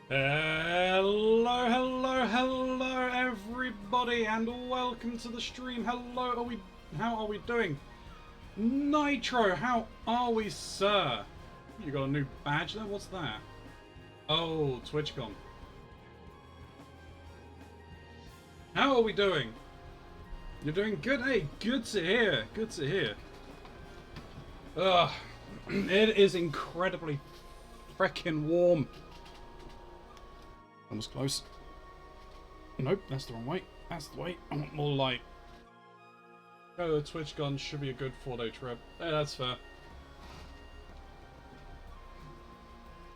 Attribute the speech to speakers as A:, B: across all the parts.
A: Hello, everybody, and welcome to the stream. How are we doing? Nitro, how are we, sir? You got a new badge there? What's that? Oh, TwitchCon. How are we doing? You're doing good? Hey, good to hear. Good to hear. Ugh, it is incredibly freaking warm. Almost close. Nope, that's the wrong way. That's the way. I want more light. Go to TwitchCon should be a good 4-day trip. Hey, that's fair.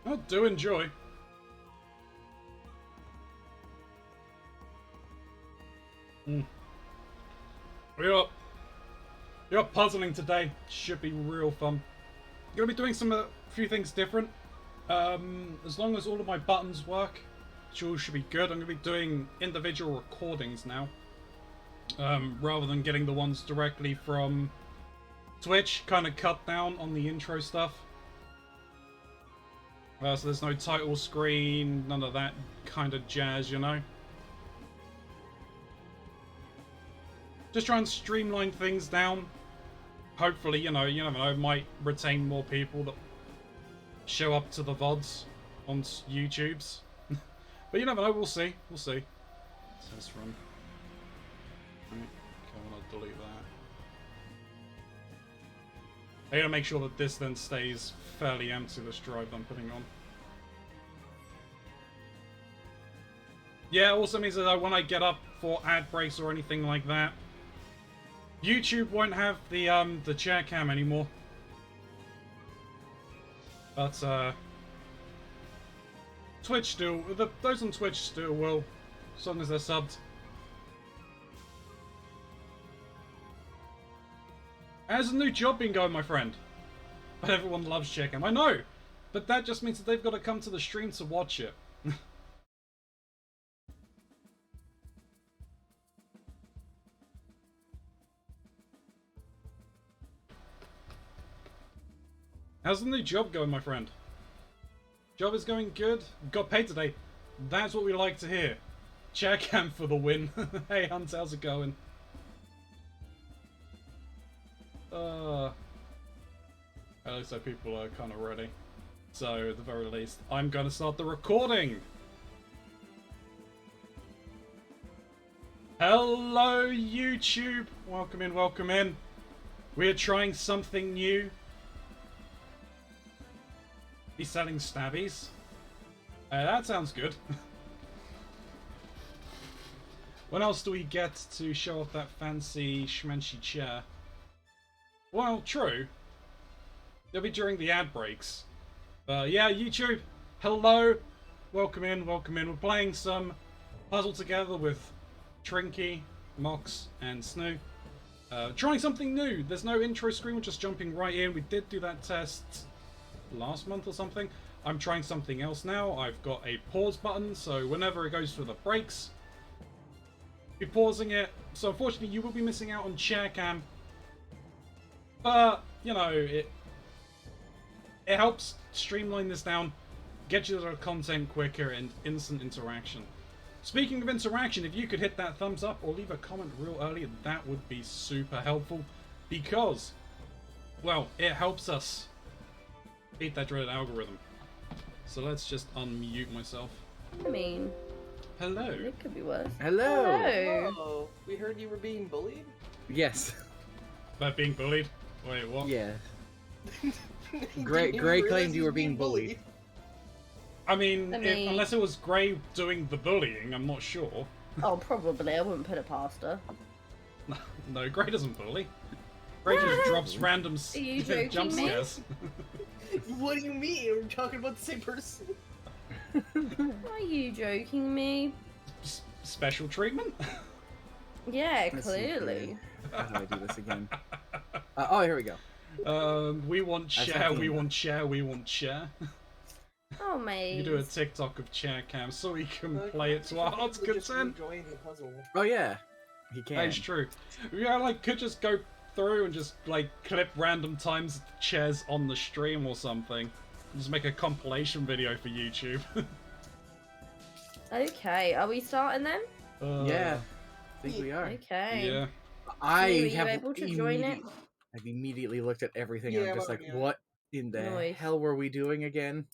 A: I do enjoy. You're puzzling today. Should be real fun. Gonna be doing a few things different. As long as all of my buttons work, should be good. I'm gonna be doing individual recordings now, rather than getting the ones directly from Twitch. Kind of cut down on the intro stuff. So there's no title screen, none of that kind of jazz, you know. Just try and streamline things down. Hopefully, you never know, might retain more people that show up to the VODs on YouTubes. But you never know, we'll see. We'll see. Test run. Right, okay, I'm gonna delete that. I gotta make sure that this then stays fairly empty, this drive I'm putting on. Yeah, it also means that when I get up for ad breaks or anything like that, YouTube won't have the chair cam anymore. But Twitch still, those on Twitch still will, as long as they're subbed. How's a new job been going, my friend? But everyone loves chair cam. I know, but that just means that they've got to come to the stream to watch it. How's the new job going, my friend? Job is going good. Got paid today. That's what we like to hear. Chair cam for the win. Hey, Hunt, how's it going? It looks like people are kind of ready. So, at the very least, I'm going to start the recording. Hello, YouTube. Welcome in, welcome in. We are trying something new. He's selling stabbies. That sounds good. When else do we get to show off that fancy schmancy chair? Well, true. It'll be during the ad breaks. Yeah, YouTube, hello. Welcome in, welcome in. We're playing some puzzle together with Trinky, Mox, and Snoo. Trying something new. There's no intro screen, we're just jumping right in. We did do that test last month or something. I'm trying something else now. I've got a pause button, so whenever it goes through the breaks, be pausing it. So unfortunately, you will be missing out on chair cam. But you know, it helps streamline this down, get you the content quicker, and instant interaction. Speaking of interaction, if you could hit that thumbs up or leave a comment real early, that would be super helpful, because, well, it helps us beat that dreaded algorithm. So let's just unmute myself.
B: I mean,
A: hello.
B: It could be worse.
C: Hello.
D: Oh, we heard you were being bullied?
C: Yes.
A: About being bullied? Wait, what?
C: Yeah.
D: Gray
C: claimed you were being bullied.
A: I mean, unless it was Gray doing the bullying, I'm not sure.
B: Oh, probably. I wouldn't put it past her.
A: No, Gray doesn't bully. Gray just drops random jump scares.
D: What do you mean? We're talking about the same person.
B: Are you joking me?
A: Special treatment?
B: Yeah, clearly.
C: How do I do this again? Oh, here we go.
A: We want share, we want share, we want share.
B: Oh, mate.
A: You do a TikTok of chair cam so we can play it to our heart's content.
C: Oh yeah, he can.
A: That's true. Yeah, could just go through and just clip random times the chairs on the stream or something. Just make a compilation video for YouTube.
B: Okay, are we starting then?
C: Yeah, I think we are.
B: Okay.
A: Yeah.
C: I
B: Sue, were you
C: have
B: able to join it?
C: I've immediately looked at everything.
D: Yeah,
C: I'm just
D: I'm
C: like,
D: already on it.
C: what in the
B: Nice.
C: hell were we doing again?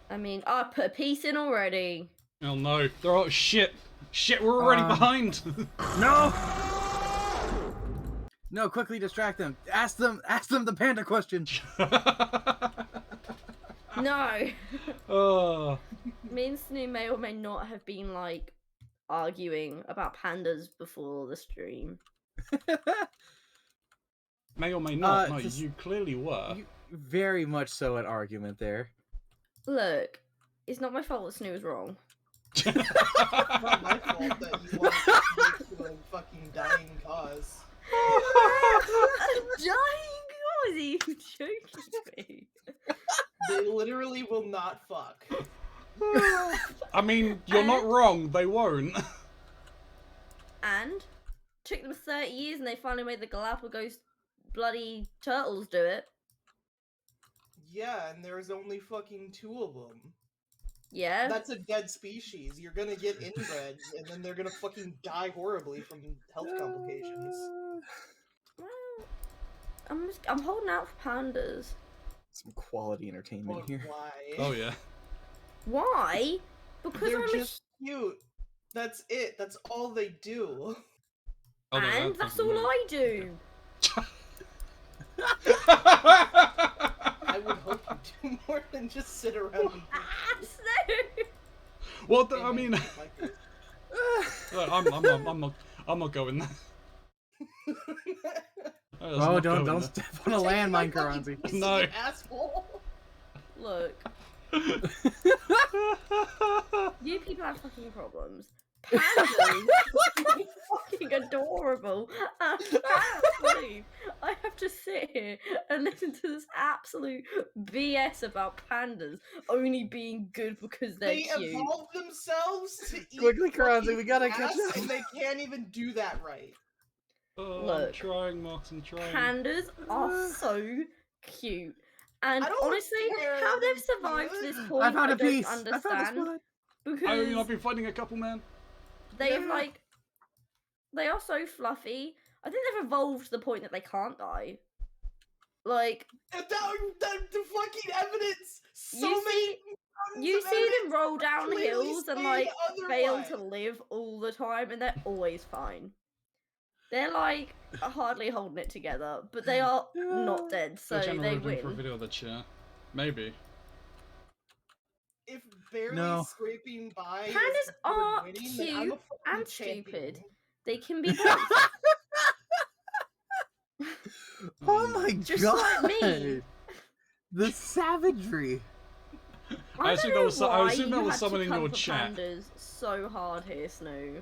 B: I mean, I put a piece in already.
A: Oh no. They're all shit. Shit, we're already behind.
C: No! No, quickly distract them. Ask them the panda question.
B: No.
A: Oh.
B: Me and Snoo may or may not have been like arguing about pandas before the stream.
A: May or may not. No,
C: Just-
A: you clearly were.
C: Very much so an argument there.
B: Look, it's not my fault that Snoo was wrong.
D: It's not my fault that you want to make to a fucking dying cause.
B: Dying? Was he joking me?
D: They literally will not fuck.
A: I mean, you're not wrong. They won't.
B: And took them 30 years and they finally made the Galapagos bloody turtles do it.
D: Yeah, and there's only fucking 2 of them.
B: Yeah.
D: That's a dead species. You're gonna get inbred, and then they're gonna fucking die horribly from health complications.
B: Well, I'm holding out for pandas.
C: Some quality entertainment
D: But
C: here.
D: why?
A: Oh yeah.
B: Why? Because
D: They're
B: I'm
D: just cute. That's it. That's all they do.
A: Oh, no,
B: and
A: that
B: that's
A: doesn't
B: all
A: work.
B: I do.
D: I would hope you do more than just sit around and
B: Snoo!
A: Well,
D: Hey,
A: I
D: man,
A: mean,
D: like this.
A: look, I'm not going there. I'm
C: Oh,
A: not
C: don't
A: going
C: step on a landmine, Keronzi.
D: You
A: No.
D: silly asshole.
B: Look,
A: there.
B: you people have fucking problems. Pandas are fucking adorable. And apparently, I have to sit here and listen to this absolute BS about pandas only being good because they're
D: They
B: cute.
D: evolved themselves to eat
C: Quickly, Keronzi,
D: fucking
C: we gotta catch
D: ass,
C: up.
D: and they can't even do that right.
A: Oh, I'm
B: Look.
A: trying, Marks, I'm trying.
B: Pandas are so cute. And
D: I don't
B: honestly,
D: care
B: how
D: they're
B: they've survived to
D: cute.
B: this point,
C: I've had
B: I
C: a
B: don't
C: piece. I found a
B: understand.
C: spot.
B: Because
A: I mean, I've been fighting a couple, man.
B: they've
C: Yeah.
B: like they are so fluffy. I think they've evolved to the point that they can't die. Like
D: And the fucking evidence. So
B: You
D: many.
B: see-
D: tons
B: you
D: of
B: see them
D: evidence
B: roll down
D: clearly
B: hills and
D: say
B: like fail
D: otherwise.
B: to live all the time, and they're always fine. They're like hardly holding it together, but they are not dead, so
A: Search
B: they
A: for a
B: win.
A: video of the chair. Maybe.
D: If barely
B: No.
D: scraping by is
B: Pandas
D: considered
B: are
D: winning, then I'm a
B: cute
D: fucking
B: and
D: champion.
B: stupid. They can be both.
C: Oh my
B: Just
C: god!
B: like me.
C: The savagery.
A: I assume there was
B: why
A: assume there
B: you
A: was
B: had
A: someone
B: to
A: in
B: come
A: your
B: for
A: chat.
B: pandas so hard here, Snoo.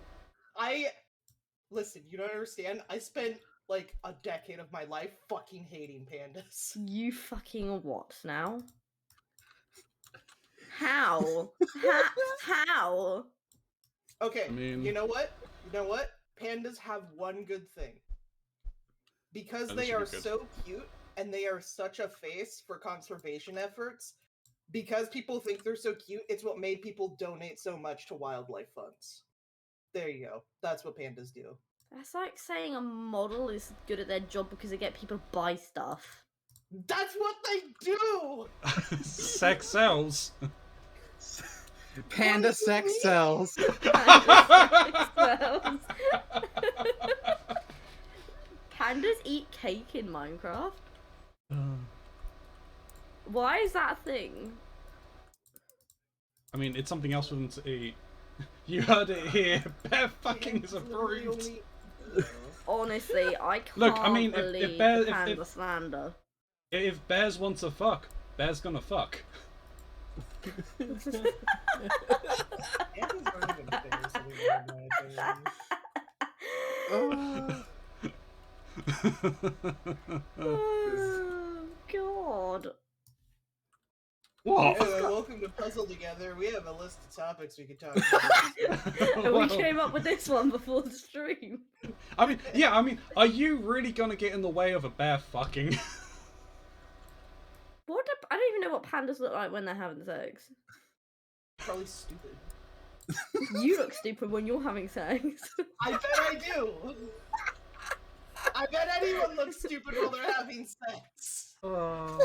D: Listen, you don't understand. I spent like a decade of my life fucking hating pandas.
B: You fucking what now? How? How?
D: Okay,
A: I mean-
D: you know what? You know what? Pandas have one good thing. Because
A: Oh, this
D: they
A: should be
D: are
A: good.
D: so cute and they are such a face for conservation efforts, because people think they're so cute, it's what made people donate so much to wildlife funds. There you go. That's what pandas do.
B: That's like saying a model is good at their job because they get people to buy stuff.
D: That's what they do!
A: Sex sells.
C: Panda
D: What do you
C: sex
D: mean?
C: cells.
B: Pandas eat cake in Minecraft? Why is that a thing?
A: I mean, it's something else for them to eat. You heard it here. Bear fucking is
D: It's literally
A: approved.
D: only-
B: Honestly, I can't
A: Look, I mean, if
B: believe
A: bear-
B: the
A: if-
B: panda slander.
A: If bears want to fuck, bears gonna fuck.
D: Pandas aren't even bears anymore, in my opinion.
B: Oh, God.
A: What?
D: Anyway, welcome to Puzzle Together. We have a list of topics we could talk about.
B: And we
A: Well,
B: came up with this one before the stream.
A: I mean, yeah, I mean, are you really gonna get in the way of a bear fucking?
B: What? I don't even know what pandas look like when they're having sex.
D: Probably stupid.
B: You look stupid when you're having sex.
D: I bet I do. I bet anyone looks stupid while they're having sex.
C: Oh.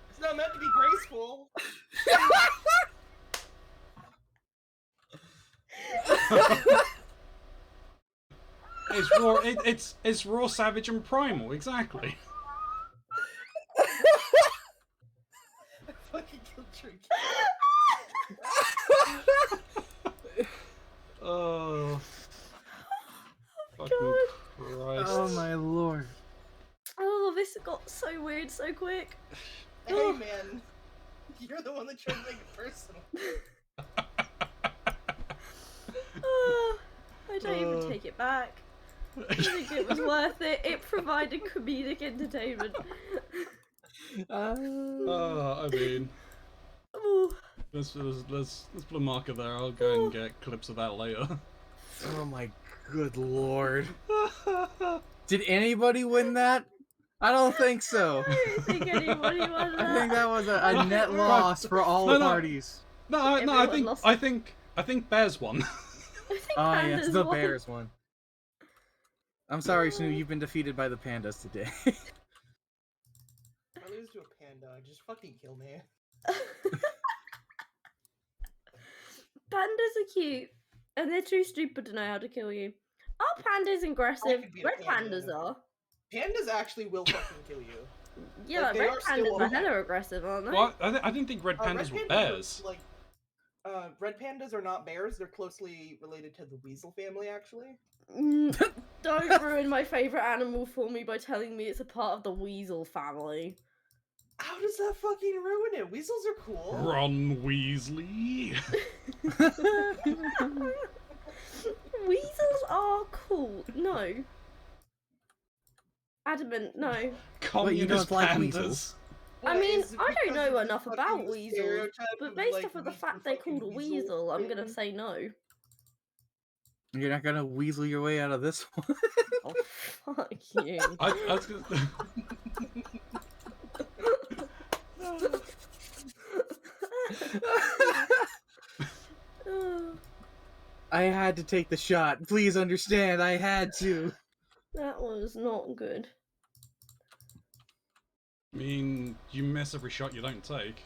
D: It's not meant to be graceful.
A: It's raw. It's raw, savage, and primal. Exactly.
D: I fucking killed Tricky.
A: Oh. Fucking Christ.
C: Oh my lord.
B: Oh, this got so weird so quick.
D: Hey man, you're the one that tried to make it personal.
B: I don't even take it back. I think it was worth it. It provided comedic entertainment.
A: I mean,
B: Ooh.
A: let's put a marker there. I'll go and get clips of that later.
C: Oh my good lord. Did anybody win that? I don't think so.
B: I don't think anybody won that.
C: I think that was a net loss for all
A: No.
C: parties.
A: No,
B: Everyone lost.
A: I think Bears won.
B: I think
C: Oh yes,
B: pandas
C: the
B: won.
C: Bears won. I'm sorry, Snoo, you've been defeated by the pandas today.
D: If I lose to a panda, just fucking kill me.
B: Pandas are cute, and they're too stupid to know how to kill you. Are pandas aggressive?
D: could be a
B: Red
D: panda.
B: pandas are.
D: Pandas actually will fucking kill you.
B: Yeah,
D: Like, they
B: red
D: are still
B: pandas are
D: alive.
B: hella aggressive, aren't they?
A: Well, I didn't think red pandas were
D: red
A: bears.
D: red pandas are not bears. They're closely related to the weasel family, actually.
B: Don't ruin my favorite animal for me by telling me it's a part of the weasel family.
D: How does that fucking ruin it? Weasels are cool.
A: Ron Weasley.
B: Weasels are cool. No. Adamant, no.
A: Communist
C: don't like
A: pandas.
C: weasels?
B: I mean,
D: Is it
B: I don't
D: because
B: know
D: of the
B: enough about
D: fucking
B: weasels,
D: stereotype
B: but
D: of,
B: based
D: like,
B: off of the
D: weasel
B: fact they're called a
D: fucking
B: weasel, I'm gonna
D: thing?
B: say no.
C: You're not gonna weasel your way out of this one.
B: Oh, fuck you.
A: I was gonna...
C: I had to take the shot. Please understand, I had to.
B: That was not good.
A: I mean, you miss every shot you don't take.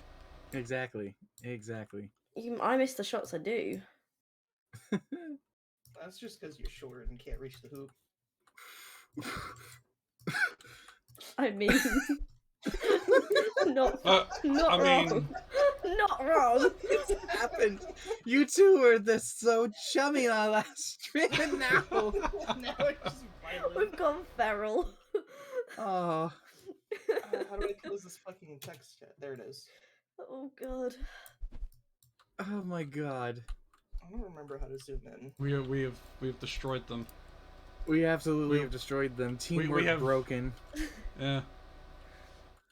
C: Exactly. Exactly.
B: I miss the shots I do.
D: That's just because you're short and can't reach the hoop.
B: I mean, not
A: I
B: wrong.
A: mean,
B: Not wrong.
C: What's happened? You two were this so chummy on last stream, and now.
D: Now it's just violent.
B: We've gone feral.
C: Oh.
D: How do I close this fucking text chat? There it is.
B: Oh god.
C: Oh my god.
D: I don't remember how to zoom in.
A: we have destroyed them.
C: We absolutely
A: We-
C: have destroyed them. Teamwork
A: have-
C: broken.
A: Yeah.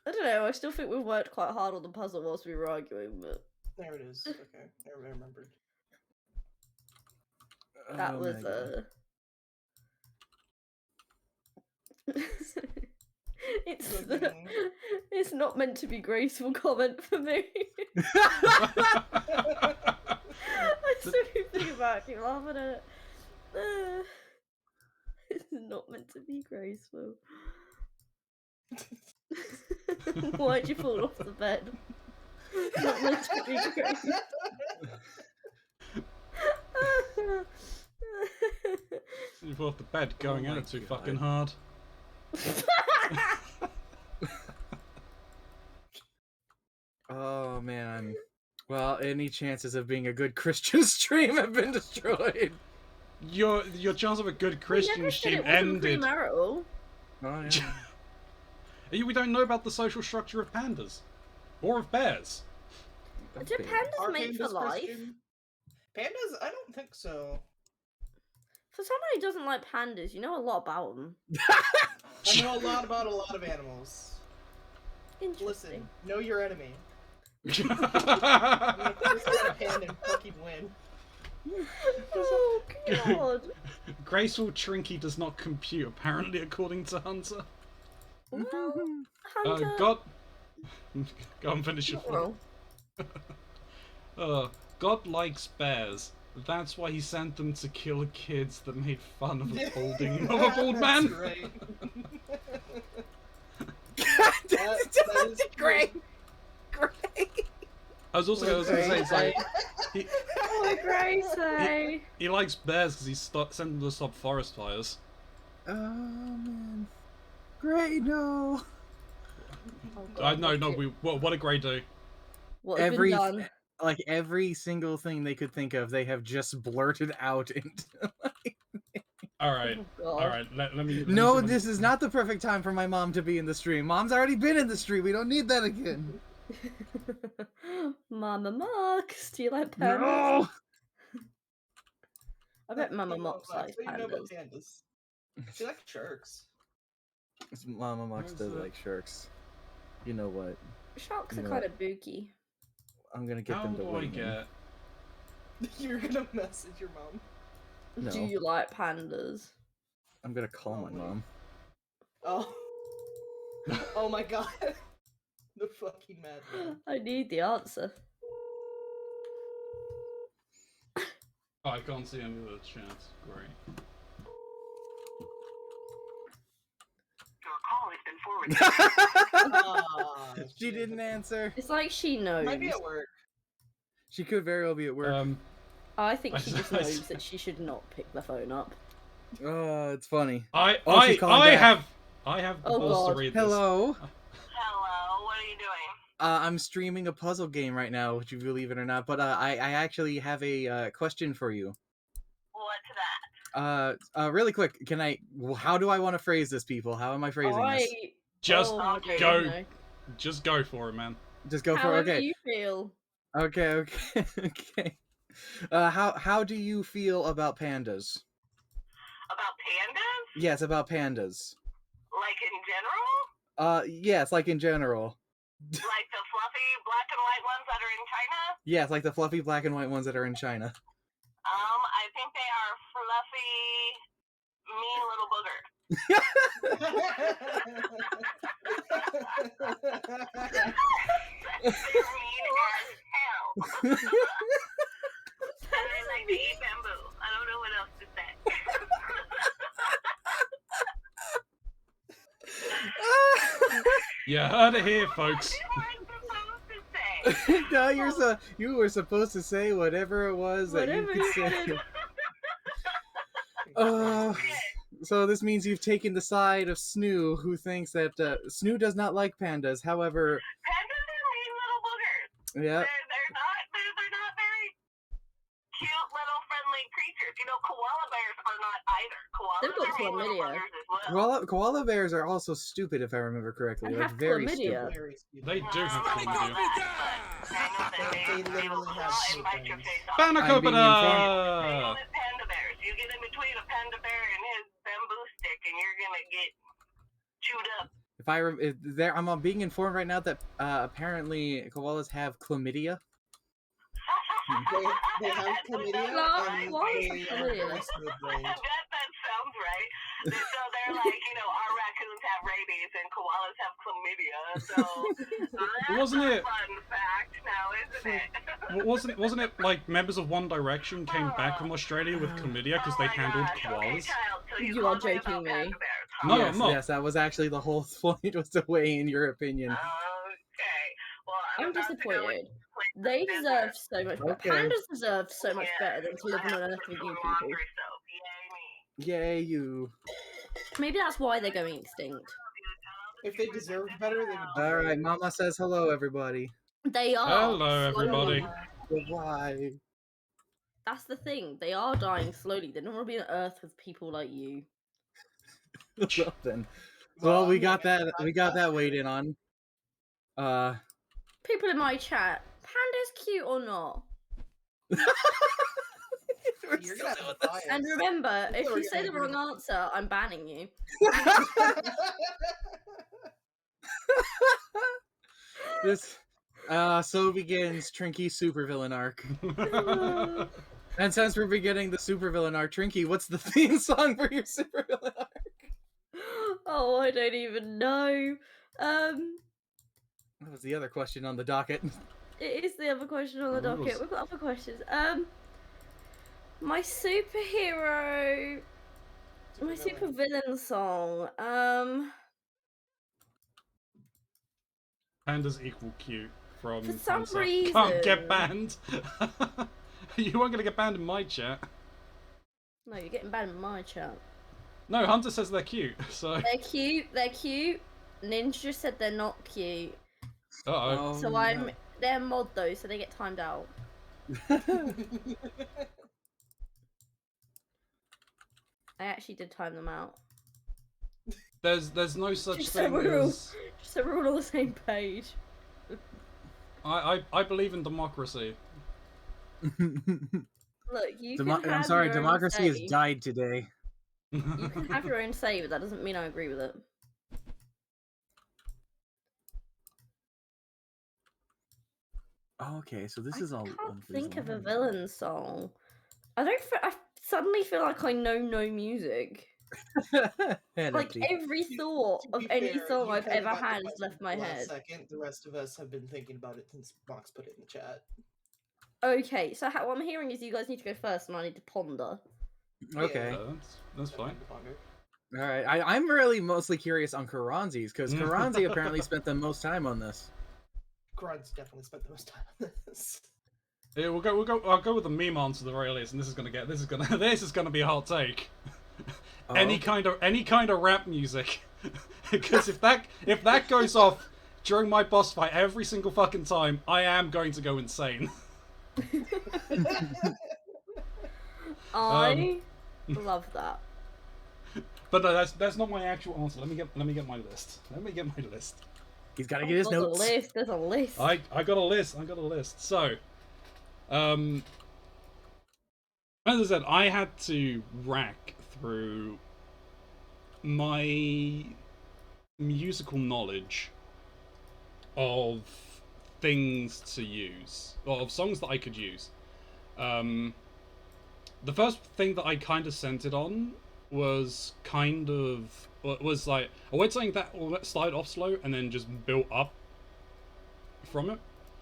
B: I don't know, I still think we've worked quite hard on the puzzle whilst we were arguing, but
D: There it is. Okay, I remembered.
B: that
C: Oh
B: was
C: my God.
B: It's
D: Fucking-
B: it's not meant to be graceful comment for me. I still keep thinking about it, keep laughing at it. It's not meant to be graceful. Why'd you fall off the bed? Not meant to be graceful.
A: You off the bed going
C: my
A: out too
C: God.
A: fucking hard.
C: Oh man. Well, any chances of being a good Christian stream have been destroyed.
A: Your chance of a good Christian
B: We never said
A: stream
B: it wasn't
A: ended.
B: premarital.
C: Oh yeah.
A: We don't know about the social structure of pandas or of bears.
B: Do pandas
D: Are
B: mate for
D: pandas
B: life?
D: Christian? Pandas? I don't think so.
B: For someone who doesn't like pandas, you know a lot about them.
D: I know a lot about a lot of animals.
B: Interesting.
D: Listen, know your enemy. I'm gonna curse at a panda and fucking win.
B: Oh god.
A: Graceful Trinky does not compute, apparently, according to Hunter.
B: Well, Hunter,
A: God, Go and finish your food.
B: Well,
A: God likes bears. That's why he sent them to kill kids that made fun of a balding of a bald man.
D: That's right.
C: That is great. Great.
A: I was gonna say it's like
B: oh, Gracie.
A: he likes bears because he sent them to stop forest fires.
C: Oh man. Great, no.
B: Oh, God,
A: What did Grey do?
B: what has been done?
C: Like every single thing they could think of, they have just blurted out into.
A: Alright.
B: Oh, God.
A: Alright, let me
C: No,
A: see
C: this is not the perfect time for my mom to be in the stream. Mom's already been in the stream. We don't need that again.
B: Mama Mox, do you like pandas?
C: No.
B: I bet Mama Mox
D: What
B: likes
D: do you know about
B: pandas.
D: pandas? She likes sharks.
C: Mama Mox
A: What is
C: does
A: it?
C: like sharks. You know what?
B: Sharks
C: You
B: are
C: know
B: kind of booky.
C: I'm gonna get
A: How
C: them to
A: do I
C: weigh in.
A: get?
D: You're gonna message your mom.
C: No.
B: Do you like pandas?
C: I'm gonna call my
D: Probably.
C: mom.
D: Oh. Oh my god. The fucking madman.
B: I need the answer.
A: Oh, I can't see any of the chats. Great.
E: Your call has been forwarded.
D: Aw,
C: She
D: shit.
C: didn't answer.
B: It's like she knows.
D: Might be at work.
C: She could very well be at work.
B: I think she
A: I-
B: just
A: I-
B: knows that she should not pick the phone up.
C: It's funny.
A: I
C: she's calling back.
A: have the
B: Oh,
A: balls to
B: God.
A: read this.
C: Hello.
E: Hello, what are you doing?
C: I'm streaming a puzzle game right now, would you believe it or not? But I actually have a question for you.
E: What's that?
C: Really quick, how do I want to phrase this, people? How am I phrasing this?
A: Just
B: I don't
A: go.
B: know.
A: Just go for it, man.
C: Just go for
B: However
C: okay.
B: you feel.
C: Okay. Okay. How do you feel about pandas?
E: About pandas?
C: Yes, about pandas.
E: Like in general?
C: Yes, like in general.
E: Like the fluffy black and white ones that are in China?
C: Yes, like the fluffy black and white ones that are in China.
E: I think they are fluffy, mean little boogers. They're mean as hell. And they like to eat bamboo. I don't know what else to say.
A: You heard it here, folks.
E: What am I supposed to say?
C: No, you were supposed to say whatever it was that you
B: Whatever
C: could
B: you
C: say.
B: wanted.
C: So this means you've taken the side of Snoo, who thinks that Snoo does not like pandas. However,
E: Pandas are mean little boogers.
C: yeah,
E: They're not very cute little friendly creatures. You know, koala bears are not either.
B: They've got
E: Koalas are mean little
B: chlamydia.
E: buggers as well.
C: koala bears are also stupid, if I remember correctly.
B: And
C: Like
B: have
C: very
B: chlamydia.
C: stupid.
D: Very stupid.
A: They do have
E: I don't know
A: chlamydia.
E: that, but I know that
D: They
E: they
D: literally
E: will
D: have
E: claw and bite your
D: chlamydia.
E: face off.
C: I'm being
E: Same
A: Banacopita!
E: with panda bears. You get in between a panda bear and his bamboo stick, and you're gonna get chewed up.
C: I'm being informed right now that apparently koalas have chlamydia.
D: They have chlamydia and
B: Why is
D: they
B: it
D: have
B: chlamydia?
D: very smooth
E: I
D: brains.
E: bet that sounds right. So they're like, you know, our raccoons have rabies and koalas have chlamydia. So that's
A: Wasn't
E: a
A: it-
E: fun fact now, isn't it?
A: Wasn't it like members of One Direction came back from Australia with chlamydia because they
E: Oh my
A: handled
E: gosh. Okay,
A: koalas?
E: child, so
B: You are
E: called me
B: joking
E: about
B: me.
E: panda bears, huh?
A: No,
C: yes,
A: I'm not.
C: yes, that was actually the whole point, was to weigh in your opinion.
E: Okay. Well,
B: I'm
E: about to go
B: disappointed.
E: into
B: They
E: business.
B: deserve so much better.
C: Okay.
B: Pandas deserve so much
E: Yeah,
B: better than to live
E: I
B: on
E: have
B: Earth
E: to
B: with
E: perform
B: you people.
E: laundry soap. Yay me.
C: Yay, you.
B: Maybe that's why they're going extinct.
D: If they deserved better, they would.
C: All right, Mama says hello, everybody.
B: They are.
A: Hello, everybody.
B: slowly.
C: Goodbye.
B: That's the thing. They are dying slowly. They don't want to be on Earth with people like you.
C: Well then. Well, we
D: I'm
C: got
D: gonna
C: that.
D: cut
C: We got that weighed in on.
B: People in my chat, panda's cute or not?
D: You're gonna have to bias.
B: And remember,
D: That's
B: if
D: what we're
B: you say the
D: gonna
B: wrong answer, I'm banning you.
C: This. So begins Trinky's supervillain arc. And since we're beginning the supervillain arc, Trinky, what's the theme song for your supervillain arc?
B: Oh, I don't even know.
C: What was the other question on the docket?
B: It is the other question on the docket.
A: Rules.
B: We've got other questions. My superhero, my super villain song.
A: Pandas equal cute from
B: For some
A: Concept. Can't get
B: reason-
A: banned. You weren't gonna get banned in my chat.
B: No, you're getting bad in my chat.
A: No, Hunter says they're cute. So.
B: They're cute. They're cute. Ninja said they're not cute.
A: Uh-oh.
B: So they're mod though, so they get timed out. I actually did time them out.
A: There's no such
B: Just so
A: thing
B: we're all,
A: as.
B: just so we're all on the same page.
A: I believe in democracy.
B: Look, you can have
C: I'm sorry,
B: your own
C: democracy has
B: say.
C: died today.
B: You can have your own say, but that doesn't mean I agree with it.
C: Okay, so this
B: I
C: is all.
B: can't think of a villain song. I suddenly feel like I know no music. Like every thought
D: To
B: of
D: be
B: any
D: fair,
B: song
D: you
B: I've
D: kinda
B: ever
D: got the
B: had has
D: question
B: left my
D: last
B: head.
D: Second, the rest of us have been thinking about it since Mox put it in the chat.
B: Okay, so what I'm hearing is you guys need to go first, and I need to ponder.
C: Okay.
D: Yeah.
A: That's fine.
C: All right. I'm really mostly curious on Keronzi's because Keronzi apparently spent the most time on this.
D: Grunts definitely spent the most time on this.
A: Yeah, we'll go. I'll go with the meme answer at the very least, and this is gonna be a hot take.
C: Oh,
A: any kind of rap music, because if that goes off during my boss fight every single fucking time, I am going to go insane.
B: I love that.
A: But no, that's not my actual answer. Let me get my list.
C: He's got to get his notes.
B: There's a list.
A: I got a list. So, as I said, I had to rack through my musical knowledge of things to use, or of songs that I could use. The first thing that I kind of centered on was like I went something that started off slow and then just built up from it.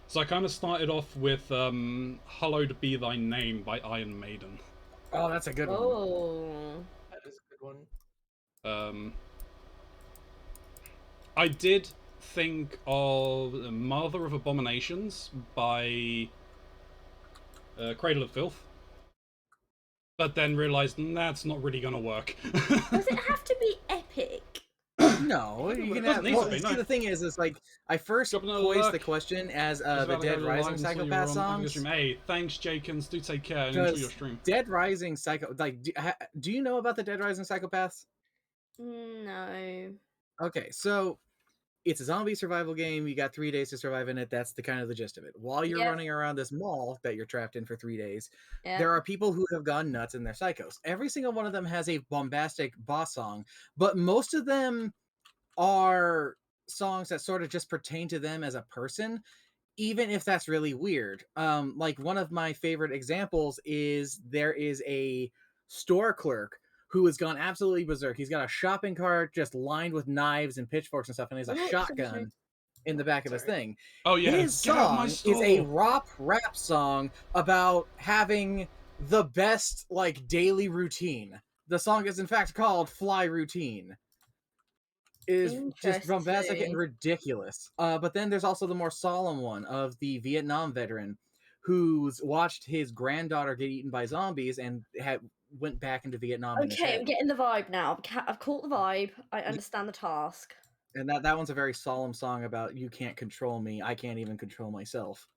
A: So I kind of started off with "Hallowed Be Thy Name" by Iron Maiden.
C: Oh, that's a good one.
B: Oh.
D: That is a good one.
A: I did think of "Mother of Abominations" by Cradle of Filth, but then realized that's not really gonna work.
B: Does it have to be epic?
C: No, you can have.
A: doesn't need
C: Well,
A: to be,
C: see,
A: no.
C: the thing is like I first
A: Drop another
C: posed
A: look.
C: the question as the Dead Rising Psychopath songs.
A: Hey, thanks, Jakins. Do take care and enjoy your stream.
C: Dead Rising Psycho, like, do you know about the Dead Rising Psychopaths?
B: No.
C: Okay, so it's a zombie survival game. You got 3 days to survive in it. That's the kind of the gist of it. While you're
B: Yep.
C: running around this mall that you're trapped in for 3 days,
B: Yeah.
C: there are people who have gone nuts and they're psychos. Every single one of them has a bombastic boss song, but most of them are songs that sort of just pertain to them as a person, even if that's really weird. Like one of my favorite examples is there is a store clerk who has gone absolutely berserk. He's got a shopping cart just lined with knives and pitchforks and stuff, and he has a shotgun in the back of his thing.
A: Oh yeah,
C: His
A: get out of my
C: song is a
A: store.
C: rap song about having the best like daily routine. The song is in fact called Fly Routine. It is just bombastic and
B: Interesting.
C: ridiculous. But then there's also the more solemn one of the Vietnam veteran who's watched his granddaughter get eaten by zombies and went back into Vietnam in his
B: Okay,
C: head.
B: I'm getting the vibe now. I've caught the vibe. I understand the task.
C: And that one's a very solemn song about you can't control me. I can't even control myself.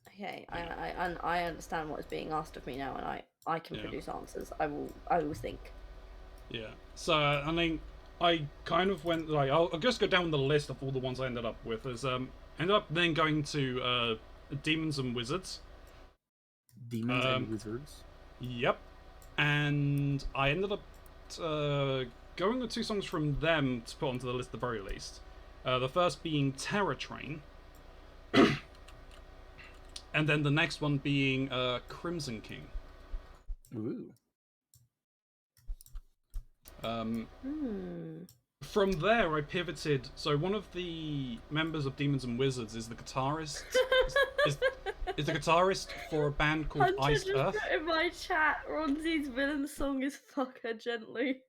B: Okay, I understand what is being asked of me now, and I can produce answers. I will think.
A: Yeah. So I mean, I kind of went like I'll just go down the list of all the ones I ended up with. As ended up then going to Demons and Wizards.
C: Demons and Wizards.
A: Yep. And I ended up going with 2 songs from them to put onto the list at the very least. The first being Terror Train. And then the next one being Crimson King.
C: Ooh.
A: from there, I pivoted. So one of the members of Demons and Wizards is the guitarist. is, is the guitarist for a band called
B: Hunter
A: Iced
B: just
A: Earth.
B: put in my chat, Ronzi's villain song is Fuck Her Gently.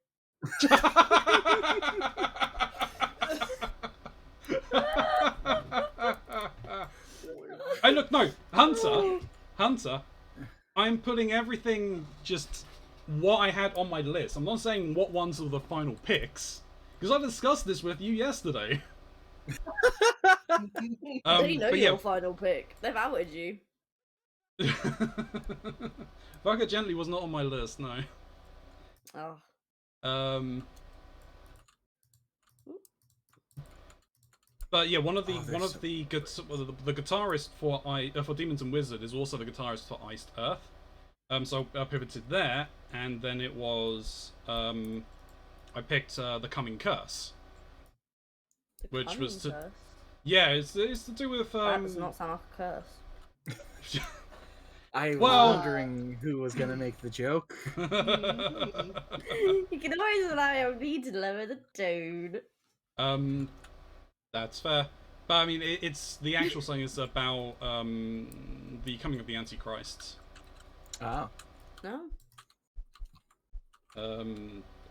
A: Hey, look, no, Hunter. I'm putting everything just what I had on my list. I'm not saying what ones are the final picks because I discussed this with you yesterday.
B: They know
A: but
B: your
A: yeah,
B: final pick. They've outed you.
A: Fuck It Gently was not on my list. No.
B: Oh.
A: But yeah, one of the guitarist for Demons and Wizard is also the guitarist for Iced Earth. So I pivoted there, and then it was I picked The Coming Curse, which was to
B: Curse?
A: yeah, it's to do with
B: That does not sound like a curse.
C: I was
A: Well-
C: wondering who was gonna make the joke.
B: You can always rely on me to lower the tone.
A: That's fair. But I mean, it's the actual song is about the coming of the Antichrist.
C: Oh.
B: No.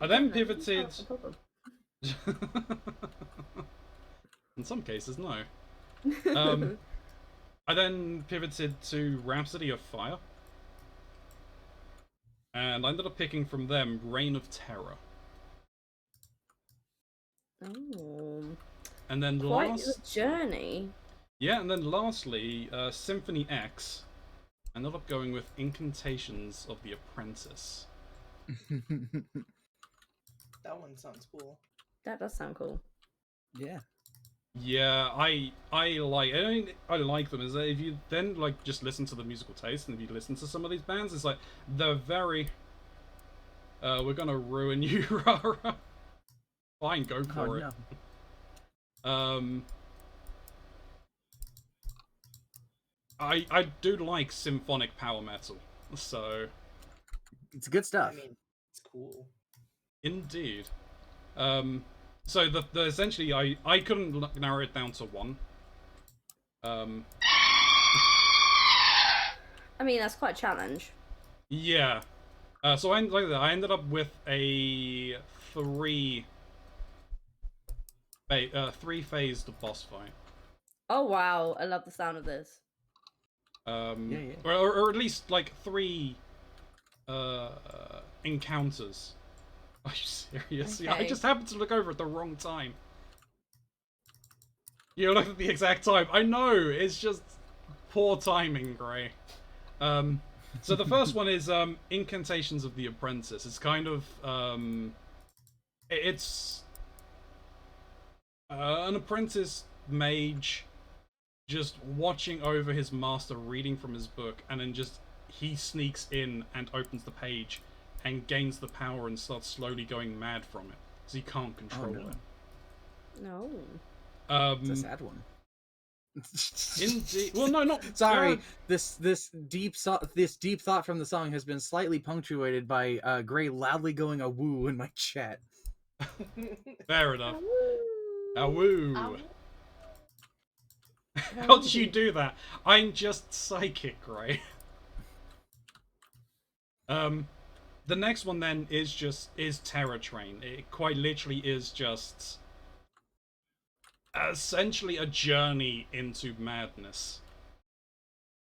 A: I then
B: No,
A: pivoted.
B: that's not the
A: In some cases, no.
B: problem.
A: I then pivoted to Rhapsody of Fire. And I ended up picking from them Reign of Terror.
B: Oh,
A: And then
B: quite the journey.
A: Yeah, and then lastly, Symphony X. I ended up going with Incantations of the Apprentice.
D: That one sounds cool.
B: That does sound cool.
C: Yeah.
A: Yeah, I like them. Is that if you then like just listen to the musical taste, and if you listen to some of these bands, it's like they're very. We're gonna ruin you, Rara. Fine, go for it.
C: No.
A: I do like symphonic power metal, so
C: It's good
D: I
C: stuff.
D: mean, it's cool.
A: indeed. So the essentially I couldn't narrow it down to one.
B: I mean, that's quite a challenge.
A: Yeah. So I ended up with a three-phased boss fight.
B: Oh wow, I love the sound of this.
C: Yeah.
A: Or at least like three encounters. Are you serious? Yeah, I
B: Okay.
A: just happened to look over at the wrong time. You looked at the exact time. I know, it's just poor timing, Gray. So the first one is Incantations of the Apprentice. It's kind of it's an apprentice mage just watching over his master reading from his book, and then just he sneaks in and opens the page and gains the power and starts slowly going mad from it because he can't control
C: no.
A: it.
B: No.
C: It's a sad one.
A: Indeed. Well, no, not
C: Sorry, this deep thought from the song has been slightly punctuated by Gray loudly going a woo in my chat.
A: Fair enough.
B: Ow.
A: Awoo. How did you do that? I'm just psychic, right? The next one then is Terror Train. It quite literally is just essentially a journey into madness,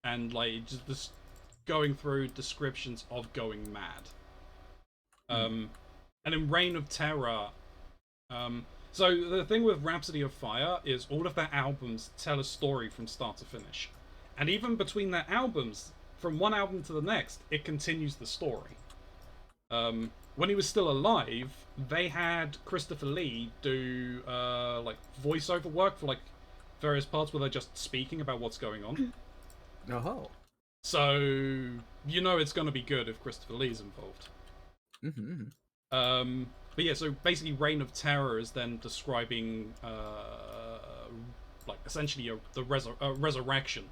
A: and like just this going through descriptions of going mad. And in Reign of Terror, so the thing with Rhapsody of Fire is all of their albums tell a story from start to finish, and even between their albums, from one album to the next, it continues the story. When he was still alive, they had Christopher Lee do like voiceover work for like various parts where they're just speaking about what's going on.
C: Oh.
A: So you know it's going to be good if Christopher Lee's involved.
C: Mm-hmm.
A: But yeah, so basically, Reign of Terror is then describing like essentially the resurrection.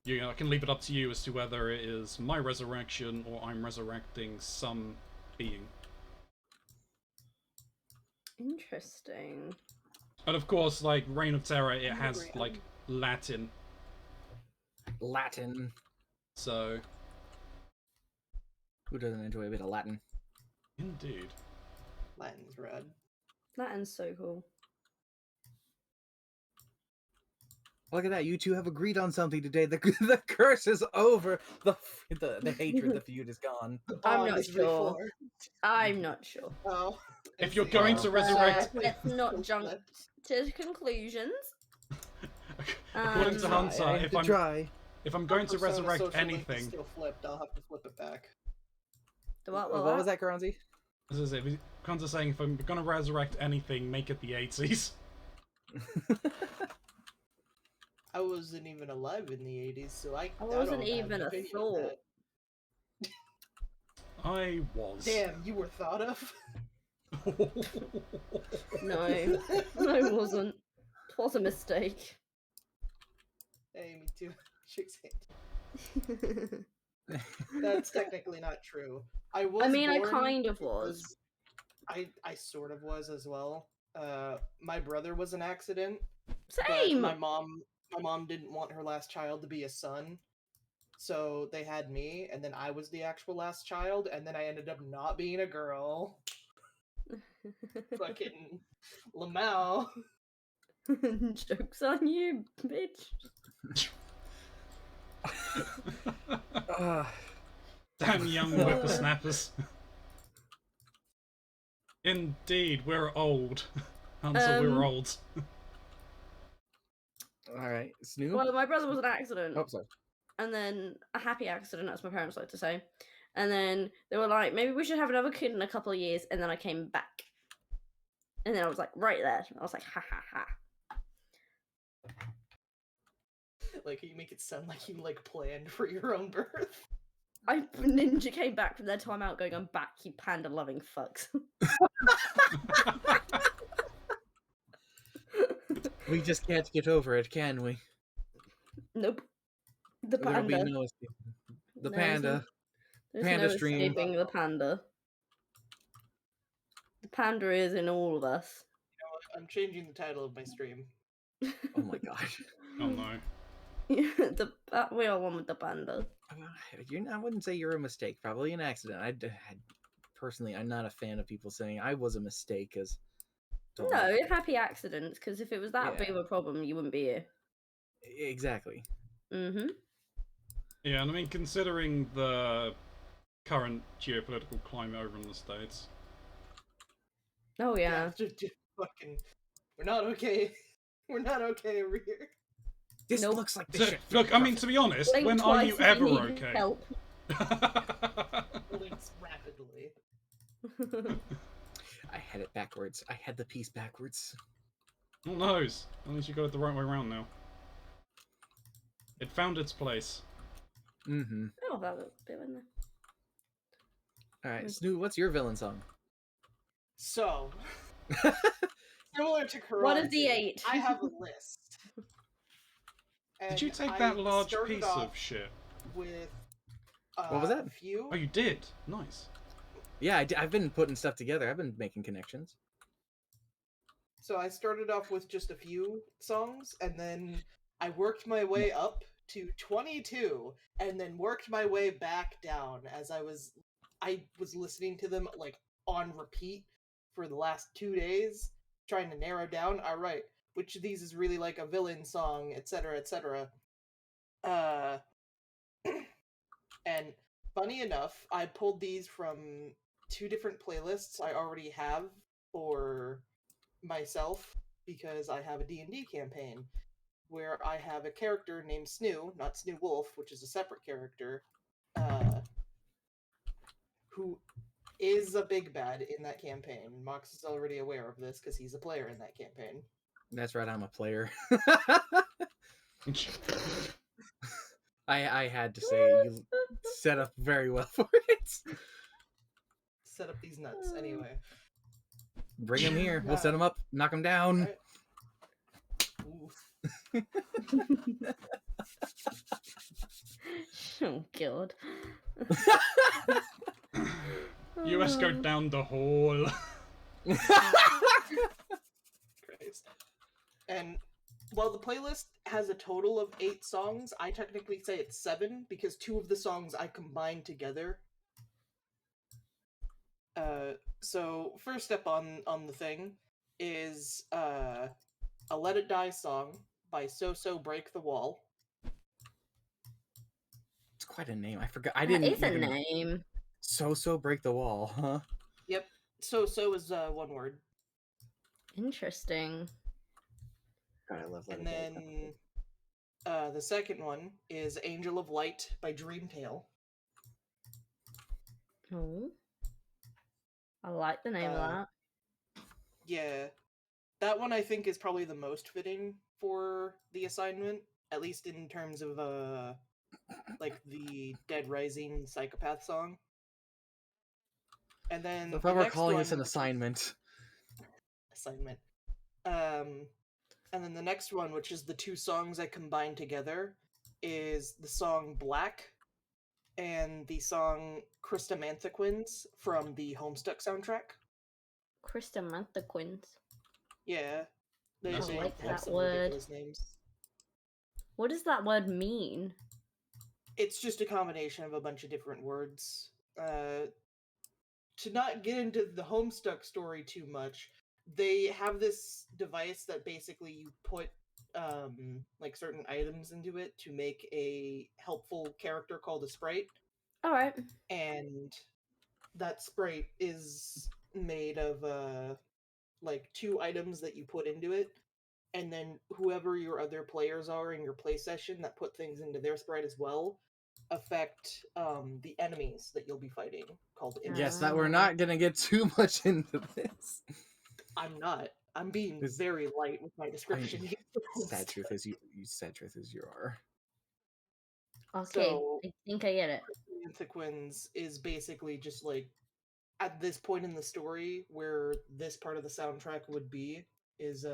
A: You know, I can leave it up to you as to whether it is my resurrection or I'm resurrecting some being.
B: Interesting.
A: And of course, like Reign of Terror, it has
D: Great.
A: like Latin,
C: Latin.
A: so
C: Who doesn't enjoy a bit of Latin?
A: indeed.
D: Latin's red.
B: Latin's so cool.
C: Look at that! You two have agreed on something today. The curse is over. The hatred, the feud is gone.
D: The
B: I'm
D: bond
B: not
D: is
B: sure.
D: reformed.
B: I'm not sure.
D: Oh.
A: If
D: I
A: you're
D: see.
A: going to resurrect,
B: Let's not jump
D: Flipped.
B: to conclusions.
A: according to
B: Um,
A: Hunter, if I'm going to
D: Persona
A: resurrect
D: social link is
A: anything,
D: still flipped. I'll have to flip it back.
B: The what?
C: What was that, Keronzi?
A: this is it. Hunter's saying if I'm going to resurrect anything, make it the 80s.
D: I wasn't even alive in the 80s, so I
B: wasn't
D: don't have
B: even
D: an
B: a
D: opinion on
B: thought.
D: that.
A: I was.
D: Damn, you were thought of?
B: No, I wasn't. It was a mistake.
D: Hey, me too. Shakes hand. That's technically not true. I was.
B: I mean, I
D: born
B: kind of was.
D: because I sort of was as well. My brother was an accident.
B: Same.
D: But my mom didn't want her last child to be a son. So they had me, and then I was the actual last child, and then I ended up not being a girl. Fucking Lamau.
B: Joke's on you, bitch.
A: Damn young whippersnappers. Indeed, we're old. Hunter, we're old.
C: All right, Snoop.
B: Well, my brother was an accident.
C: Oh, sorry.
B: And then a happy accident, as my parents like to say. And then they were like, maybe we should have another kid in a couple of years. And then I came back. And then I was like, right there. I was like, ha ha ha.
D: Like, you make it sound like you, like, planned for your own birth.
B: Ninja came back from their time out going, I'm back, you panda loving fucks.
C: We just can't get over it, can we?
B: Nope. The
C: There'll be
B: panda.
C: no the
B: There's
C: panda.
B: There's
C: Panda
B: no
C: stream.
B: escaping the panda. The panda is in all of us.
D: I'm changing the title of my stream.
C: Oh my gosh.
A: Oh no.
B: We are one with the panda.
C: I wouldn't say you're a mistake. Probably an accident. Personally, I'm not a fan of people saying I was a mistake because.
B: No, happy accidents. Because if it was that big of a problem, you wouldn't be here.
C: Exactly.
B: Mm-hmm.
A: Yeah, and I mean, considering the current geopolitical climate over in the States.
B: Oh yeah.
D: Just fucking. We're not okay. We're not okay over here.
C: This
B: Nope.
C: looks like this shit.
A: Look, I mean, to be honest,
B: Blink
A: when are
B: twice
A: you
B: if
A: ever
B: need
A: okay?
B: Help.
D: Blinks rapidly.
C: I had it backwards. I had the piece backwards.
A: Who knows? At least you got it the right way around now. It found its place.
C: Mm-hmm.
B: Oh, that was a bit in there.
C: All right, Snoot, what's your villain song?
D: So, similar to Keronzi,
B: What is the 8?
D: I have a list.
A: Did you
D: And
A: take
D: I
A: that large
D: started
A: piece
D: off
A: of shit?
D: with
C: What was that?
D: a few.
A: Oh, you did? Nice.
C: Yeah, I've been putting stuff together. I've been making connections.
D: So I started off with just a few songs, and then I worked my way up to 22, and then worked my way back down as I was listening to them like on repeat for the last 2 days, trying to narrow down. All right, which of these is really like a villain song, etc., etc. And funny enough, I pulled these from 2 different playlists I already have for myself because I have a D&D campaign where I have a character named Snoo, not Snoo Wolf, which is a separate character, who is a big bad in that campaign. Mox is already aware of this because he's a player in that campaign.
C: That's right, I'm a player. I had to say you set up very well for it.
D: Set up these nuts anyway.
C: Bring him here. We'll set him up. Knock him down.
D: Alright. Ooh.
B: Oh god.
A: US go down the hole.
D: And while the playlist has a total of 8 songs, I technically say it's 7 because 2 of the songs I combined together. So first up on the thing is a Let It Die song by So So Break the Wall.
C: It's quite a name. I forgot. I
B: That
C: didn't
B: is a
C: even
B: name.
C: So Break the Wall, huh?
D: Yep. So So is one word.
B: Interesting.
C: God, I love Let
D: And
C: It Die.
D: then the second one is Angel of Light by Dreamtale.
B: Oh. I like the name of that.
D: Yeah. That one I think is probably the most fitting for the assignment, at least in terms of like the Dead Rising psychopath song. And then
C: So
D: the
C: we're
D: next
C: calling
D: one,
C: this an assignment.
D: assignment. And then the next one, which is the 2 songs I combined together, is the song Black and the song Christamanthequins from the Homestuck soundtrack.
B: Christamanthequins.
D: Yeah. They,
A: That's
B: I
D: they
B: like
D: have
B: that
D: some
B: word.
D: ridiculous names.
B: What does that word mean?
D: It's just a combination of a bunch of different words. To not get into the Homestuck story too much, they have this device that basically you put like certain items into it to make a helpful character called a sprite,
B: Alright.
D: and that sprite is made of like 2 items that you put into it, and then whoever your other players are in your play session that put things into their sprite as well affect the enemies that you'll be fighting, called imps.
C: Yes, that we're not gonna get too much into this.
D: I'm not. I'm being
C: This-
D: very light with my description here.
C: Sad truth is sad truth is you are.
B: Okay,
D: So,
B: I think I get it.
D: Antiquins is basically just like at this point in the story where this part of the soundtrack would be is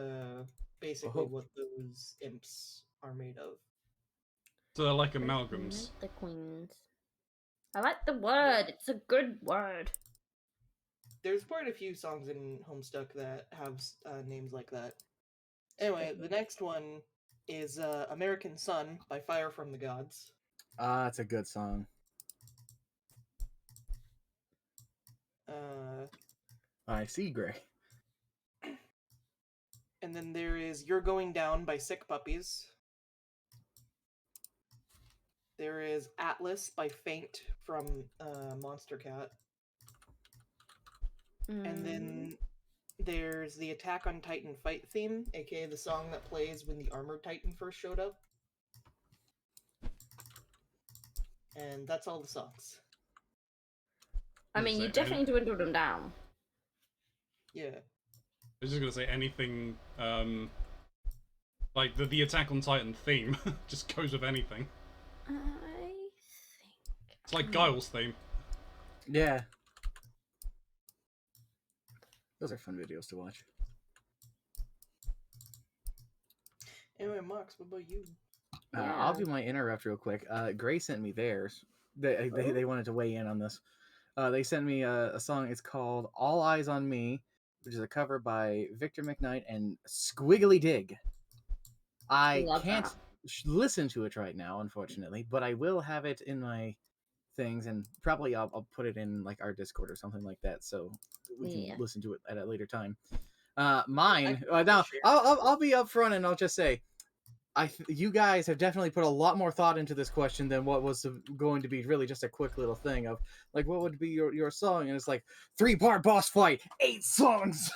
D: basically
C: Oh.
D: what those imps are made of.
A: So they're like amalgams.
B: Christamanthequins. I like the word. It's a good word.
D: There's quite a few songs in Homestuck that have names like that. Anyway, the next one is American Sun by Fire from the Gods.
C: It's a good song. I see, Gray.
D: And then there is You're Going Down by Sick Puppies. There is Atlas by Faint from Monster Cat. And then there's the Attack on Titan fight theme, aka the song that plays when the Armored Titan first showed up. And that's all the songs.
B: I mean, you
A: Say
B: definitely dwindled them down.
D: Yeah.
A: I was just gonna say anything, like the Attack on Titan theme just goes with anything.
B: I think.
A: It's like Guile's theme.
C: Yeah. Those are fun videos to watch.
D: Anyway, Mox, what about you?
C: I'll do my interrupt real quick. Gray sent me theirs. They wanted to weigh in on this. They sent me a song. It's called "All Eyes on Me," which is a cover by Victor McKnight and Squiggly Dig. I
B: Love
C: can't
B: that.
C: listen to it right now, unfortunately, but I will have it in my things, and probably I'll put it in like our Discord or something like that, so we can listen to it at a later time. Mine. Now I'll be upfront and I'll just say, you guys have definitely put a lot more thought into this question than what was going to be really just a quick little thing of like, what would be your song? And it's like 3-part boss fight, 8 songs.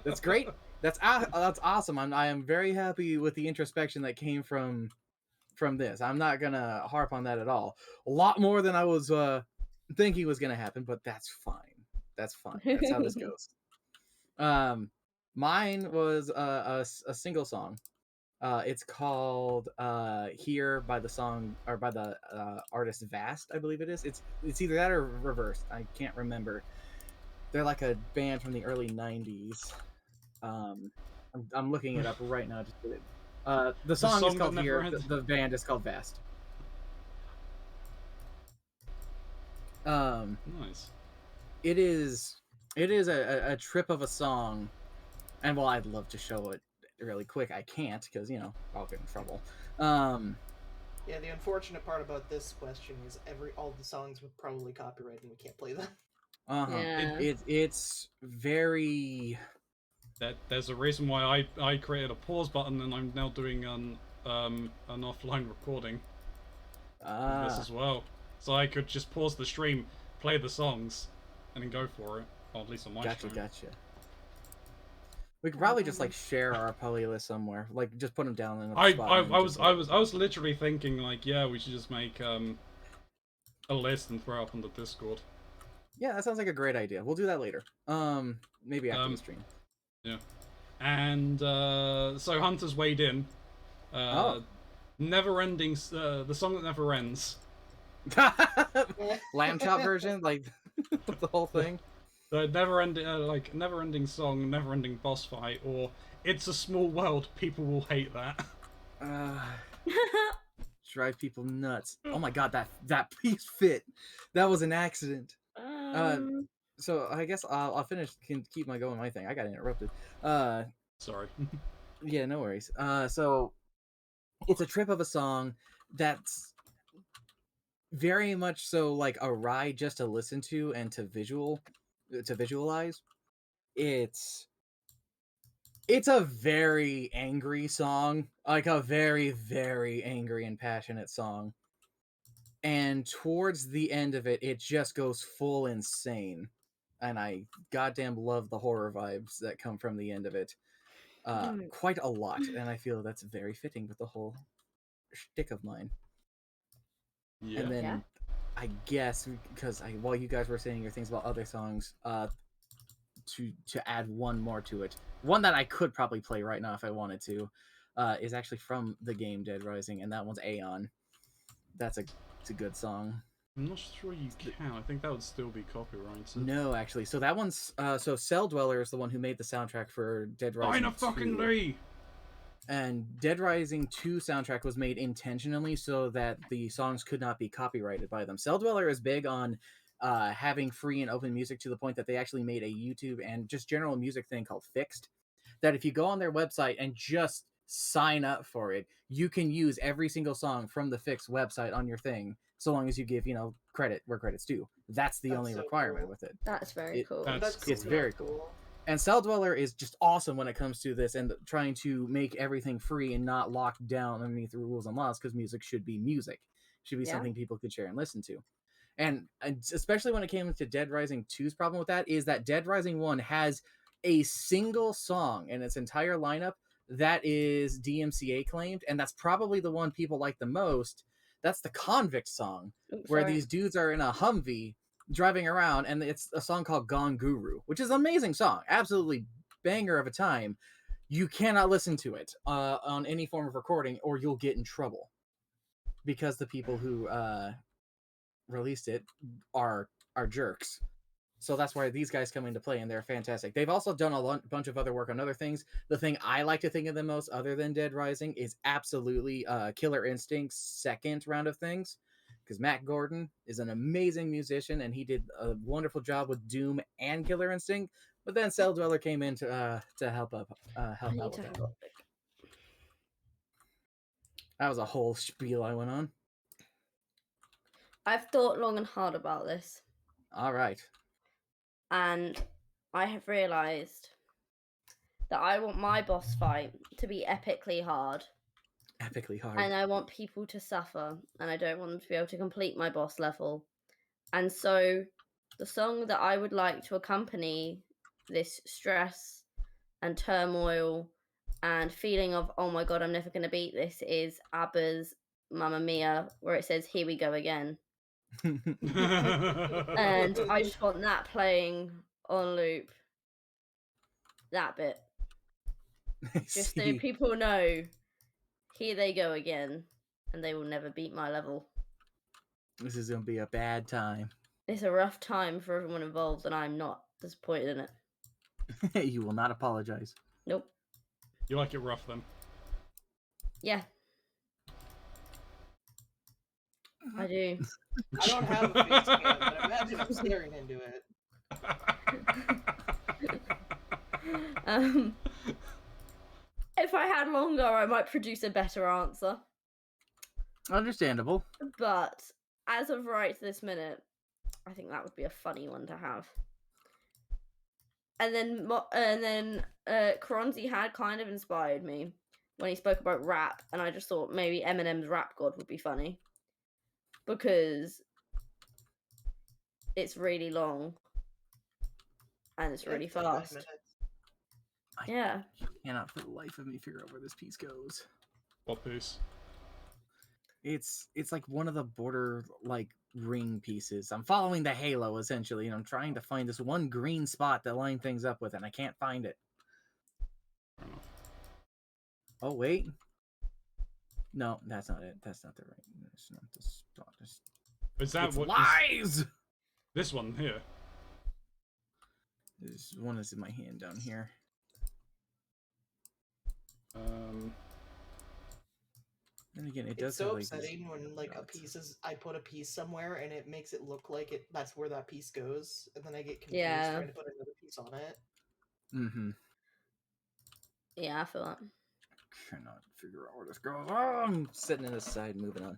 C: That's great. That's awesome. I am very happy with the introspection that came from this. I'm not gonna harp on that at all. A lot more than I was thinking was gonna happen, but that's fine. That's fine. That's how this goes. Mine was a single song. It's called "Here" by the song or by the artist Vast, I believe it is. It's either that or reversed. I can't remember. They're like a band from the early '90s. I'm looking it up right now. The song is called "Here." The band is called Vast.
A: Nice.
C: It is a trip of a song, and well, I'd love to show it really quick, I can't because I'll get in trouble.
D: Yeah, the unfortunate part about this question is all the songs would probably copyright and we can't play them.
B: Yeah.
C: It's very.
A: There's a reason why I created a pause button, and I'm now doing an offline recording of this as well. So I could just pause the stream, play the songs, and then go for it. Or at least on my stream.
C: Gotcha. We could probably just like share our playlist somewhere, like just put them down in a spot.
A: I was literally thinking like, yeah, we should just make a list and throw it up on the Discord.
C: Yeah, that sounds like a great idea. We'll do that later. Maybe after the stream.
A: Yeah, and so Hunter's weighed in. Never ending, the song that never ends.
C: Lamb chop version, like the whole thing.
A: The never-ending song, never-ending boss fight, or It's a Small World. People will hate that.
C: Drive people nuts. Oh my god, that piece fit. That was an accident. So I guess I'll finish. Can keep my thing. I got interrupted.
A: Sorry.
C: Yeah, no worries. So it's a trip of a song that's very much so like a ride just to listen to and to visualize. It's a very angry song, like a very, very angry and passionate song. And towards the end of it, it just goes full insane. And I goddamn love the horror vibes that come from the end of it. Quite a lot. And I feel that's very fitting with the whole shtick of mine.
A: Yeah.
C: And then I guess, because while you guys were saying your things about other songs, to add one more to it, one that I could probably play right now if I wanted to, is actually from the game Dead Rising, and that one's Aeon. It's a good song.
A: I'm not sure you can. I think that would still be copyrighted.
C: No, actually. So that one's so Cell Dweller is the one who made the soundtrack for Dead Rising 2.
A: fucking Lee!
C: And Dead Rising 2 soundtrack was made intentionally so that the songs could not be copyrighted by them. Cell Dweller is big on having free and open music to the point that they actually made a YouTube and just general music thing called Fixed. That if you go on their website and just sign up for it, you can use every single song from the Fixed website on your thing, so long as you give, credit where credit's due. That's the only requirement with it.
B: That's very cool.
C: It's very cool. And Cell Dweller is just awesome when it comes to this and trying to make everything free and not locked down underneath the rules and laws, because music should be music. It should be something people could share and listen to. And especially when it came to Dead Rising 2's problem with that is that Dead Rising 1 has a single song in its entire lineup that is DMCA claimed, and that's probably the one people like the most. That's the Convict song, where these dudes are in a Humvee driving around, and it's a song called Gone Guru, which is an amazing song, absolutely banger of a time. You cannot listen to it on any form of recording, or you'll get in trouble, because the people who released it are jerks. So that's why these guys come into play, and they're fantastic. They've also done a bunch of other work on other things. The thing I like to think of them most, other than Dead Rising, is absolutely Killer Instinct's second round of things, because Matt Gordon is an amazing musician, and he did a wonderful job with Doom and Killer Instinct. But then Cell Dweller came in to help out with that. That was a whole spiel I went on.
B: I've thought long and hard about this.
C: All right.
B: And I have realised that I want my boss fight to be epically hard.
C: Epically hard.
B: And I want people to suffer, and I don't want them to be able to complete my boss level. And so the song that I would like to accompany this stress and turmoil and feeling of, oh my god, I'm never going to beat this, is ABBA's Mamma Mia, where it says, "Here we go again." And I just want that playing on loop. That bit. Just so people know, here they go again, and they will never beat my level.
C: This is going to be a bad time.
B: It's a rough time for everyone involved, and I'm not disappointed in it.
C: You will not apologize.
B: Nope.
A: You like it rough, then?
B: Yeah. I do.
D: I don't have a face cam, but imagine I'm staring into it.
B: If I had longer, I might produce a better answer.
C: Understandable.
B: But as of right this minute, I think that would be a funny one to have. And then Keronzi had kind of inspired me when he spoke about rap, and I just thought maybe Eminem's Rap God would be funny because it's really long and it's really
D: It's like 5
B: fast.
D: minutes.
B: Yeah.
C: Cannot for the life of me figure out where this piece goes.
A: What piece?
C: It's like one of the border like ring pieces. I'm following the halo essentially, and I'm trying to find this one green spot to line things up with, and I can't find it.
A: Fair enough.
C: Oh wait, no, that's not it. That's not the right. That's not the spot.
A: Is that
C: It's
A: what?
C: lies.
A: This one here.
C: This one is in my hand down here. And again, it does
D: It's so
C: have, like, these
D: upsetting when like a
C: dots.
D: piece is I put a piece somewhere and it makes it look like that's where that piece goes, and then I get confused
B: Yeah.
D: trying to put another piece on it.
C: Mm-hmm.
B: Yeah, I feel that.
C: Cannot figure out where this goes. Oh, I'm setting it aside, moving on.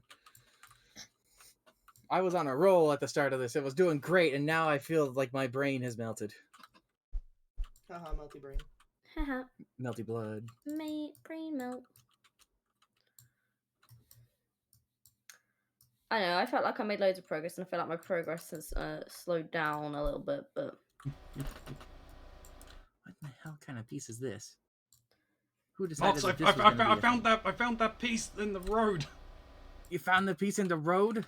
C: I was on a roll at the start of this. It was doing great, and now I feel like my brain has melted.
D: Haha, melty brain.
B: Haha,
C: Melty blood.
B: mate, brain melt. I know, I felt like I made loads of progress, and I feel like my progress has slowed down a little bit, but
C: What the hell kind of piece is this? Who decided
A: Mox,
C: that this was gonna be a thing?
A: I found that piece in the road.
C: You found the piece in the road?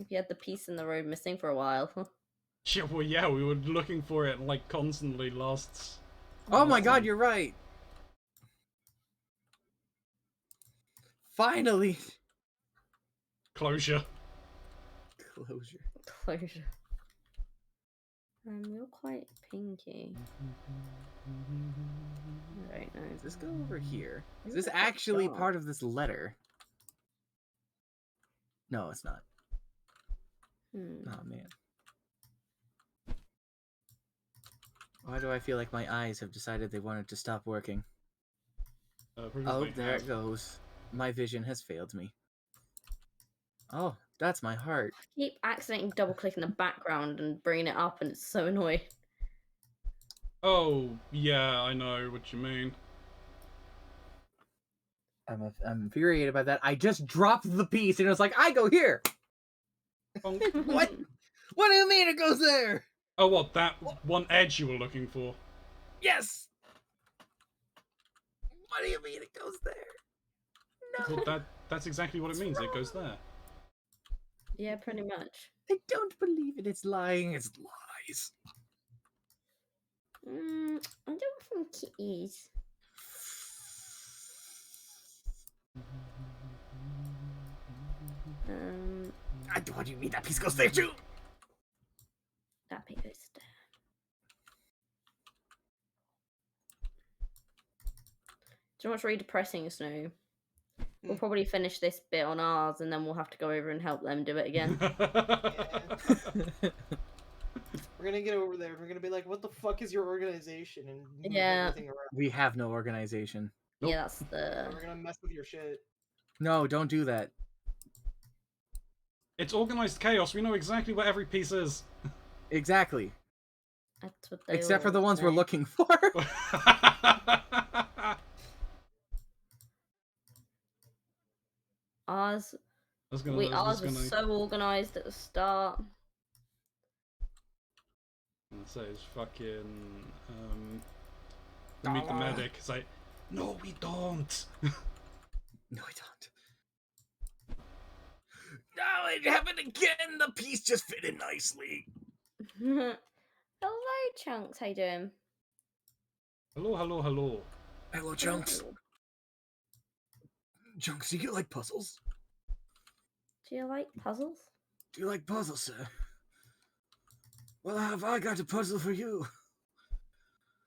B: if you had the piece in the road missing for a while.
A: Yeah, well, yeah, we were looking for it like constantly last.
C: Oh my
A: last
C: god,
A: time.
C: you're right. Finally.
A: Closure.
C: Closure.
B: Closure. You're quite pinky. I don't know.
C: Does this go over here? Is
B: Maybe
C: this
B: it's
C: actually
B: dark.
C: part of this letter? No, it's not.
B: Hmm.
C: Oh man. Why do I feel like my eyes have decided they wanted to stop working? Oh,
A: Previously
C: there
A: have-
C: it goes. My vision has failed me. Oh, that's my heart.
B: I keep accidentally double clicking the background and bringing it up, and it's so annoying.
A: Oh, yeah, I know what you mean.
C: I'm infuriated by that. I just dropped the piece and it was like, I go here.
A: Bonk.
C: What? What do you mean it goes there?
A: Oh, what, that one edge you were looking for?
C: Yes. What do you mean it goes there? No.
A: Well, that's exactly what it means. It goes there.
B: Yeah, pretty much.
C: I don't believe it. It's lying. It's lies.
B: I don't think it is.
C: What do you mean that piece goes there too?
B: That bit goes there. Do you know what's really depressing, Snow? We'll probably finish this bit on ours, and then we'll have to go over and help them do it again.
D: We're gonna get over there. We're gonna be like, "What the fuck is your organization?" And move
B: Yeah.
D: everything around.
C: We have no organization.
A: Nope.
B: Yeah, that's the.
D: We're gonna mess with your shit.
C: No, don't do that.
A: It's organized chaos. We know exactly what every piece is.
C: Exactly.
B: That's what they
C: Except for the
B: always
C: ones we're
B: say.
C: looking for.
B: Ours,
A: I was gonna,
B: ours was so organized at the start.
A: say it's fucking we meet the medic. It's like, no, we don't.
C: No, I don't. No, it happened again. The piece just fit in nicely.
B: Hello, Chunks. How you doing?
A: Hello, hello, hello.
C: Hello, Chunks. Chunks, do you like puzzles?
B: Do you like puzzles?
C: Do you like puzzles, sir? Well, have I got a puzzle for you?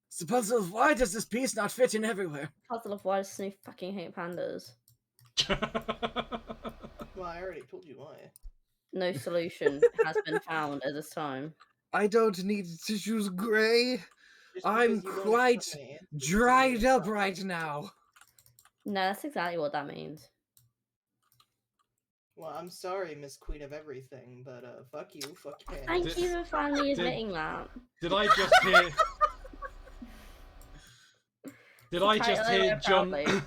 C: It's the puzzle of why does this piece not fit in everywhere?
B: Puzzle of why does Snoop fucking hate pandas?
D: Well, I already told you why.
B: No solution has been found at this time.
C: I don't need to choose gray.
D: Just
C: I'm
D: because you don't
C: quite
D: accept my answer doesn't mean
C: dried
D: it's
C: up
D: not.
C: right now.
B: No, that's exactly what that means.
D: Well, I'm sorry, Miss Queen of Everything, but fuck you, fuck your
B: Thank
D: pandas.
B: you for finally
A: Did-
B: admitting that.
A: Did I just hear? Did
B: It's a
A: I just
B: title I
A: hear
B: wear
A: John?
B: proudly.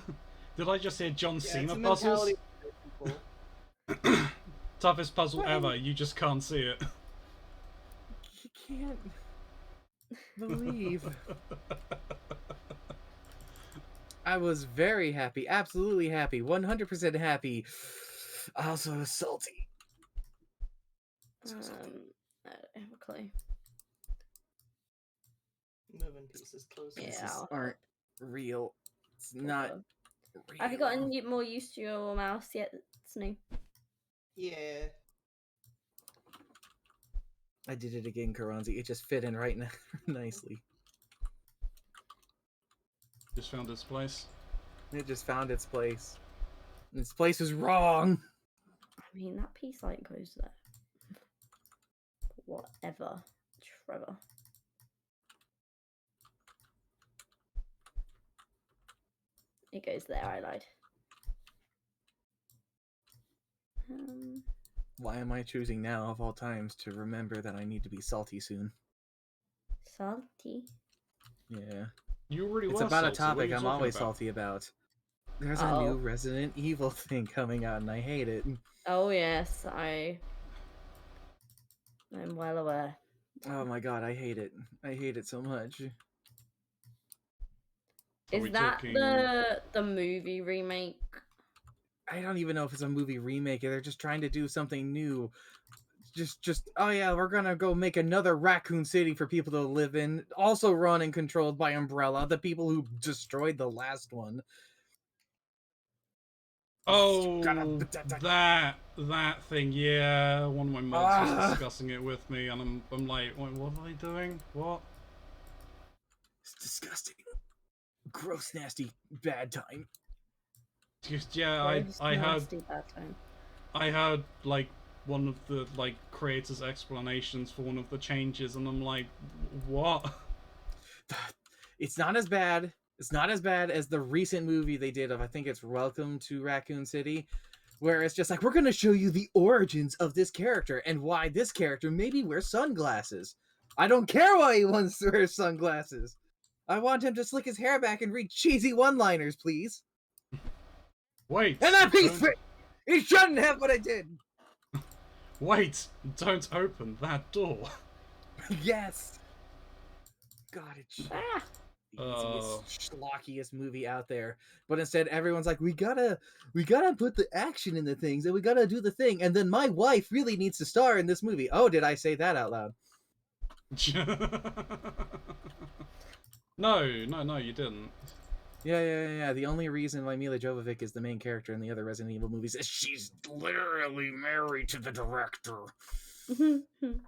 A: Did I just hear John
D: Yeah, it's
A: Cena
D: a
A: puzzles?
D: mentality of people.
A: Toughest puzzle
C: What?
A: ever. You just can't see it.
C: You can't believe. I was very happy, absolutely happy, 100% happy. I also was salty.
B: I don't have a clue.
D: Moving pieces closer.
C: These
B: Yeah.
C: aren't real. It's not
B: Also.
C: real.
B: Have you gotten more used to your mouse yet, Snoo?
D: Yeah.
C: I did it again, Keronzi. It just fit in right now nicely.
A: Just found its place.
C: It just found its place. Its place is wrong.
B: I mean, that piece like goes there. Whatever, Trevor. It goes there. I lied.
C: Why am I choosing now of all times to remember that I need to be salty soon?
B: Salty.
C: Yeah.
A: You already
C: It's
A: were
C: about a
A: salty. What are
C: topic
A: you
C: I'm
A: talking
C: always
A: about?
C: salty about. There's a new Resident Evil thing coming out and I hate it.
B: Oh yes, I'm well aware.
C: Oh my god, I hate it. I hate it so much.
A: Are we
B: Is that
A: talking-
B: the movie remake?
C: I don't even know if it's a movie remake. They're just trying to do something new. Just oh yeah, we're gonna go make another Raccoon City for people to live in. Also run and controlled by Umbrella, the people who destroyed the last one.
A: Oh, that thing. Yeah, one of my mods was discussing it with me, and I'm like, what are they doing? What?
C: It's disgusting. Gross, nasty, bad time.
A: Just, yeah,
B: Gross,
A: I heard
B: nasty bad time.
A: I heard like one of the like creators' explanations for one of the changes, and I'm like, what?
C: It's not as bad. It's not as bad as the recent movie they did of, I think it's Welcome to Raccoon City, where it's just like, we're going to show you the origins of this character and why this character maybe wears sunglasses. I don't care why he wants to wear sunglasses. I want him to slick his hair back and read cheesy one-liners, please.
A: Wait.
C: And that piece, he shouldn't have, but I did.
A: Wait, don't open that door.
C: Yes. God, it's
B: Ah,
C: the easiest, schlockiest movie out there. But instead, everyone's like, we gotta put the action in the things, and we gotta do the thing. And then my wife really needs to star in this movie. Oh, did I say that out loud?
A: No, you didn't.
C: Yeah. The only reason why Mila Jovovich is the main character in the other Resident Evil movies is she's literally married to the director. That's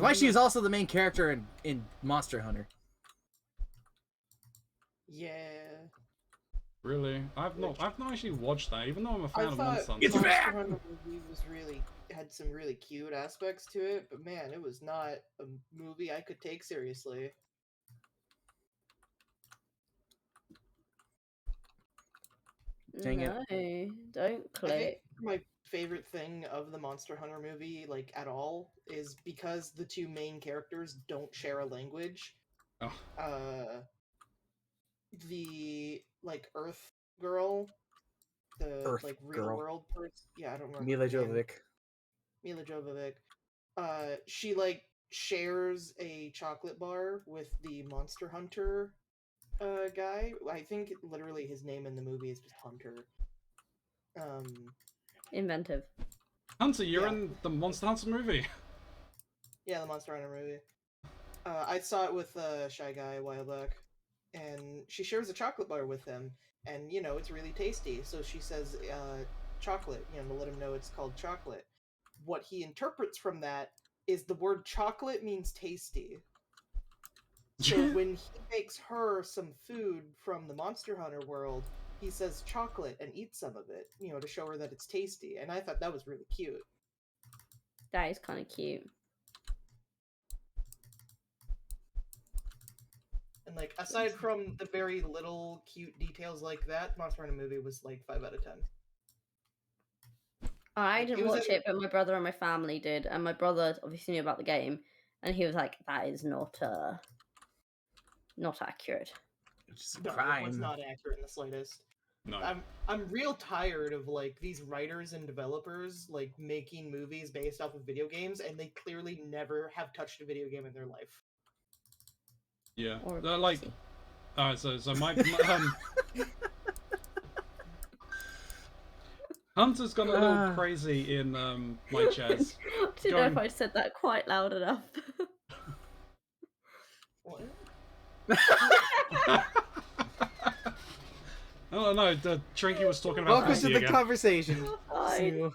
C: why she's also the main character in Monster Hunter.
D: Yeah.
A: Really? I've not actually watched that, even though I'm a fan
D: I
A: of
D: thought
A: Monster Hunter.
C: It's
D: Monster
C: back!
D: Hunter movie was had some really cute aspects to it, but man, it was not a movie I could take seriously.
C: Dang it.
B: no, don't
D: I think
B: click.
D: my favorite thing of the Monster Hunter movie, like at all, is because the two main characters don't share a language.
A: Oh.
D: The like Earth girl, the
C: Earth
D: like real
C: girl.
D: world person. Yeah, I don't remember.
C: Mila
D: her name.
C: Jovovich.
D: Mila Jovovich. She like shares a chocolate bar with the Monster Hunter guy. I think literally his name in the movie is just Hunter.
B: Inventive.
A: Hunter, you're
D: Yeah.
A: in the Monster Hunter movie.
D: Yeah, the Monster Hunter movie. I saw it with Shy Guy a while back, and she shares a chocolate bar with him, and you know it's really tasty. So she says, "Chocolate," you know, to let him know it's called chocolate. What he interprets from that is the word chocolate means tasty. So when he makes her some food from the Monster Hunter world, he says chocolate and eats some of it, you know, to show her that it's tasty. And I thought that was really cute.
B: That is kind of cute.
D: And like aside from the very little cute details like that, Monster Hunter movie was like 5 out of 10.
B: I
D: Like, it
B: didn't
D: was
B: watch it, but my brother and my family did, and my brother obviously knew about the game, and he was like, "That is not accurate."
C: Which is a
D: No, it was
C: crime.
D: not accurate in the slightest.
A: No.
D: I'm real tired of like these writers and developers like making movies based off of video games, and they clearly never have touched a video game in their life.
A: Yeah.
B: Or
A: They're like.
B: pussy.
A: Alright, so my Hunter's gone a little crazy in my chairs.
B: I didn't know if I said that quite loud enough.
D: What?
A: Oh no, Trinky was talking about
C: Welcome to
A: pussy
C: the
A: again.
C: conversation.
B: You're fine.
C: Sue.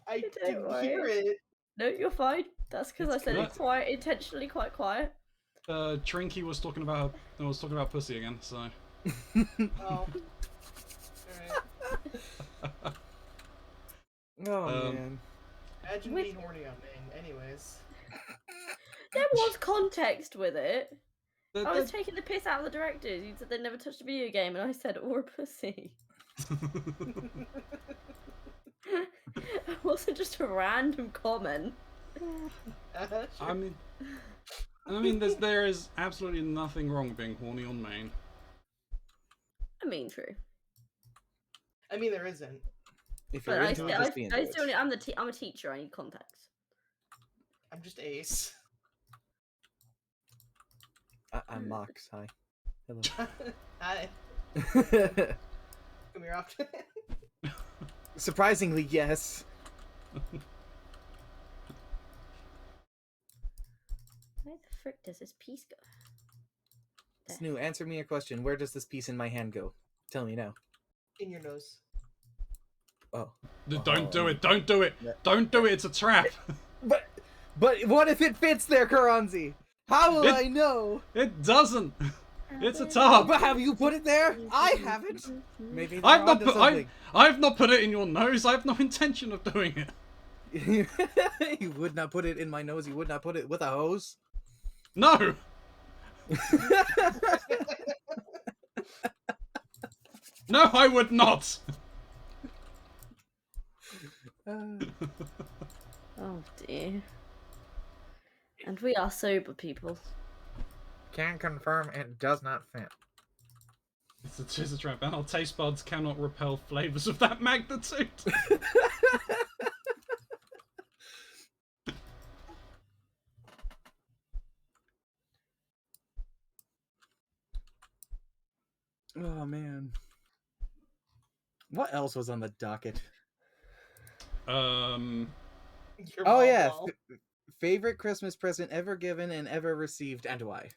D: I
B: Don't
D: didn't
B: worry.
D: hear it.
B: No, you're fine. That's because I
A: It's
B: said
A: good.
B: it quite intentionally, quite quiet.
A: Trinky was talking about pussy again, so.
D: Oh. Alright.
C: Oh man.
D: Imagine
B: With-
D: being horny on Maine. Anyways.
B: There was context with it.
A: The-
B: I was
A: the-
B: taking the piss out of the directors. You said they never touched a video game, and I said, or a pussy. It wasn't just a random comment.
A: I mean, there is absolutely nothing wrong with being horny on main.
B: I mean, true.
D: I mean, there isn't.
C: If you're
B: But
C: into it, just be into it.
B: I'm a teacher. I need context.
D: I'm just Ace.
C: I'm Mox. Hi. Hello.
D: Hi. Come here often.
C: Surprisingly, yes.
B: Where the frick does this piece go? There.
C: Snoo, answer me a question. Where does this piece in my hand go? Tell me now.
D: In your nose.
C: Oh.
A: Don't do it! Don't do it!
C: Yeah.
A: Don't do it! It's a trap!
C: But what if it fits there, Keronzi? How will
A: It-
C: I know?
A: It doesn't! It's a tub!
C: But have you put it there? I haven't. Maybe they're
A: I've not
C: onto
A: put
C: something.
A: I've not put it in your nose. I have no intention of doing it.
C: You would not put it in my nose. You would not put it with a hose.
A: No. No, I would not.
B: Oh dear. And we are sober people.
C: Can confirm it does not fit.
A: It's a trap, and our taste buds cannot repel flavors of that magnitude.
C: Oh man. What else was on the docket?
D: Your
C: Oh
D: mom
C: yeah,
D: wall.
C: favorite Christmas present ever given and ever received, and why?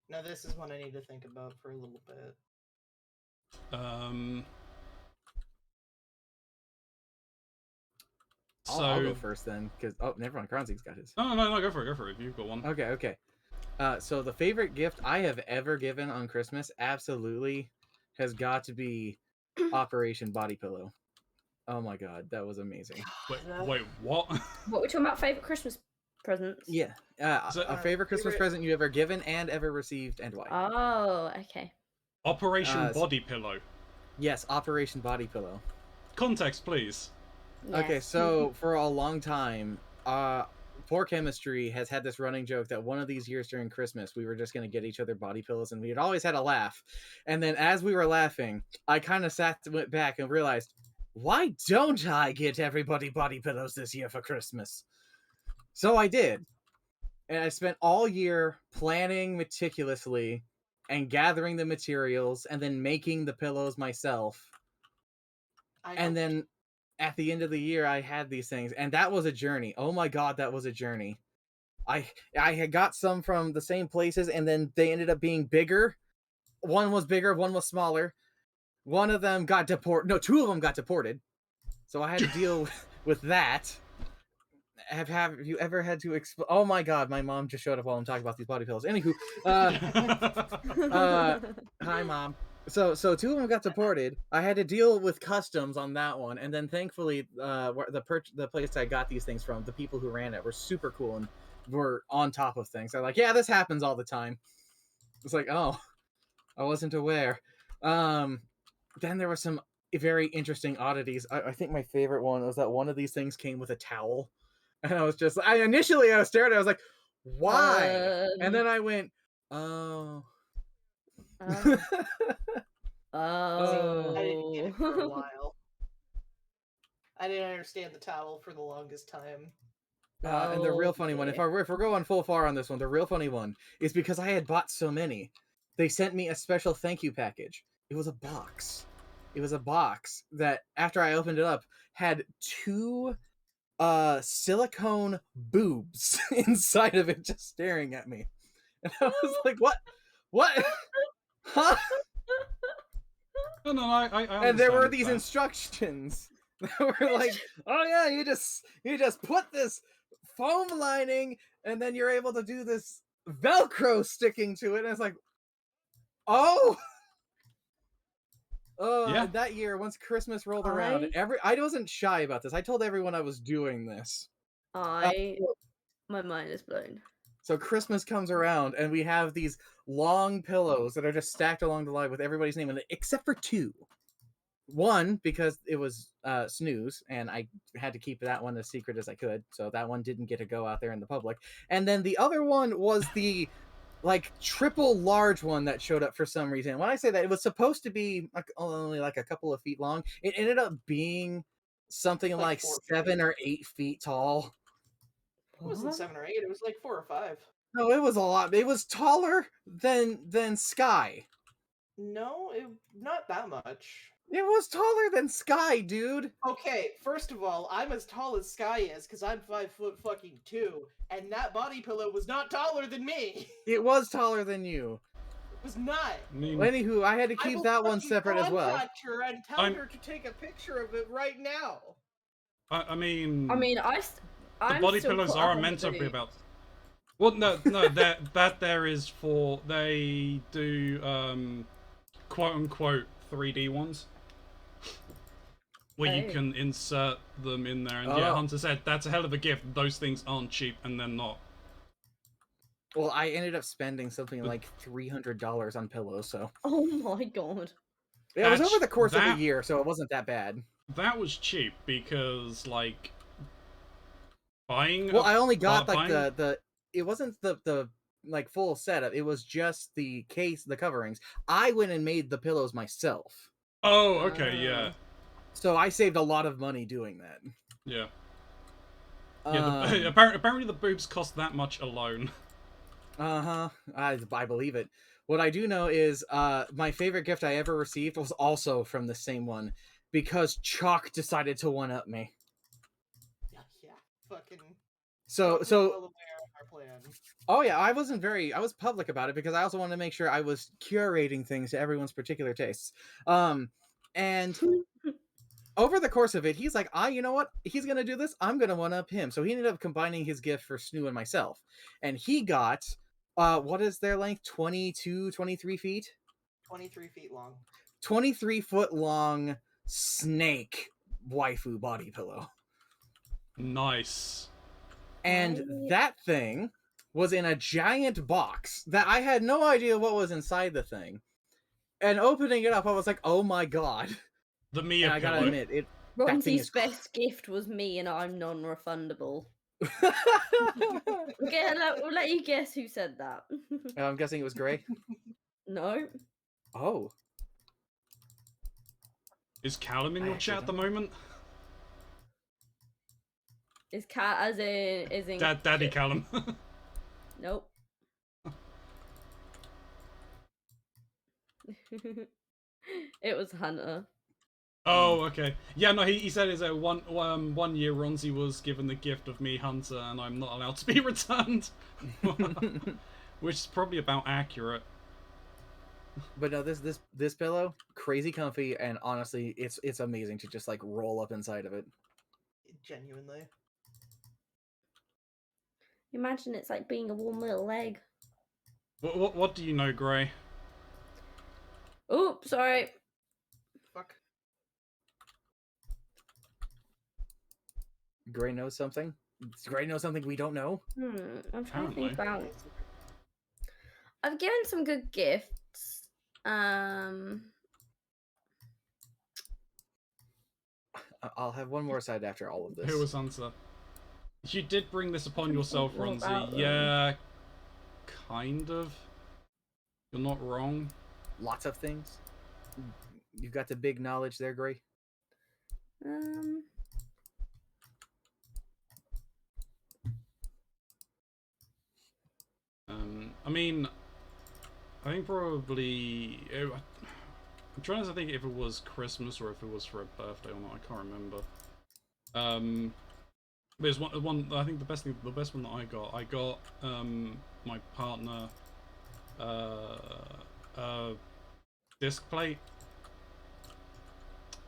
D: Now this is one I need to think about for a little bit.
C: I'll go first then, because never mind. Keronzi's got his.
A: No, go for it. You've got one.
C: Okay. So the favorite gift I have ever given on Christmas absolutely has got to be Operation Body Pillow. Oh my god, that was amazing.
A: Wait, what?
B: What we're talking about? Favorite Christmas presents?
C: Yeah.
A: So-
C: A favorite Christmas
D: favorite-
C: present you ever given and ever received, and why?
B: Oh, okay.
A: Operation Body Pillow.
C: Yes, Operation Body Pillow.
A: Context, please.
C: Okay,
B: Yes.
C: so for a long time, Poor Chemistry has had this running joke that one of these years during Christmas, we were just going to get each other body pillows, and we had always had a laugh. And then as we were laughing, I kind of went back and realized, why don't I get everybody body pillows this year for Christmas? So I did. And I spent all year planning meticulously and gathering the materials and then making the pillows myself. And then at the end of the year, I had these things, and that was a journey. Oh my god, that was a journey. I had got some from the same places, and then they ended up being bigger. One was bigger, one was smaller. One of them got deported. No, two of them got deported. So I had to deal with that. Have you ever had to oh my god, my mom just showed up while I'm talking about these body pillows. Anywho, hi mom. So two of them got deported. I had to deal with customs on that one, and then thankfully, the place I got these things from, the people who ran it were super cool and were on top of things. They're like, yeah, this happens all the time. It's like, oh, I wasn't aware. Then there were some very interesting oddities. I think my favorite one was that one of these things came with a towel. And I was just, initially I was staring at it, I was like, why? And then I went, oh.
B: Oh.
D: I didn't get it for a
B: Oh.
D: while. I didn't understand the towel for the longest time.
C: And the real funny one, if
B: Okay.
C: we're going full far on this one, the real funny one is because I had bought so many, they sent me a special thank you package. It was a box. It was a box that, after I opened it up, had 2 silicone boobs inside of it, just staring at me. And I was like, what? Huh?
A: No, I
C: And there were
A: understand
C: these
A: that.
C: instructions that were like, oh yeah, you just put this foam lining and then you're able to do this Velcro sticking to it. And it's like, oh.
A: Yeah.
C: And that year, once Christmas rolled around, I wasn't shy about this. I told everyone I was doing this.
B: My mind is blown.
C: So Christmas comes around, and we have these long pillows that are just stacked along the line with everybody's name in it, except for 2. One, because it was Snooze, and I had to keep that one as secret as I could, so that one didn't get to go out there in the public. And then the other one was the triple large one that showed up for some reason. When I say that, it was supposed to be only a couple of feet long. It ended up being something like
D: 4
C: 7 or 8 feet tall.
D: It wasn't 7 or 8. It was like 4 or 5.
C: No, it was a lot. It was taller than Sky.
D: No, not that much.
C: It was taller than Sky, dude.
D: Okay, first of all, I'm as tall as Sky is because I'm 5'2", and that body pillow was not taller than me.
C: It was taller than you.
D: It was not.
A: I mean,
C: Anywho, I had to
D: I
C: keep
D: will
C: that one
D: fucking
C: separate as well.
D: contact her and tell her to take a picture of it right now.
A: I mean,
B: the
A: body pillows are meant to be about. Well, no, that there is for they do quote unquote 3D ones where you can insert them in there. And yeah, Hunter said that's a hell of a gift. Those things aren't cheap, and they're not.
C: Well, I ended up spending something like $300 on pillows, so.
B: Oh my god.
C: It was over the course of a year, so it wasn't that bad.
A: That was cheap because, like, buying.
C: Well, I only got the. It wasn't the like full setup. It was just the case, the coverings. I went and made the pillows myself.
A: Oh, okay, yeah.
C: So I saved a lot of money doing that.
A: Yeah. Yeah. Apparently, the boobs cost that much alone.
C: I believe it. What I do know is my favorite gift I ever received was also from the same one, because Chalk decided to one-up me.
D: Yeah, fucking.
C: So
D: well aware of our plan.
C: Oh yeah, I was public about it because I also wanted to make sure I was curating things to everyone's particular tastes. And over the course of it, he's like, you know what? He's gonna do this. I'm gonna one-up him. So he ended up combining his gift for Snoo and myself, and he got what is their length? 22, 23 feet.
D: 23 feet long.
C: 23-foot long snake waifu body pillow.
A: Nice.
C: And that thing was in a giant box that I had no idea what was inside the thing. And opening it up, I was like, "Oh my god!"
A: The Mia pillow.
C: I gotta admit,
B: Ronzi's best gift was me, and I'm non-refundable. We'll let you guess who said that.
C: I'm guessing it was Gray.
B: No.
C: Oh.
A: Is Callum in your chat at the moment?
B: Is cat as in
A: Daddy Callum.
B: Nope. It was Hunter.
A: Oh, okay. Yeah, no, he said is that one year Ronzi was given the gift of me, Hunter, and I'm not allowed to be returned. Which is probably about accurate.
C: But no, this pillow, crazy comfy, and honestly, it's amazing to just like roll up inside of it.
D: Genuinely.
B: Imagine it's like being a warm little egg.
A: What do you know, Gray?
B: Oops, sorry.
D: Fuck.
C: Gray knows something? Does Gray know something we don't know?
B: I'm trying to think about. I've given some good gifts.
C: I'll have one more side after all of this.
A: Who was answer? You did bring this upon
B: Trying to
A: yourself,
B: think more
A: Ronzi.
B: about them.
A: Yeah, kind of. You're not wrong.
C: Lots of things. You've got the big knowledge there, Gray.
A: I mean, I think probably. I'm trying to think if it was Christmas or if it was for a birthday or not. I can't remember. There's one. I think the best one that I got my partner disc plate.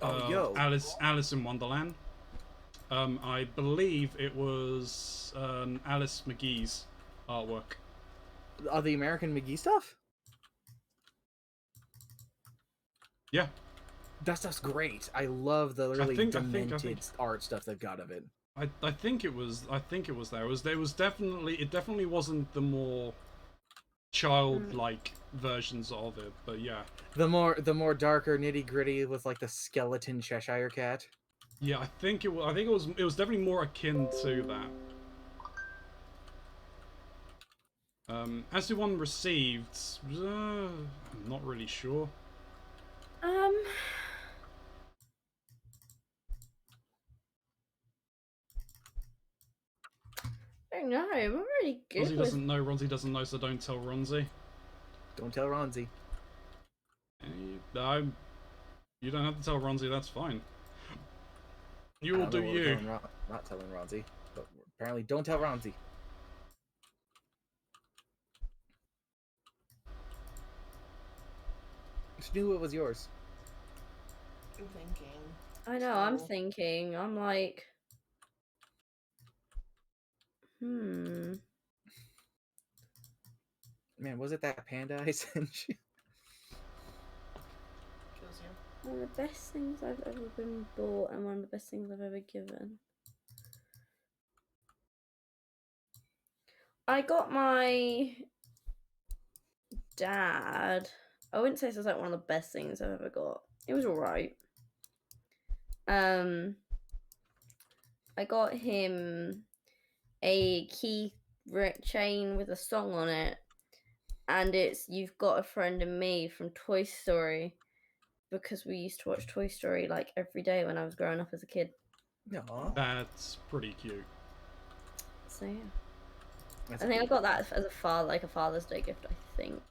C: Yo.
A: Alice in Wonderland. I believe it was Alice McGee's artwork.
C: The American McGee stuff?
A: Yeah.
C: That stuff's great. I love the really demented
A: think
C: art stuff they've got of it.
A: I think it was there. It was definitely wasn't the more childlike versions of it, but yeah.
C: The more darker nitty gritty with like the skeleton Cheshire cat.
A: Yeah, I think it was definitely more akin to that. As to one received, I'm not really sure.
B: I don't know. I'm really good.
A: Ronzi doesn't know. Ronzi doesn't know, so don't tell Ronzi.
C: Don't tell Ronzi.
A: You don't have to tell Ronzi. That's fine. You will do
C: What we're
A: you.
C: not telling Ronzi, but apparently don't tell Ronzi. Just knew what was yours.
D: I'm thinking.
B: I know. I'm thinking. I'm like,
C: Man, was it that panda I sent you?
D: Kills you.
B: one of the best things I've ever been bought, and one of the best things I've ever given. I got my dad. I wouldn't say it's like one of the best things I've ever got. It was alright. I got him a key chain with a song on it, and it's "You've Got a Friend in Me" from Toy Story, because we used to watch Toy Story like every day when I was growing up as a kid.
C: No.
A: That's pretty cute.
B: So yeah.
C: That's
B: I think I got that as a Father's Day gift, I think.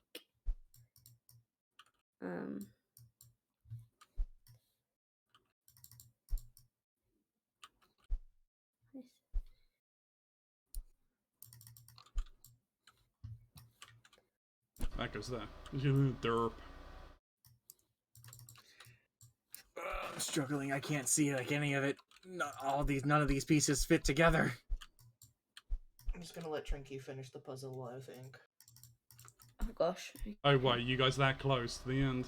A: That goes there. Derp.
C: I'm struggling. I can't see like any of it. None of these pieces fit together.
D: I'm just gonna let Trinky finish the puzzle, I think.
B: Oh gosh.
A: Oh wait, you guys that close to the end?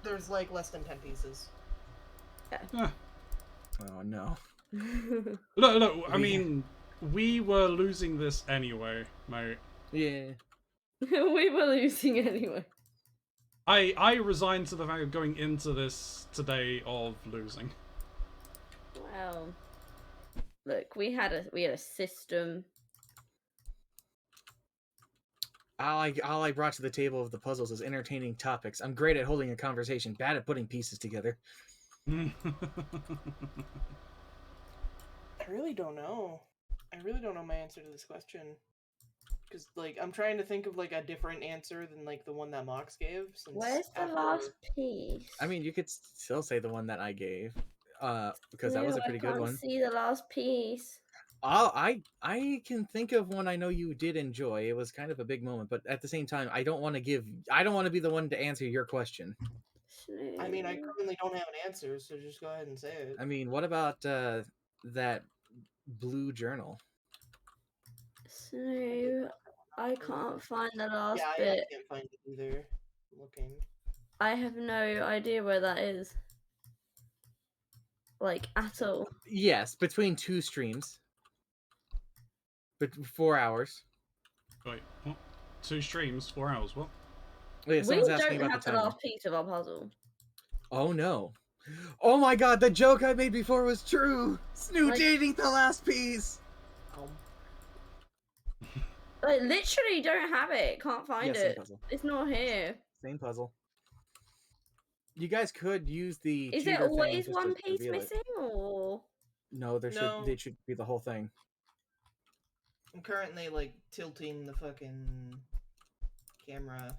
D: There's like less than 10 pieces.
A: Yeah.
C: Oh no.
A: Look. I mean, we were losing this anyway, mate.
C: Yeah.
B: We were losing anyway.
A: I resigned to the fact of going into this today of losing.
B: Wow. Look, we had a system.
C: All I brought to the table of the puzzles is entertaining topics. I'm great at holding a conversation, bad at putting pieces together.
D: I really don't know. I really don't know my answer to this question. Because, like, I'm trying to think of, like, a different answer than, like, the one that Mox gave. Since
B: Where's the last piece?
C: I mean, you could still say the one that I gave, because that was a pretty good one.
B: I can't see the last piece.
C: I can think of one I know you did enjoy. It was kind of a big moment, but at the same time, I don't want to be the one to answer your question.
D: I mean, I currently don't have an answer, so just go ahead and say it.
C: I mean, what about that blue journal?
B: So, I can't find the last
D: I
B: bit.
D: can't find it either. Looking.
B: I have no idea where that is. Like, at all.
C: Yes, between two streams. But 4 hours.
A: Wait, what? 2 streams, 4 hours. What?
C: Wait,
B: We
C: someone's
B: don't
C: asking about
B: have
C: the
B: the
C: timer.
B: last piece of our puzzle.
C: Oh no. Oh my god, the joke I made before was true! Snoot
B: Like-
C: ate the last piece!
B: I literally don't have it. Can't find
C: Yeah, same
B: it.
C: puzzle.
B: It's not here.
C: Same puzzle. You guys could use the
B: Is
C: cheater
B: it
C: thing
B: always
C: just
B: one
C: to
B: piece
C: reveal it.
B: missing, or?
C: No,
D: No.
C: they should be the whole thing.
D: I'm currently like tilting the fucking camera.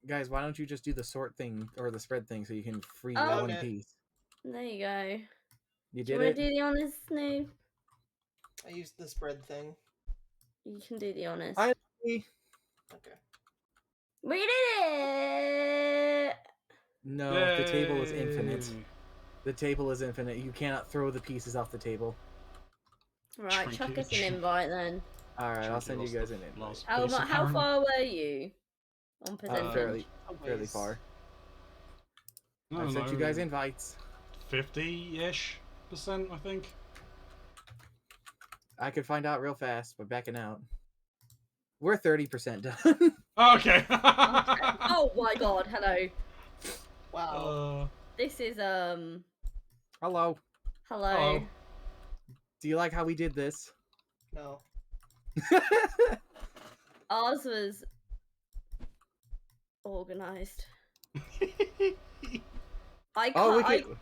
C: Guys, why don't you just do the sort thing or the spread thing so you can free
B: Oh.
C: one
D: No.
C: piece?
B: There you go.
C: You
B: Do you
C: did
B: want to
C: it?
B: do the honors, Snoop?
D: I used the spread thing.
B: You can do the honors.
C: I
D: Okay.
B: We did it!
C: No, the table is infinite.
A: Yay.
C: The table is infinite. You cannot throw the pieces off the table.
B: Right, chuck us an
A: Shrinkage.
B: invite then.
C: Alright, I'll
A: Trinky
C: send you
A: lost
C: guys
A: the
C: an invite.
A: last
B: How,
A: piece,
B: how
A: apparently.
B: far were you on percentage?
C: Fairly
D: Always.
C: far.
A: I
C: I
A: don't
C: sent you
A: know,
C: guys invites.
A: 50-ish%, I think.
C: I could find out real fast by backing out. We're 30% done.
A: Okay.
B: Oh my god, hello.
D: Wow.
B: This is,
C: Hello.
B: hello.
A: Hello.
C: Do you like how we did this?
D: No.
B: Ours was organized. I
C: Oh, we
B: can't,
C: can.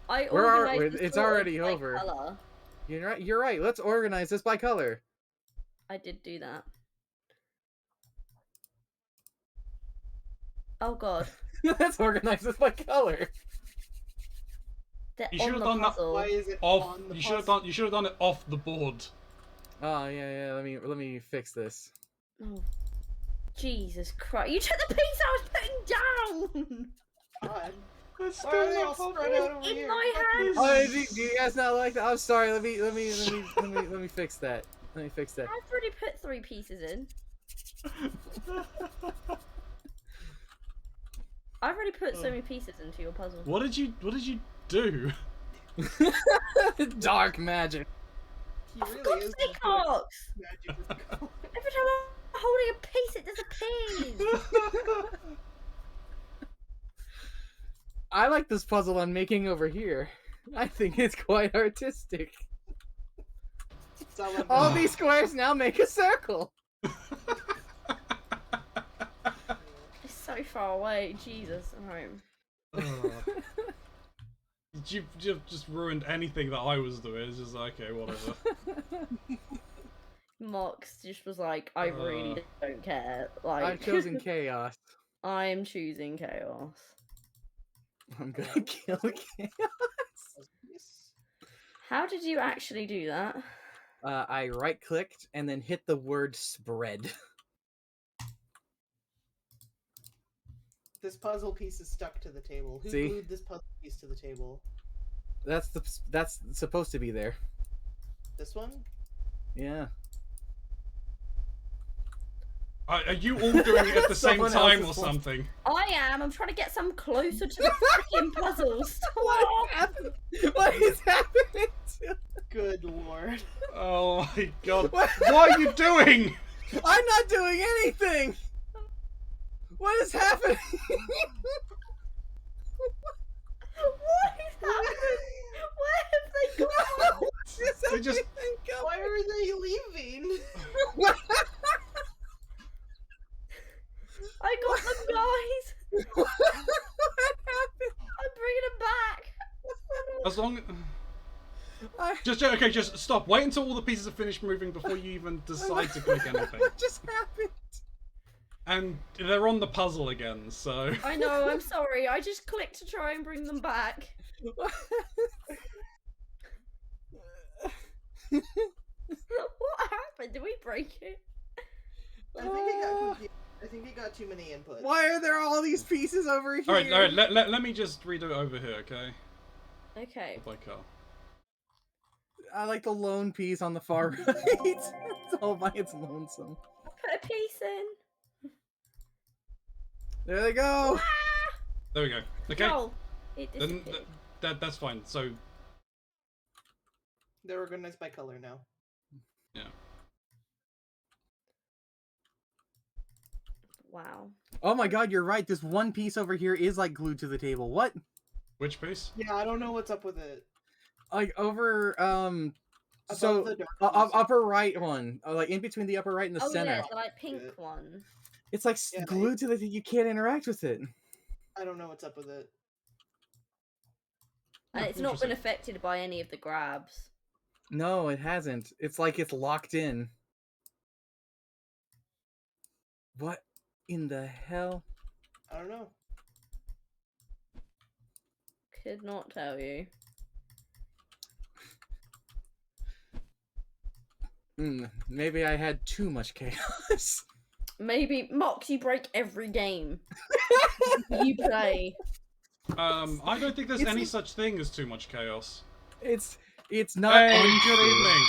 B: I
C: We're al-
B: organized
C: we're-
B: the
C: it's
B: sort of
C: already
B: by
C: over.
B: colour.
C: You're right. You're right. Let's organize this by color.
B: I did do that. Oh god.
C: Let's organize this by color.
B: They're
A: You
B: on
A: should've
B: the
A: done that
B: puzzle.
D: Why is it
A: Off.
D: on the
A: You should have
D: puzzle?
A: done. You should have done it off the board.
C: Oh yeah. Let me fix this.
B: Oh, Jesus Christ. You took the piece I was putting down!
D: God.
A: It's
D: Why are they
A: still
D: all
A: not
D: spread out over
B: In
D: here?
B: my hand!
C: Oh, do you guys not like that? I'm sorry. Let me fix that. Let me fix that.
B: I've already put 3 pieces in. I've already put so many pieces into your puzzle.
A: What did you do?
C: Dark magic.
D: He
B: Oh, for
D: really
B: God's
D: is
B: sake,
D: just doing
B: Ox!
D: magic with color.
B: Every time I'm holding a piece, it disappears!
C: I like this puzzle I'm making over here. I think it's quite artistic.
D: It's all about-
C: All these squares now make a circle.
B: It's so far away, Jesus. Alright.
A: You've just ruined anything that I was doing. It's just like, okay, whatever.
B: Mox just was like, I really don't care. Like,
C: I've chosen chaos.
B: I'm choosing chaos.
C: I'm gonna kill chaos.
B: How did you actually do that?
C: I right clicked and then hit the word spread.
D: This puzzle piece is stuck to the table. Who
C: See?
D: glued this puzzle piece to the table?
C: That's supposed to be there.
D: This one?
C: Yeah.
A: Are you all doing it at the same
C: Someone
A: time or
C: else's one.
A: something?
B: I am. I'm trying to get some closer to the freaking puzzle. Stop.
C: What happened? What is happening?
D: Good lord.
A: Oh my god.
C: What?
A: What are you doing?
C: I'm not doing anything. What is happening?
B: What is happening? Where have they gone?
A: They just-
D: Why are they leaving?
B: I got them, guys.
C: What happened?
B: I'm bringing them back.
A: As long
C: I...
A: just stop. Wait until all the pieces are finished moving before you even decide to click anything.
C: What just happened?
A: And they're on the puzzle again, so
B: I know. I'm sorry. I just clicked to try and bring them back. What happened? Did we break it?
D: I think it got confused. I think it got too many inputs.
C: Why are there all these pieces over here?
A: Alright, let me just redo it over here, okay?
B: Okay.
A: Like
C: I like the lone piece on the far right. It's all by its lonesome.
B: Put a piece in.
C: There they go.
A: there we go. Okay.
B: Oh, it
A: Then
B: disappeared.
A: that's fine. So
D: They're organized by color now.
A: yeah.
B: Wow.
C: Oh my god, you're right. This one piece over here is like glued to the table. What?
A: Which piece?
D: Yeah, I don't know what's up with it.
C: Like over
D: Above
C: so
D: the dark
C: upper right one, like in between the upper right and the
B: Oh
C: center.
B: yeah, the like pink
D: Good.
B: one.
C: It's like
D: Yeah,
C: glued to the thing. You can't interact with it.
D: I don't know what's up with it.
B: And
A: Oh,
B: it's not been
A: interesting.
B: affected by any of the grabs.
C: No, it hasn't. It's like it's locked in. What in the hell?
D: I don't know.
B: Could not tell you.
C: Maybe I had too much chaos.
B: Maybe Mox, you break every game you play.
A: I don't think there's
C: It's
A: any
C: like-
A: such thing as too much chaos.
C: It's not.
A: Hey,
C: untrue.
A: good evening.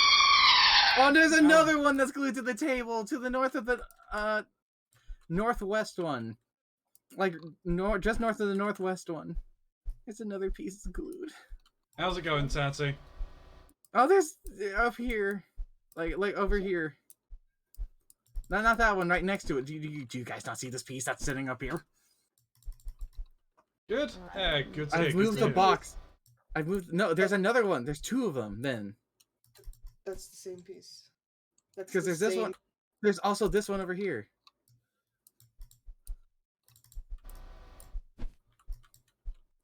C: Oh, there's another one that's glued to the table to the north of the northwest one, like just north of the northwest one. There's another piece glued.
A: How's it going, Tatty?
C: Oh, there's up here, like over here. No, not that one. Right next to it. Do you guys not see this piece that's sitting up here?
A: Good? Yeah, good to hear.
C: I've
A: good
C: moved
A: to
C: the
A: hear.
C: box. I've moved. No, there's another one. There's two of them. Then
D: That's the same piece. That's
C: because
D: the
C: there's this
D: same-
C: one. There's also this one over here.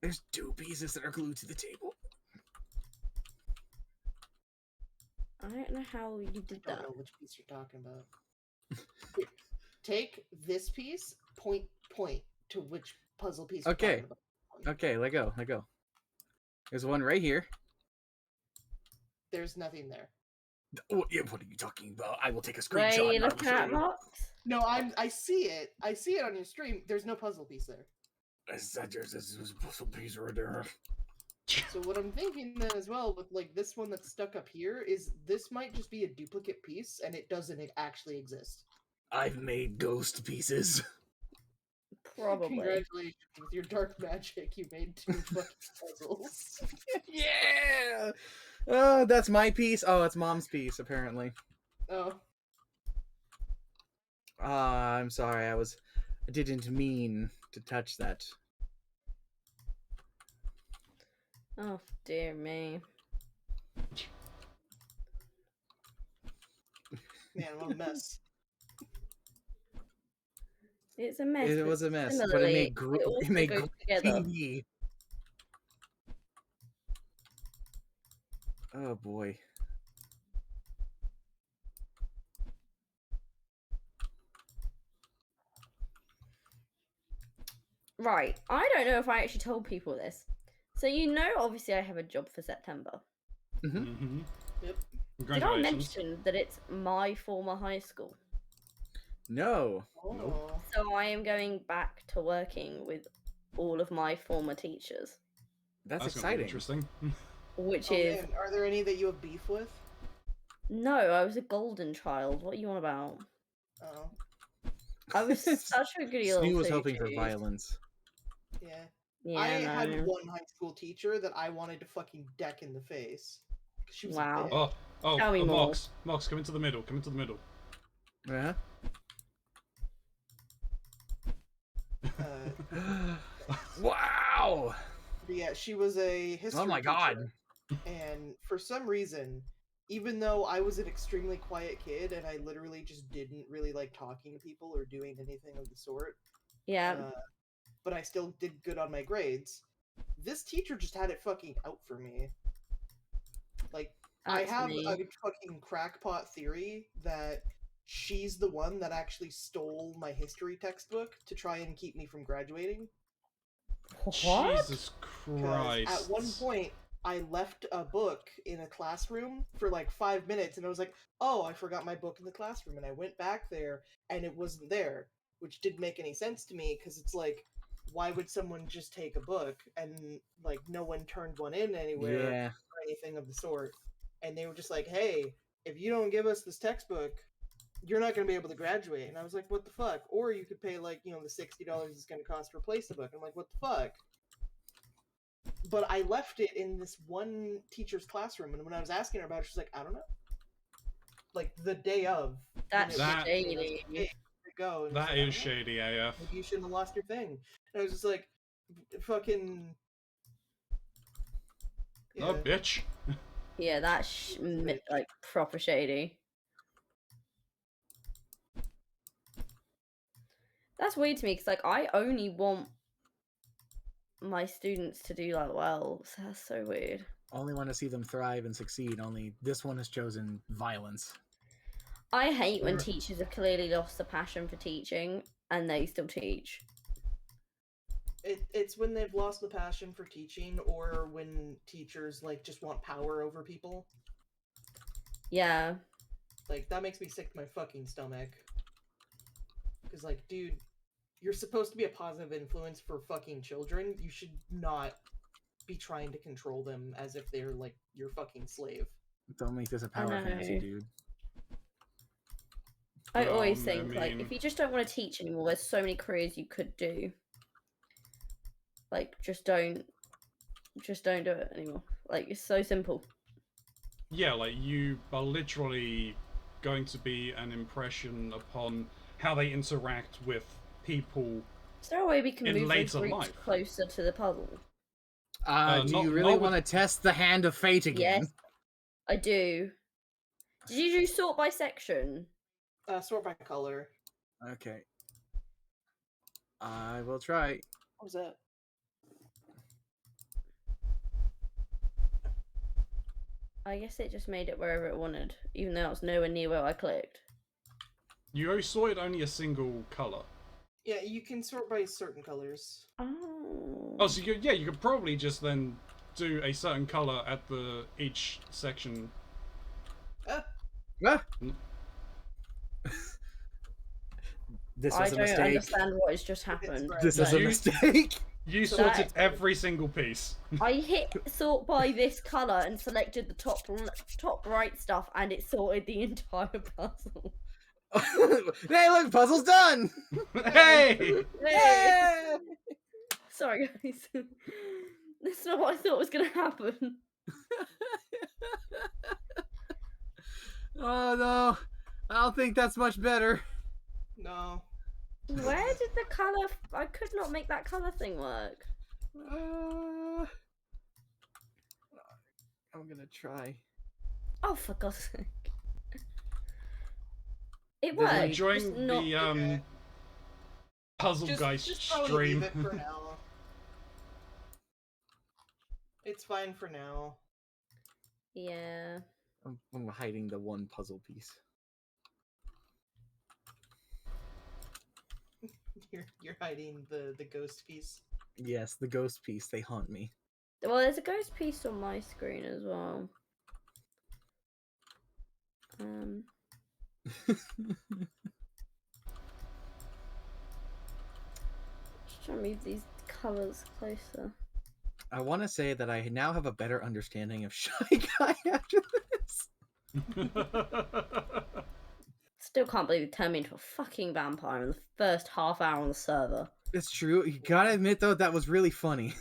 C: There's two pieces that are glued to the table.
B: I don't know how you did
D: I don't
B: that.
D: know which piece you're talking about. Here, take this piece, point to which puzzle piece you're
C: Okay.
D: talking about.
C: Okay, let go. There's one right here.
D: There's nothing there.
C: What are you talking about? I will take a
B: Where
C: screenshot.
B: you
C: and I will
B: looking
C: show
B: at,
C: you.
B: Mox?
D: No, I see it. I see it on your stream. There's no puzzle piece there.
C: I said there's this puzzle piece right there.
D: So what I'm thinking then as well with like this one that's stuck up here is this might just be a duplicate piece and it doesn't actually exist.
C: I've made ghost pieces.
B: Probably.
D: Congratulations with your dark magic. You made 2 fucking puzzles.
C: Yeah. Oh, that's my piece. Oh, it's Mom's piece apparently.
D: Oh,
C: I'm sorry. I didn't mean to touch that.
B: Oh dear me.
D: man, what a mess.
B: It's a mess.
C: It
B: but
C: was a mess, but it
B: similarly,
C: made
B: also
C: it made
B: goes
C: great
B: together.
C: TV. Oh boy.
B: Right. I don't know if I actually told people this. So you know, obviously, I have a job for September.
A: Mm-hmm.
D: Yep.
B: Did I
A: Congratulations.
B: mention that it's my former high school?
C: No.
D: Oh.
A: Nope.
B: So I am going back to working with all of my former teachers,
C: That's
A: gonna be
C: exciting.
A: interesting.
B: which
D: Oh,
B: is
D: man. Are there any that you have beef with?
B: no. I was a golden child. What are you on about?
D: Oh,
B: I was such a goody little
C: Snoo was hoping for
B: two-shoes.
C: violence.
D: yeah.
B: Yeah,
D: I had
B: no.
D: one high school teacher that I wanted to fucking deck in the face. 'Cause she was
B: Wow.
D: a bitch.
B: Tell me more.
A: Mox, come into the middle. Come into the middle.
C: Yeah. Wow.
D: But yeah, she was a history
C: Oh my god.
D: teacher, and for some reason, even though I was an extremely quiet kid and I literally just didn't really like talking to people or doing anything of the sort,
B: Yeah.
D: but I still did good on my grades, this teacher just had it fucking out for me. Like, I
B: That's
D: have
B: me.
D: a fucking crackpot theory that she's the one that actually stole my history textbook to try and keep me from graduating.
B: What?
A: Jesus
D: 'Cause
A: Christ.
D: at one point, I left a book in a classroom for like 5 minutes, and I was like, "Oh, I forgot my book in the classroom." And I went back there, and it wasn't there, which didn't make any sense to me because it's like, why would someone just take a book and like no one turned one in anywhere
C: Yeah.
D: or anything of the sort? And they were just like, "Hey, if you don't give us this textbook, you're not going to be able to graduate." And I was like, "What the fuck?" Or you could pay like, the $60 it's going to cost to replace the book. I'm like, "What the fuck?" But I left it in this one teacher's classroom, and when I was asking her about it, she's like, "I don't know." Like the day of.
B: That's
A: That-
B: shady.
D: go. And
A: That
D: he's like,
A: is
D: "I don't know,
A: shady AF.
D: maybe you shouldn't have lost your thing." And I was just like, fucking.
A: Oh,
D: Yeah.
A: bitch.
B: Yeah, that's
D: Bitch.
B: like proper shady. That's weird to me because like I only want my students to do like well. So that's so weird.
C: Only want to see them thrive and succeed. Only this one has chosen violence.
B: I hate when
D: Right.
B: teachers have clearly lost the passion for teaching and they still teach.
D: It's when they've lost the passion for teaching, or when teachers like just want power over people.
B: Yeah.
D: Like, that makes me sick to my fucking stomach. Because, like, dude, you're supposed to be a positive influence for fucking children. You should not be trying to control them as if they're, like, your fucking slave.
C: Don't make this a
B: I
C: power fantasy,
B: know.
C: dude.
B: I always
A: I
B: think like
A: mean,
B: if you just don't want to teach anymore, there's so many careers you could do. Like just don't do it anymore. Like it's so simple.
A: yeah, like you are literally going to be an impression upon how they interact with people.
B: Is there a way we can
A: In
B: move those
A: later
B: groups
A: life.
B: closer to the puzzle?
C: Do
A: not-
C: you really
A: not with-
C: want to test the hand of fate again?
B: Yes, I do. Did you do sort by section?
D: Sort by color.
C: Okay. I will try.
D: What was that?
B: I guess it just made it wherever it wanted, even though it was nowhere near where I clicked.
A: You sorted only a single color.
D: Yeah, you can sort by certain colors.
B: Oh.
A: Oh, so you could probably just then do a certain color at each section.
C: Ah!
A: Mm.
C: This
B: I
C: was a
B: don't
C: mistake.
B: understand what has just happened.
D: right.
C: This was a
A: You-
C: mistake.
A: You
D: So
A: sorted
B: that's-
A: every single piece.
B: I hit sort by this color and selected the top right stuff, and it sorted the entire puzzle.
C: Hey, look, puzzle's done.
A: Hey!
C: Yeah!
B: Sorry, guys. That's not what I thought was gonna happen.
C: Oh no, I don't think that's much better.
D: No.
B: Where did the color? I could not make that color thing work.
C: I'm gonna try.
B: Oh, for God's sake! It
C: Did I
B: worked.
A: Enjoying
B: just not.
A: the
D: Okay.
A: puzzle guy
D: Just probably
A: stream.
D: leave it for now. It's fine for now.
B: Yeah.
C: I'm hiding the one puzzle piece.
D: You're hiding the ghost piece.
C: Yes, the ghost piece. They haunt me.
B: Well, there's a ghost piece on my screen as well. Just trying to move these colors closer.
C: I want to say that I now have a better understanding of Shy Guy after this.
B: Still can't believe it turned me into a fucking vampire in the first half hour on the server.
C: It's true. You gotta admit though, that was really funny.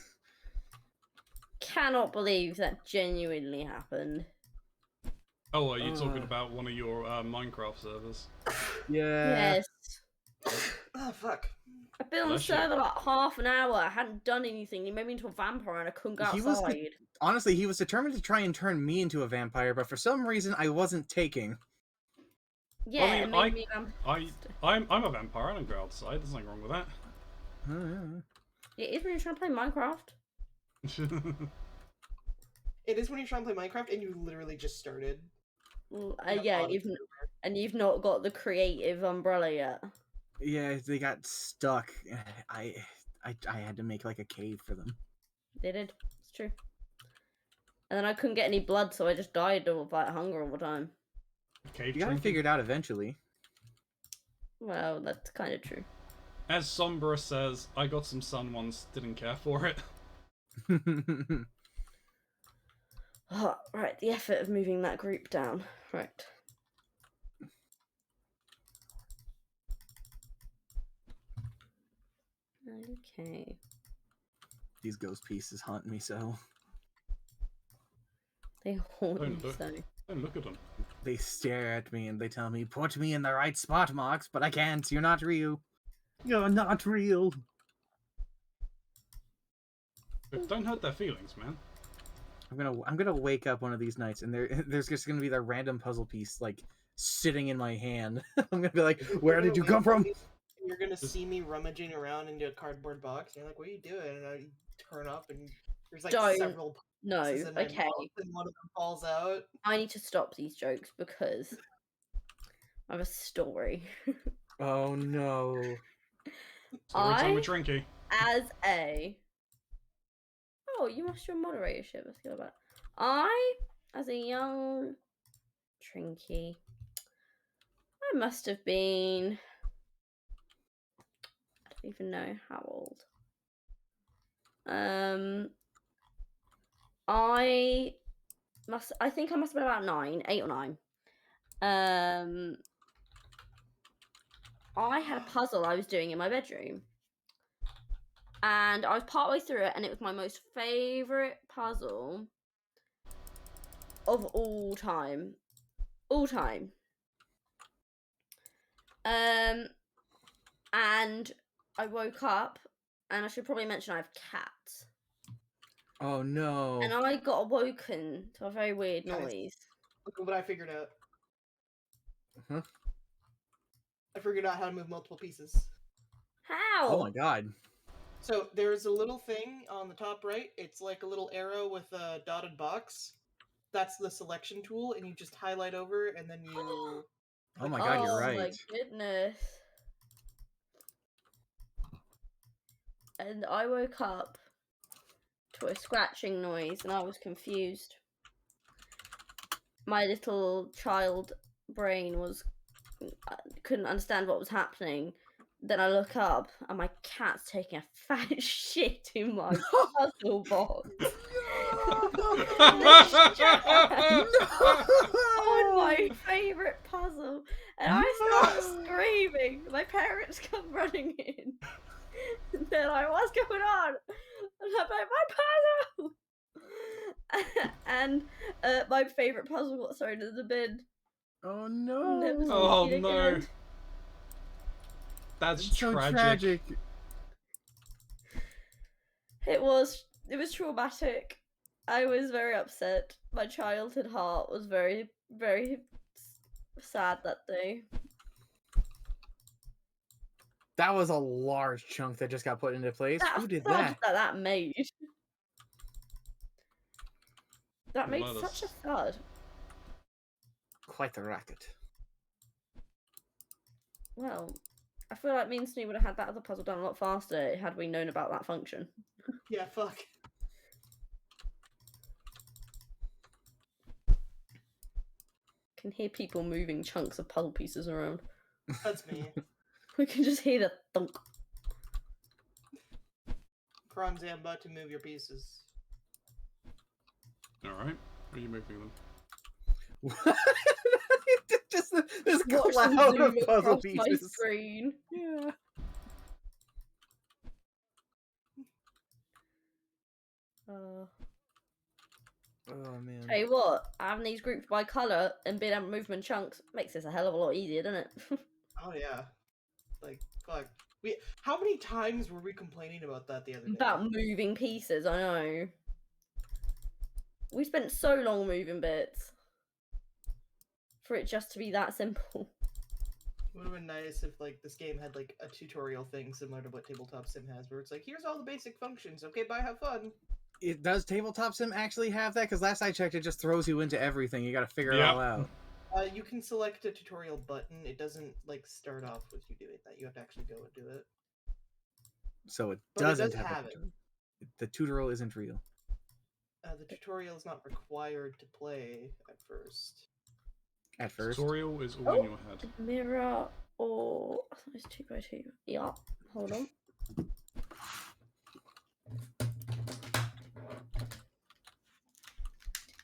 B: Cannot believe that genuinely happened.
A: Oh, are you talking about one of your Minecraft servers?
C: Yeah.
B: Yes.
D: Oh fuck.
B: I've been on the
A: Bless you.
B: server like half an hour. I hadn't done anything. He made me into a vampire and I couldn't go
C: He was
B: outside.
C: Honestly, he was determined to try and turn me into a vampire, but for some reason I wasn't taking.
B: Yeah,
A: I
B: it
A: mean,
B: made me a vampire.
A: I'm a vampire. I don't go outside. There's nothing wrong with that.
B: It is when you're trying to play Minecraft.
D: It is when you're trying to play Minecraft and you literally just started.
B: Well,
D: in a
B: yeah,
D: pod
B: you've not got the creative umbrella yet.
C: Yeah, they got stuck. I had to make like a cave for them.
B: They did. It's true. And then I couldn't get any blood, so I just died of like hunger all the time.
A: Cave
C: You got it
A: drinking.
C: figured out eventually.
B: Well, that's kind of true.
A: As Sombra says, I got some sun once, didn't care for it.
B: Oh, right, the effort of moving that group down. Right. Okay.
C: These ghost pieces haunt me so.
B: They haunt
A: Don't
B: me
A: look.
B: so.
A: Don't look at them.
C: They stare at me and they tell me, put me in the right spot, Mox, but I can't. You're not real. You're not real.
A: But don't hurt their feelings, man.
C: I'm gonna wake up one of these nights and there's just gonna be that random puzzle piece like sitting in my hand. I'm gonna be like, where did you come from?
D: You're gonna see me rummaging around into a cardboard box, and you're like, "What are you doing?" And I turn up, and there's like
B: Don't.
D: several
B: No,
D: pieces in my
B: okay.
D: mouth, and one of them falls out.
B: I need to stop these jokes because I have a story.
C: Oh no.
A: Story time
B: I,
A: with Drinky.
B: as a... Oh, you must your moderatorship. Let's go about. I, as a young Trinky, I must have been... I don't even know how old. I think I must have been about 8 or 9. I had a puzzle I was doing in my bedroom. And I was partway through it, and it was my most favourite puzzle of all time. All time. And I woke up, and I should probably mention I have cats.
C: Oh no.
B: And I got awoken to a very weird
D: Guys.
B: noise.
D: Look at what I figured out.
C: Huh?
D: I figured out how to move multiple pieces.
B: How?
C: Oh my god.
D: So there's a little thing on the top right. It's like a little arrow with a dotted box. That's the selection tool, and you just highlight over, and then you.
C: Oh my god, you're
B: Oh
C: right.
B: my goodness. And I woke up to a scratching noise, and I was confused. My little child brain couldn't understand what was happening. Then I look up, and my cat's taking a fat shit in my puzzle box. On my favourite puzzle, and I start screaming. My parents come running in. And they're like, "What's going on?" And I'm like, "My puzzle!" And my favourite puzzle got thrown in the bin.
C: Oh
B: Never
C: no.
A: Oh
B: seen it
A: no.
B: again.
A: That's
C: It's so tragic.
B: It was traumatic. I was very upset. My childhood heart was very, very sad that day.
C: That was a large chunk that just got put into place.
B: That
C: Who did
B: thud
C: that?
B: that made. That made
A: Let
B: such a
A: us-
B: thud.
C: Quite the racket.
B: Well, I feel like me and Snoo would have had that other puzzle done a lot faster had we known about that function.
D: Yeah, fuck.
B: Can hear people moving chunks of puzzle pieces around.
D: That's me.
B: We can just hear the thunk.
D: Keronzi, I'm about to move your pieces.
A: Alright. Are you moving them?
C: Just this
B: Watch them
C: cloud
B: zoom
C: of puzzle
B: across my
C: pieces.
B: screen.
C: Yeah. Oh man.
B: Tell you what, having these grouped by colour and being able to move them in chunks makes this a hell of a lot easier, doesn't it?
D: Oh yeah. Like fuck. How many times were we complaining about that the other day?
B: About moving pieces, I know. We spent so long moving bits for it just to be that simple.
D: It would have been nice if like this game had like a tutorial thing similar to what Tabletop Sim has, where it's like, here's all the basic functions. Okay, bye, have fun.
C: It does Tabletop Sim actually have that? Because last I checked, it just throws you into everything. You got to figure it
A: Yep.
C: all out.
D: You can select a tutorial button. It doesn't like start off with you doing that. You have to actually go and do it.
C: So it
D: But it
C: doesn't
D: does
C: have,
D: have
C: a
D: it.
C: tutorial. The tutorial isn't real.
D: The tutorial is not required to play at first.
C: At first.
A: Tutorial is all
B: Oh.
A: in your head.
B: Mirror or... I thought it's 2x2. Yeah, hold on.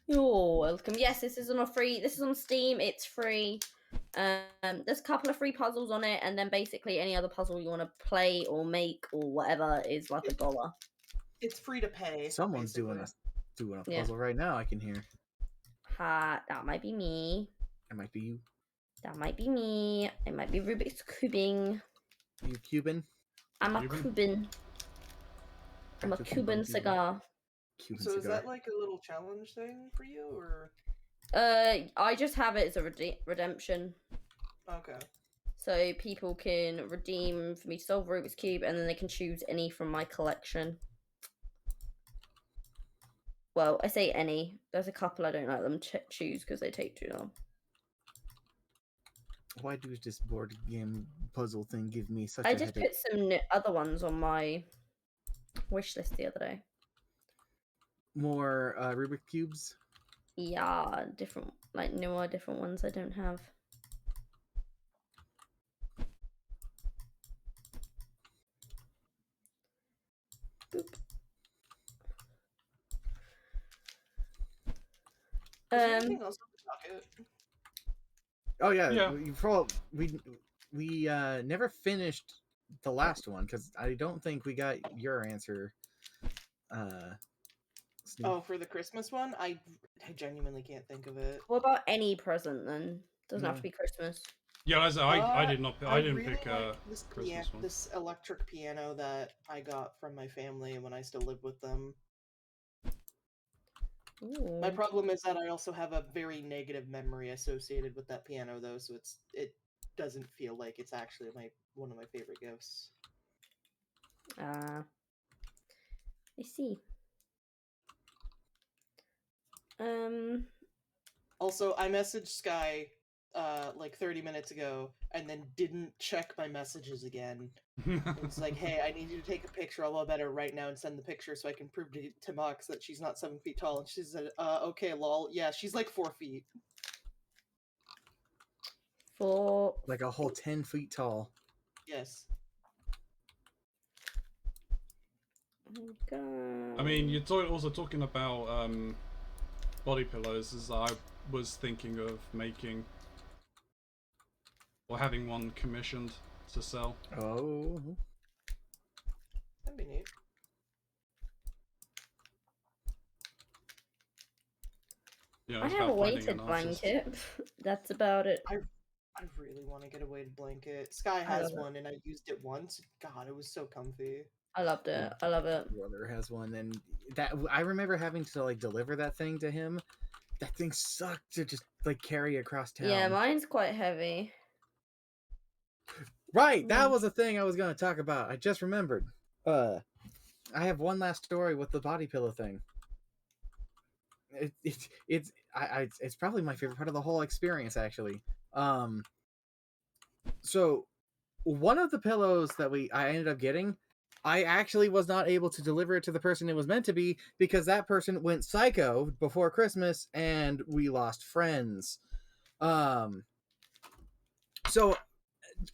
B: You're welcome. Yes, this is on Steam, it's free. There's a couple of free puzzles on it, and then basically any other puzzle you want to play or make or whatever is like $1.
D: It's free to pay.
C: Someone's
D: basically.
C: doing a
B: Yeah.
C: puzzle right now, I can hear.
B: That might be me.
C: It might be you.
B: That might be me. It might be Rubik's cubing.
C: Are you Cuban?
B: I'm a
A: Cuban?
B: Cuban. I'm a
C: Practically
B: Cuban
C: Cuban.
B: cigar.
C: Cuban
D: So is
C: cigar.
D: that like a little challenge thing for you, or
B: I just have it as a redemption.
D: okay?
B: So people can redeem for me to solve Rubik's Cube, and then they can choose any from my collection. Well, I say any. There's a couple I don't let them choose because they take too long.
C: Why does this board game puzzle thing give me such
B: I
C: a
B: did
C: headache?
B: put some other ones on my wish list the other day.
C: More Rubik cubes.
B: Yeah, different, like newer, different ones I don't have. Boop.
D: Is there anything else on the docket?
C: Oh yeah,
A: Yeah.
C: we never finished the last one because I don't think we got your answer. Snoop.
D: Oh, for the Christmas one, I genuinely can't think of it.
B: What about any present then? Doesn't have
C: No.
B: to be Christmas.
A: Yeah, as I did not. I didn't
D: really
A: pick
D: like this
A: Christmas one.
D: this electric piano that I got from my family when I still lived with them.
B: Ooh.
D: My problem is that I also have a very negative memory associated with that piano, though, so it doesn't feel like it's actually one of my favorite gifts.
B: I see.
D: Also, I messaged Sky like 30 minutes ago and then didn't check my messages again. It's like, hey, I need you to take a picture. I'll better right now and send the picture so I can prove to Mox that she's not 7 feet tall. And she said, okay, lol. Yeah, she's like 4 feet.
C: Like a whole 10 feet tall.
D: Yes.
B: Oh,
A: I mean, you're also talking about body pillows, as I was thinking of making or having one commissioned to sell.
C: Oh.
D: That'd be neat.
A: You know,
B: I
A: it's
B: have a
A: about finding
B: weighted
A: an artist.
B: blanket. That's about it.
D: I really want to get a weighted blanket. Sky has one, and I used it once. God, it was so comfy.
B: I loved it. I love it.
C: Brother has one, and that I remember having to like deliver that thing to him. That thing sucked to just like carry across town.
B: Yeah, mine's quite heavy.
C: Right, that was a thing I was going to talk about. I just remembered. I have one last story with the body pillow thing. It's probably my favorite part of the whole experience, actually. So one of the pillows that I ended up getting, I actually was not able to deliver it to the person it was meant to be because that person went psycho before Christmas and we lost friends. So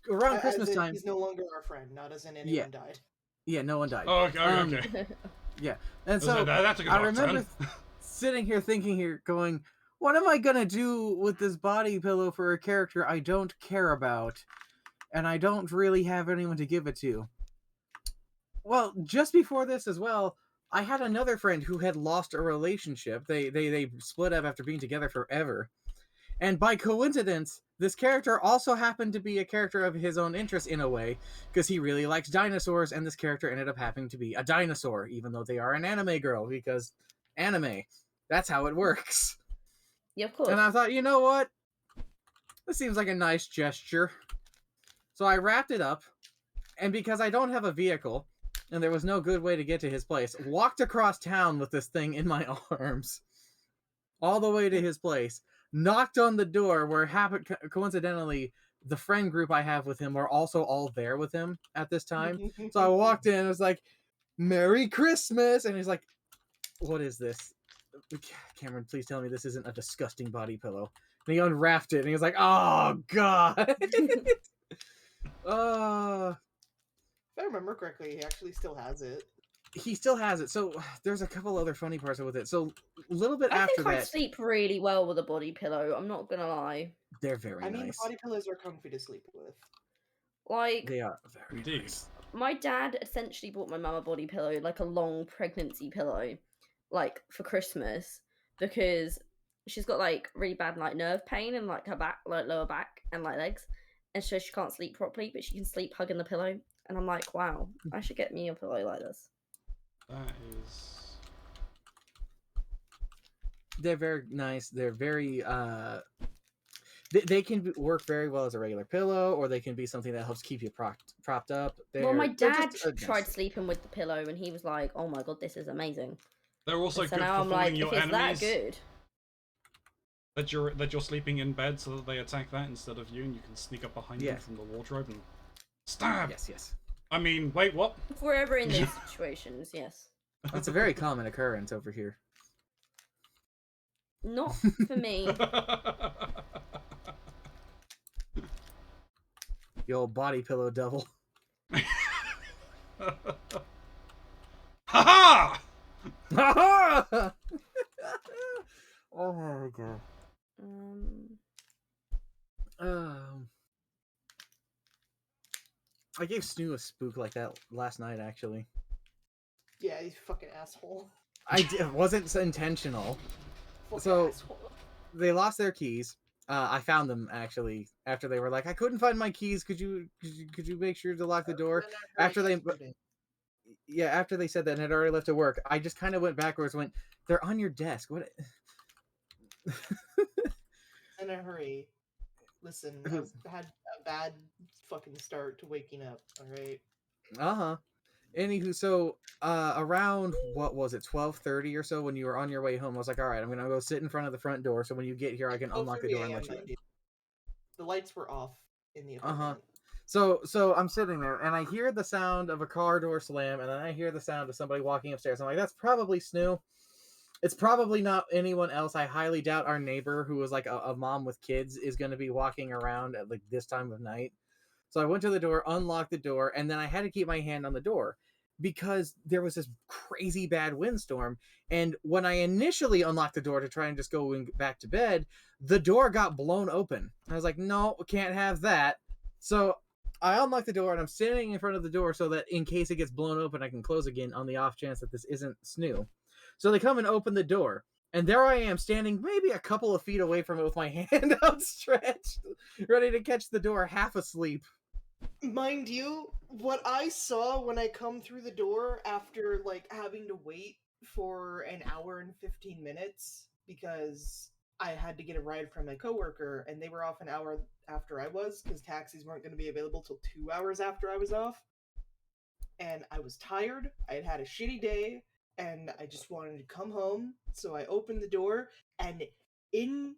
C: around Christmas time,
D: he's no longer our friend, not as in anyone died.
C: Yeah, no one died.
A: Oh, okay, okay.
C: Yeah, and so
A: that's a good
C: I remember
A: turn.
C: sitting here thinking here, going, what am I gonna do with this body pillow for a character I don't care about, and I don't really have anyone to give it to? Well, just before this as well, I had another friend who had lost a relationship. They split up after being together forever. And by coincidence, this character also happened to be a character of his own interest in a way, because he really likes dinosaurs, and this character ended up happening to be a dinosaur, even though they are an anime girl, because anime. That's how it works.
B: Yeah, of course.
C: And I thought, you know what? This seems like a nice gesture. So I wrapped it up, and because I don't have a vehicle, and there was no good way to get to his place, walked across town with this thing in my arms, all the way to his place, knocked on the door where coincidentally the friend group I have with him were also all there with him at this time. So I walked in and was like, Merry Christmas! And he's like, what is this? Cameron, please tell me this isn't a disgusting body pillow. And he unwrapped it and he was like, oh god.
D: If I remember correctly, he actually still has it.
C: He still has it. So there's a couple other funny parts with it. So a little bit
B: I
C: after
B: think I
C: that,
B: sleep really well with a body pillow. I'm not gonna lie.
C: they're very
D: I mean,
C: nice.
D: body pillows are comfy to sleep with.
B: Like,
C: They are very
A: Indeed.
C: nice.
B: my dad essentially bought my mum a body pillow, like a long pregnancy pillow, like for Christmas, because she's got like really bad like nerve pain in like her back, like lower back and like legs, and so she can't sleep properly, but she can sleep hugging the pillow. And I'm like, wow, I should get me a pillow like this.
A: That is.
C: They're very nice. They're very they can work very well as a regular pillow, or they can be something that helps keep you propped up.
B: Well, my
C: they're
B: dad
C: just a
B: tried
C: nice-
B: sleeping with the pillow, and he was like, "Oh my god, this is amazing."
A: They're also
B: So
A: good
B: now
A: for
B: I'm
A: fooling
B: like,
A: your
B: if it's
A: enemies.
B: that good,
A: That you're sleeping in bed so that they attack that instead of you, and you can sneak up behind them
C: Yeah.
A: from the wardrobe and stab.
C: Yes.
A: I mean, wait, what?
B: if we're ever in these situations, yes,
C: It's a very common occurrence over here.
B: not for me.
C: The old body pillow devil.
A: Ha
C: oh my god. I gave Snoo a spook like that last night, actually.
D: Yeah, you fucking asshole.
C: It wasn't intentional.
D: Fucking
C: So-
D: asshole.
C: They lost their keys. I found them actually after they were like, I couldn't find my keys. Could you make sure to lock the door? After they after they said that and had already left to work, I just kind of went backwards. Went, they're on your desk. What?
D: In a hurry. Listen, I've had a bad fucking start to waking up. All right.
C: Anywho, so around what was it, 12:30 or so, when you were on your way home, I was like, all right, I'm gonna go sit in front of the front door, so when you get here, I can unlock the door and let you in.
D: The lights were off in the apartment.
C: So I'm sitting there and I hear the sound of a car door slam, and then I hear the sound of somebody walking upstairs. I'm like, that's probably Snoo. It's probably not anyone else. I highly doubt our neighbor, who was like a mom with kids, is going to be walking around at like this time of night. So I went to the door, unlocked the door, and then I had to keep my hand on the door because there was this crazy bad windstorm. And when I initially unlocked the door to try and just go back to bed, the door got blown open. I was like, no, can't have that. So I unlocked the door and I'm standing in front of the door so that in case it gets blown open, I can close again on the off chance that this isn't Snoo. So they come and open the door. And there I am standing maybe a couple of feet away from it with my hand outstretched, ready to catch the door, half asleep.
D: Mind you, what I saw when I come through the door after like having to wait for an hour and 15 minutes because I had to get a ride from my coworker and they were off an hour after I was because taxis weren't going to be available till 2 hours after I was off. And I was tired. I had had a shitty day and I just wanted to come home. So I opened the door and in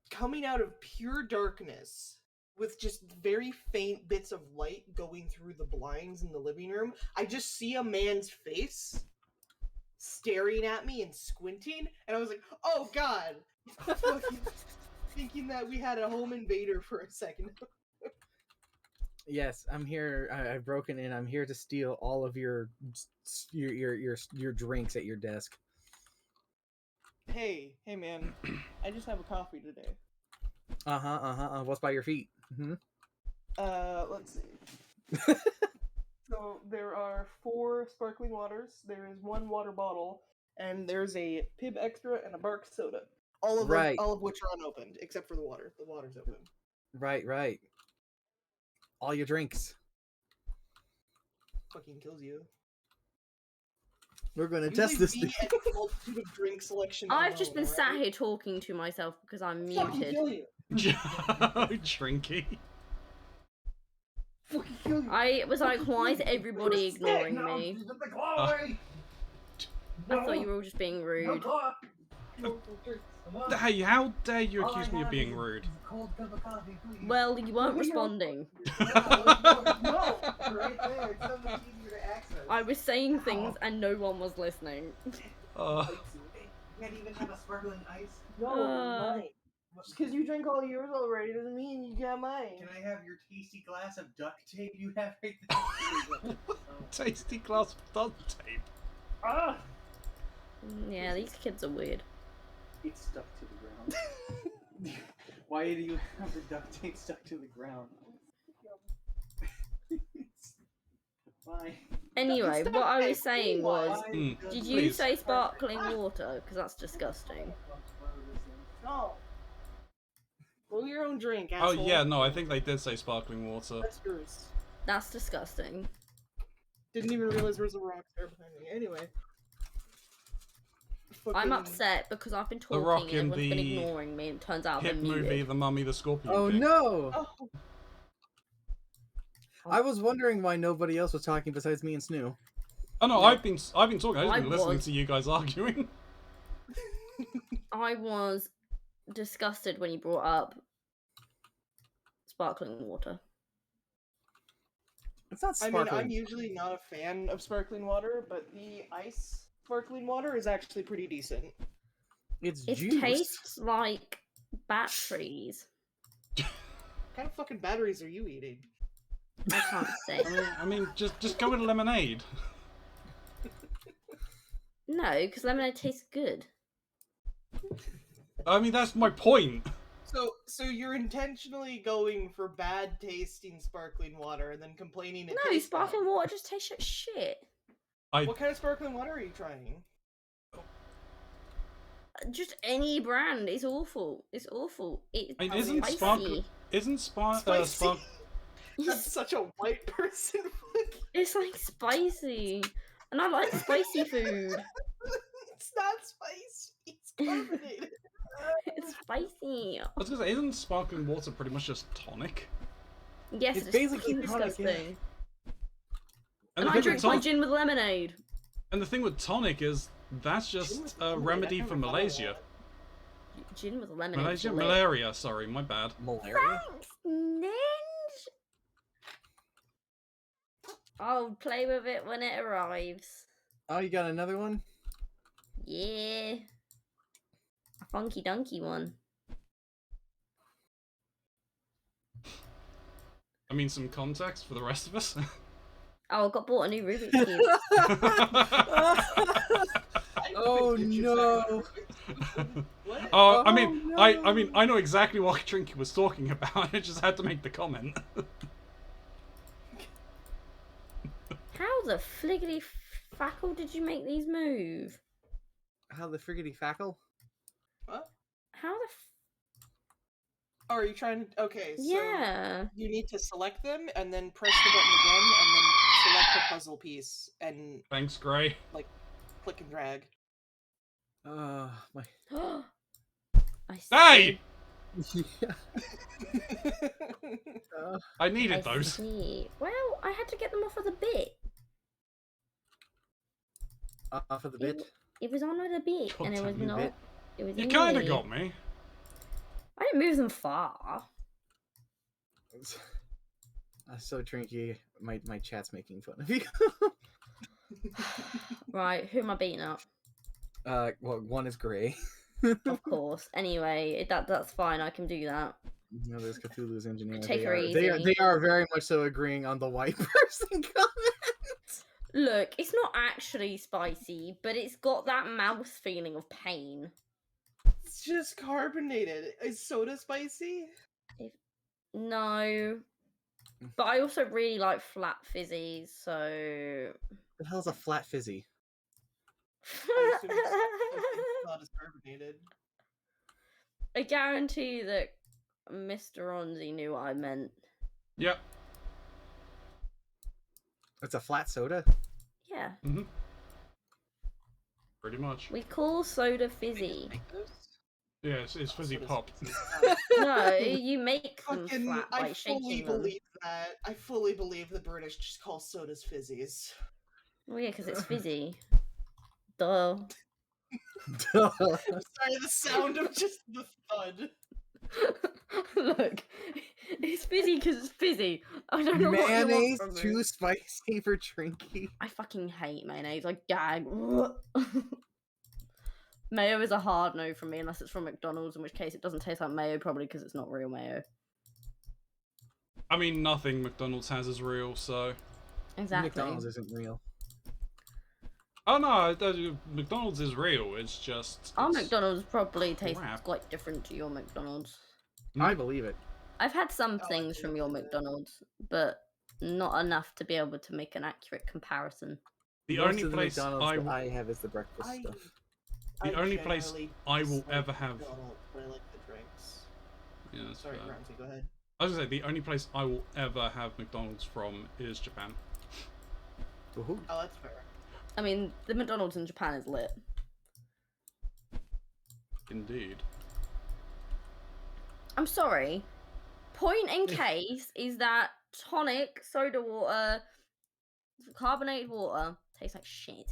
D: coming out of pure darkness with just very faint bits of light going through the blinds in the living room, I just see a man's face staring at me and squinting, and I was like, oh god! Thinking that we had a home invader for a second.
C: Yes, I'm here. I've broken in. I'm here to steal all of your drinks at your desk.
D: Hey man, I just have a coffee today.
C: What's by your feet? Mm-hmm.
D: Let's see. So there are 4 sparkling waters, there is 1 water bottle, and there's a Pib Extra and a Bark soda. All of them, all of which are unopened, except for the water. The water's open.
C: Right. All your drinks.
D: Fucking kills you.
C: We're gonna
D: You
C: test
D: leave
C: this.
D: me and the multitude of drink selection
B: I've just been
D: alone,
B: sat
D: alright?
B: here talking to myself because I'm
D: Fucking
B: muted.
D: kill you.
A: Drinky.
D: Fucking kill you.
B: I was like, why is everybody ignoring me? I thought you were all just being rude.
A: Hey, how dare you accuse me of being rude?
B: Well, you weren't responding.
D: No, right there. It's so much easier to access.
B: I was saying things and no one was listening.
C: You can't even have a sparkling ice.
D: No, mine. Just because you drink all yours already doesn't mean you got mine.
C: Can I have your tasty glass of duct tape you have right there?
A: Tasty glass of duct tape.
D: Ah!
B: Yeah, these kids are weird.
C: It's stuck to the ground. Why do you have the duct tape stuck to the ground? Why?
B: Anyway, what I was saying was,
A: Mm,
B: did you
A: please.
B: say sparkling water? Because that's disgusting.
D: your own drink,
A: Oh
D: asshole.
A: yeah, no, I think they did say sparkling water.
D: That's yours.
B: That's disgusting.
D: Didn't even realize there was a rock there behind me. Anyway.
B: I'm
D: Fucking-
B: upset because I've been
A: The Rock
B: talking and
A: in
B: everyone's been
A: the
B: ignoring me and it turns out they're
A: Hit movie,
B: muted.
A: The Mummy, The Scorpion
C: Oh
A: King.
C: no!
D: Oh,
C: I was wondering why nobody else was talking besides me and Snoo.
A: Oh no,
C: Yeah.
A: I've been talking. I've just
B: I
A: been listening
B: was.
A: to you guys arguing.
B: I was disgusted when you brought up sparkling water.
C: It's not
D: I
C: sparkling.
D: mean, I'm usually not a fan of sparkling water, but the ice sparkling water is actually pretty decent.
C: It's
B: It
C: juice.
B: tastes like batteries.
D: What kind of fucking batteries are you eating?
B: I can't say.
A: I mean, just go with lemonade.
B: No, because lemonade tastes good.
A: I mean, that's my point.
D: So you're intentionally going for bad tasting sparkling water and then complaining it
B: No,
D: tastes bad.
B: sparkling water just tastes like shit.
D: What kind of sparkling water are you trying?
B: Just any brand. It's awful. It's awful. It's
A: I mean,
D: I mean,
A: isn't
D: spicy.
A: sparkling? Isn't
D: Spicy.
A: spark?
D: That's such a white person.
B: It's like spicy. And I like spicy food.
D: It's not spicy. It's carbonated.
B: It's spicy.
A: I was gonna say, isn't sparkling water pretty much just tonic?
B: Yes,
C: It's
B: it's
C: basically
B: fucking
C: tonic, yeah.
B: disgusting.
A: And
B: And
A: the
B: I
A: thing
B: drink
A: with
B: my gin with lemonade.
A: and the thing with tonic is that's
D: Gin
A: just
D: with
A: a
D: lemonade,
A: remedy
D: I've
A: for
D: never thought of
A: Malaysia.
D: that.
B: Gin with lemonade.
A: Malaysia,
B: lit.
A: malaria. Sorry, my bad.
C: Malaria?
B: Thanks, Ninja. I'll play with it when it arrives.
C: Oh, you got another one?
B: Yeah. A funky dunky one.
A: I mean, some context for the rest of us.
B: Oh, I got bought a new Rubik's Cube.
C: Oh no!
D: What?
A: Oh, I
C: Oh,
A: mean,
C: no.
A: I mean, I know exactly what Trinky was talking about. I just had to make the comment.
B: How the fliggity fackle did you make these move?
C: How the friggity fackle?
D: What?
B: How the
D: Oh, are you trying to? Okay, so
B: yeah.
D: you need to select them and then press the button again and then select the puzzle piece and
A: Thanks, Gray.
D: click and drag.
C: My.
B: I see.
A: Hey,
C: Yeah.
A: I needed
B: I
A: those.
B: see. Well, I had to get them off of the bit.
C: Off of the bit.
B: It was on with a bit, and it was
A: Goddamn
B: not.
C: bit.
B: It was.
A: You
B: in
A: kind of
B: the-
A: got me.
B: I didn't move them far.
C: So Trinky, my chat's making fun of you.
B: Right, who am I beating up?
C: Well, one is Gray.
B: Of course. Anyway, that's fine. I can do that.
C: No, there's Cthulhu's engineer.
B: Take her
C: They
B: easy.
C: are very much so agreeing on the white person comment.
B: Look, it's not actually spicy, but it's got that mouth feeling of pain.
D: It's just carbonated. Is soda spicy?
B: No. But I also really like flat fizzies, so.
C: The hell's a flat fizzy?
D: I assume it's not as carbonated.
B: I guarantee that Mr. Ronzi knew what I meant.
A: Yep.
C: It's a flat soda.
B: Yeah.
A: Pretty much.
B: We call soda fizzy.
D: Make those?
A: Yeah, it's fizzy
D: Soda
A: pop.
D: spicy.
B: No, you make them
D: Fucking,
B: flat
D: I
B: by
D: fully
B: shaking them.
D: believe that. I fully believe the British just call sodas fizzies.
B: Well, yeah, because it's fizzy. Duh.
C: Duh.
D: Sorry, the sound of just the thud.
B: Look, it's fizzy because it's fizzy. I don't know what you
C: Mayonnaise
B: want from
C: too
B: me.
C: spicy for Trinky.
B: I fucking hate mayonnaise. I gag. Mayo is a hard no from me unless it's from McDonald's, in which case it doesn't taste like mayo, probably because it's not real mayo.
A: I mean, nothing McDonald's has is real, so.
B: Exactly.
C: McDonald's isn't real.
A: Oh no, McDonald's is real. It's just.
B: Our
A: it's-
B: McDonald's probably tastes
A: crap.
B: quite different to your McDonald's.
C: I believe it.
B: I've had some
D: Oh, I
B: things
D: can
B: from your
D: see that.
B: McDonald's, but not enough to be able to make an accurate comparison.
A: The
C: Most
A: only
C: of the
A: place
C: McDonald's
A: I
C: that
A: will-
C: I have is the breakfast stuff.
A: The only place
D: generally
A: I will
D: dislike
A: ever have-
D: McDonald's, but I like the drinks.
A: Yeah, that's
D: Sorry,
A: fair.
D: Ramsey, go ahead.
A: I was gonna say the only place I will ever have McDonald's from is Japan.
C: Woohoo.
D: Oh, that's fair.
B: I mean, the McDonald's in Japan is lit.
A: Indeed.
B: I'm sorry. Point in case is that tonic, soda water, carbonated water tastes like shit.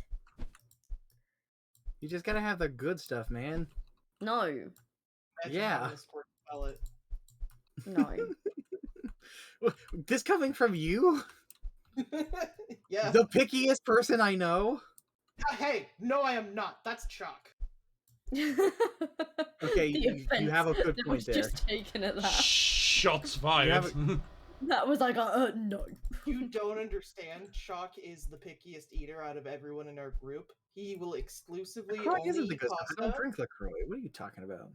C: You just gotta have the good stuff, man.
B: No.
D: Imagine
C: Yeah.
D: having a squirt pellet.
B: No.
C: This coming from you?
D: Yeah.
C: The pickiest person I know?
D: Hey, no, I am not. That's Chuck.
C: Okay,
B: The
C: you have a
B: offense
C: good
B: that
C: point
B: was
C: there.
B: just taken at that.
A: Shots fired.
B: That was like, no.
D: You don't understand. Chuck is the pickiest eater out of everyone in our group. He will exclusively
C: LaCroix
D: only
C: isn't the
D: eat
C: good stuff. I don't
D: pasta.
C: drink LaCroix. What are you talking about?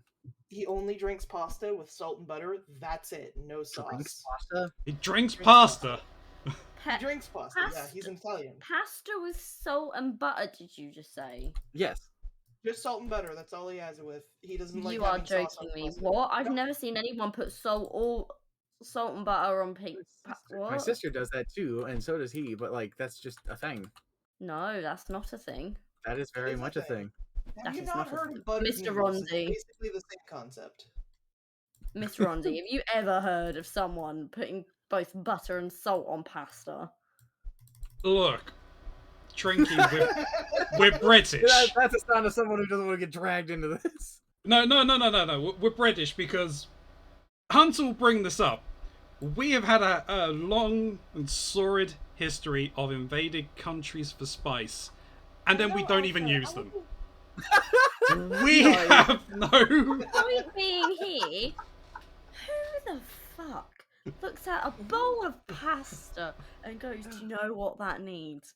D: He only drinks pasta with salt and butter. That's it. No sauce.
C: Drinks pasta?
A: He drinks
D: Drinks
A: pasta.
D: He drinks pasta. Yeah, he's
B: Pasta.
D: Italian.
B: Pasta with salt and butter, did you just say?
C: Yes.
D: Just salt and butter. That's all he has it with. He doesn't like
B: You are
D: having sauce on
B: joking me.
D: pasta.
B: What? I've
D: Nope.
B: never seen anyone put salt and butter on pig. What?
C: My sister does that too, and so does he, but like that's just a thing.
B: No, that's not a thing.
C: That is very
D: is a
C: much a
D: thing.
C: thing.
D: Have
B: That
D: you
B: is
D: not
B: not a
D: heard
B: thing.
D: of buttered
B: Mr.
D: noodles? It's
B: Ronzi.
D: basically the same concept.
B: Miss Ronzi, have you ever heard of someone putting both butter and salt on pasta?
A: Look, Trinky, we're British.
C: That's a sign of someone who doesn't want to get dragged into this.
A: No. We're British because Hunter will bring this up. We have had a long and sordid history of invading countries for spice, and then we don't even use them. We have no.
B: Point being here, who the fuck looks at a bowl of pasta and goes, do you know what that needs?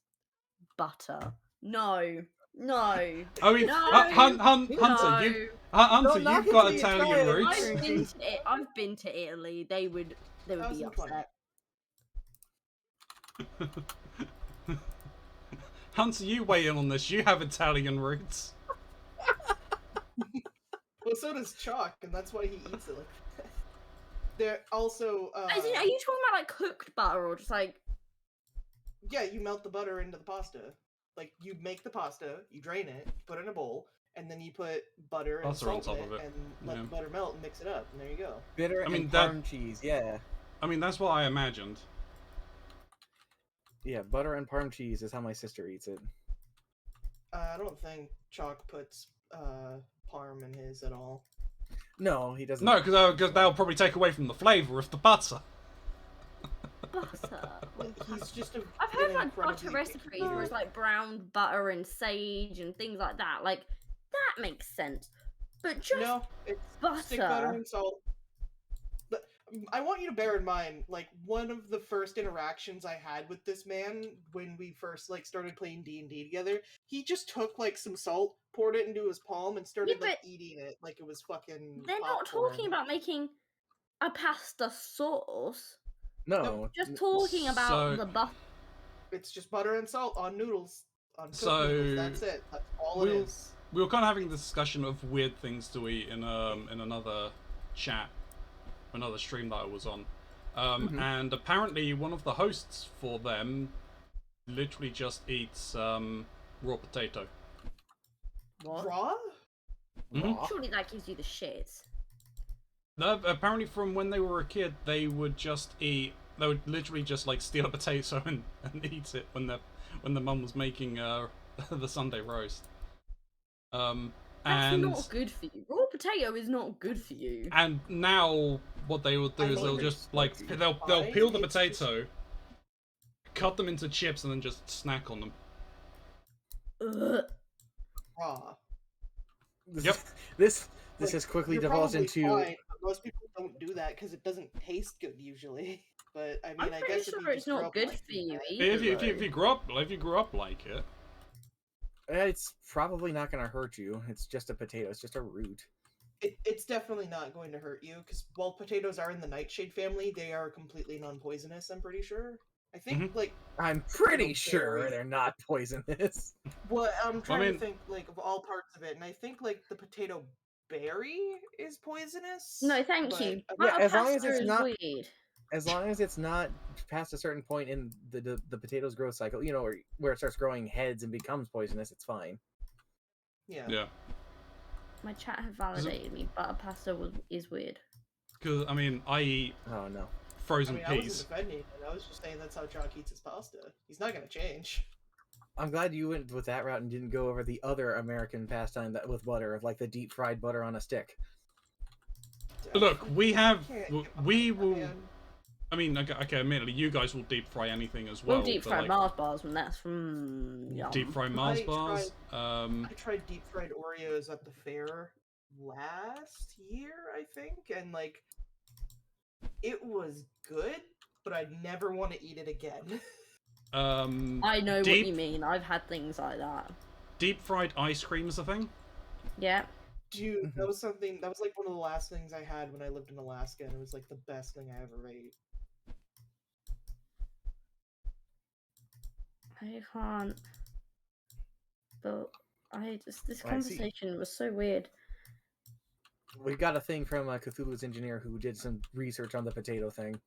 B: Butter. No.
A: I mean,
B: No.
A: Hunter,
B: No.
A: Hunter,
C: knock
A: you've
C: it
A: got
C: till you
A: Italian
C: try it.
A: roots.
B: I've been to Italy. They would be
D: 2020.
B: upset.
A: Hunter, you weigh in on this. You have Italian roots.
D: Well, so does Chuck, and that's why he eats it like that. They're also.
B: As in, are you talking about like cooked butter or just like?
D: Yeah, you melt the butter into the pasta. Like you make the pasta, you drain it, put it in a bowl, and then you put butter and
A: Butter on
D: salt
A: top
D: in
A: of
D: it,
A: it.
D: and let
A: Yeah.
D: the butter melt and mix it up, and there you go.
C: Bitter
A: I mean,
C: and
A: that-
C: parm cheese, yeah.
A: I mean, that's what I imagined.
C: Yeah, butter and parm cheese is how my sister eats it.
D: I don't think Chalk puts parm in his at all.
C: No, he doesn't.
A: No, because that'll probably take away from the flavour of the butter.
B: Butter.
D: He's just a.
B: I've heard
D: an
B: like butter
D: incredibly
B: recipes
D: picky
B: where
D: eater.
B: it's like browned butter and sage and things like that. Like that makes sense. But just
D: No, it's stick butter
B: butter.
D: and salt. But I want you to bear in mind, like one of the first interactions I had with this man when we first like started playing D&D together, he just took like some salt, poured it into his palm, and started
B: Yeah,
D: like
B: but
D: eating it like it was fucking.
B: They're not
D: popcorn.
B: talking about making a pasta sauce.
C: No.
B: Just talking about
A: So-
B: the butter.
D: It's just butter and salt on noodles. On cooked
A: So,
D: noodles. That's it. That's all
A: we'll-
D: it is.
A: We were kind of having this discussion of weird things to eat in another chat, another stream that I was on,
C: Mhm.
A: and apparently one of the hosts for them literally just eats raw potato.
B: What?
D: Raw?
A: Mhm.
C: Raw.
B: Surely that gives you the shits.
A: No, apparently from when they were a kid, they would just eat. They would literally just like steal a potato and eat it when the mum was making the Sunday roast.
B: That's
A: And
B: not good for you. Raw potato is not good for you.
A: and now what they will do
D: I
A: is
D: mean,
A: they'll
D: it's
A: just like
D: spicy.
A: they'll
D: Fine,
A: peel the
D: it's just-
A: potato, cut them into chips, and then just snack on them.
B: Ugh.
D: Raw.
A: Yep.
C: This
D: Like,
C: has quickly
D: you're
C: devolved
D: probably
C: into.
D: fine, but most people don't do that because it doesn't taste good usually. But I mean,
B: I'm
D: I
B: pretty
D: guess if
B: sure
D: you
B: it's
D: just grew
B: not
D: up
B: good
D: liking
B: for you
D: that-
B: either.
A: If you grew up like it,
C: It's probably not going to hurt you. It's just a potato. It's just a root.
D: It's definitely not going to hurt you because while potatoes are in the nightshade family, they are completely non-poisonous. I'm pretty sure. I think like
C: I'm pretty
D: Potato
C: sure
D: berry.
C: they're not poisonous.
D: what I'm trying
A: mean-
D: to think like of all parts of it, and I think like the potato berry is poisonous.
B: No, thank
D: but
B: you.
D: I-
C: Yeah,
B: Butter
C: as long as
B: pasta
C: it's
B: is
C: not-
B: weird.
C: As long as it's not past a certain point in the potato's growth cycle, you know, where it starts growing heads and becomes poisonous, it's fine.
D: Yeah.
A: Yeah.
B: My chat have validated me. Butter pasta is weird.
A: Because, I mean, I eat
C: Oh no.
D: I
A: frozen
D: mean, I wasn't
A: peas.
D: defending it. I was just saying that's how Jock eats his pasta. He's not gonna change.
C: I'm glad you went with that route and didn't go over the other American pastime that with butter, of like the deep fried butter on a stick.
A: Look, we have...
D: Can't
A: w-
D: get
A: We
D: behind that,
A: will...
D: man.
A: I mean, okay, admittedly, you guys will deep fry anything as well.
B: We'll deep
A: but,
B: fry
A: like,
B: Mars bars when that's from yum.
A: Deep fry Mars
D: I
A: bars.
D: I tried deep fried Oreos at the fair last year, I think, and like it was good, but I'd never want to eat it again.
B: I know what
A: deep-
B: you mean. I've had things like that.
A: Deep fried ice cream is a thing.
B: Yeah.
D: Dude, that was something that was like one of the last things I had when I lived in Alaska, and it was like the best thing I ever ate.
B: I can't. But this
C: I see.
B: conversation was so weird.
C: We got a thing from Cthulhu's engineer who did some research on the potato thing.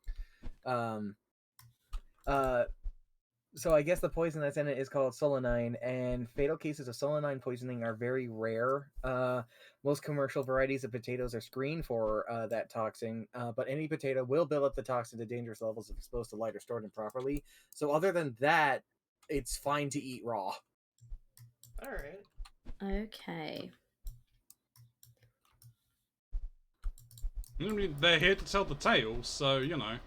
C: So I guess the poison that's in it is called solanine, and fatal cases of solanine poisoning are very rare. Most commercial varieties of potatoes are screened for that toxin, but any potato will build up the toxin to dangerous levels if exposed to light or stored improperly. So other than that, it's fine to eat raw.
D: All right.
B: Okay.
A: I mean, they're here to tell the tale, so, you know.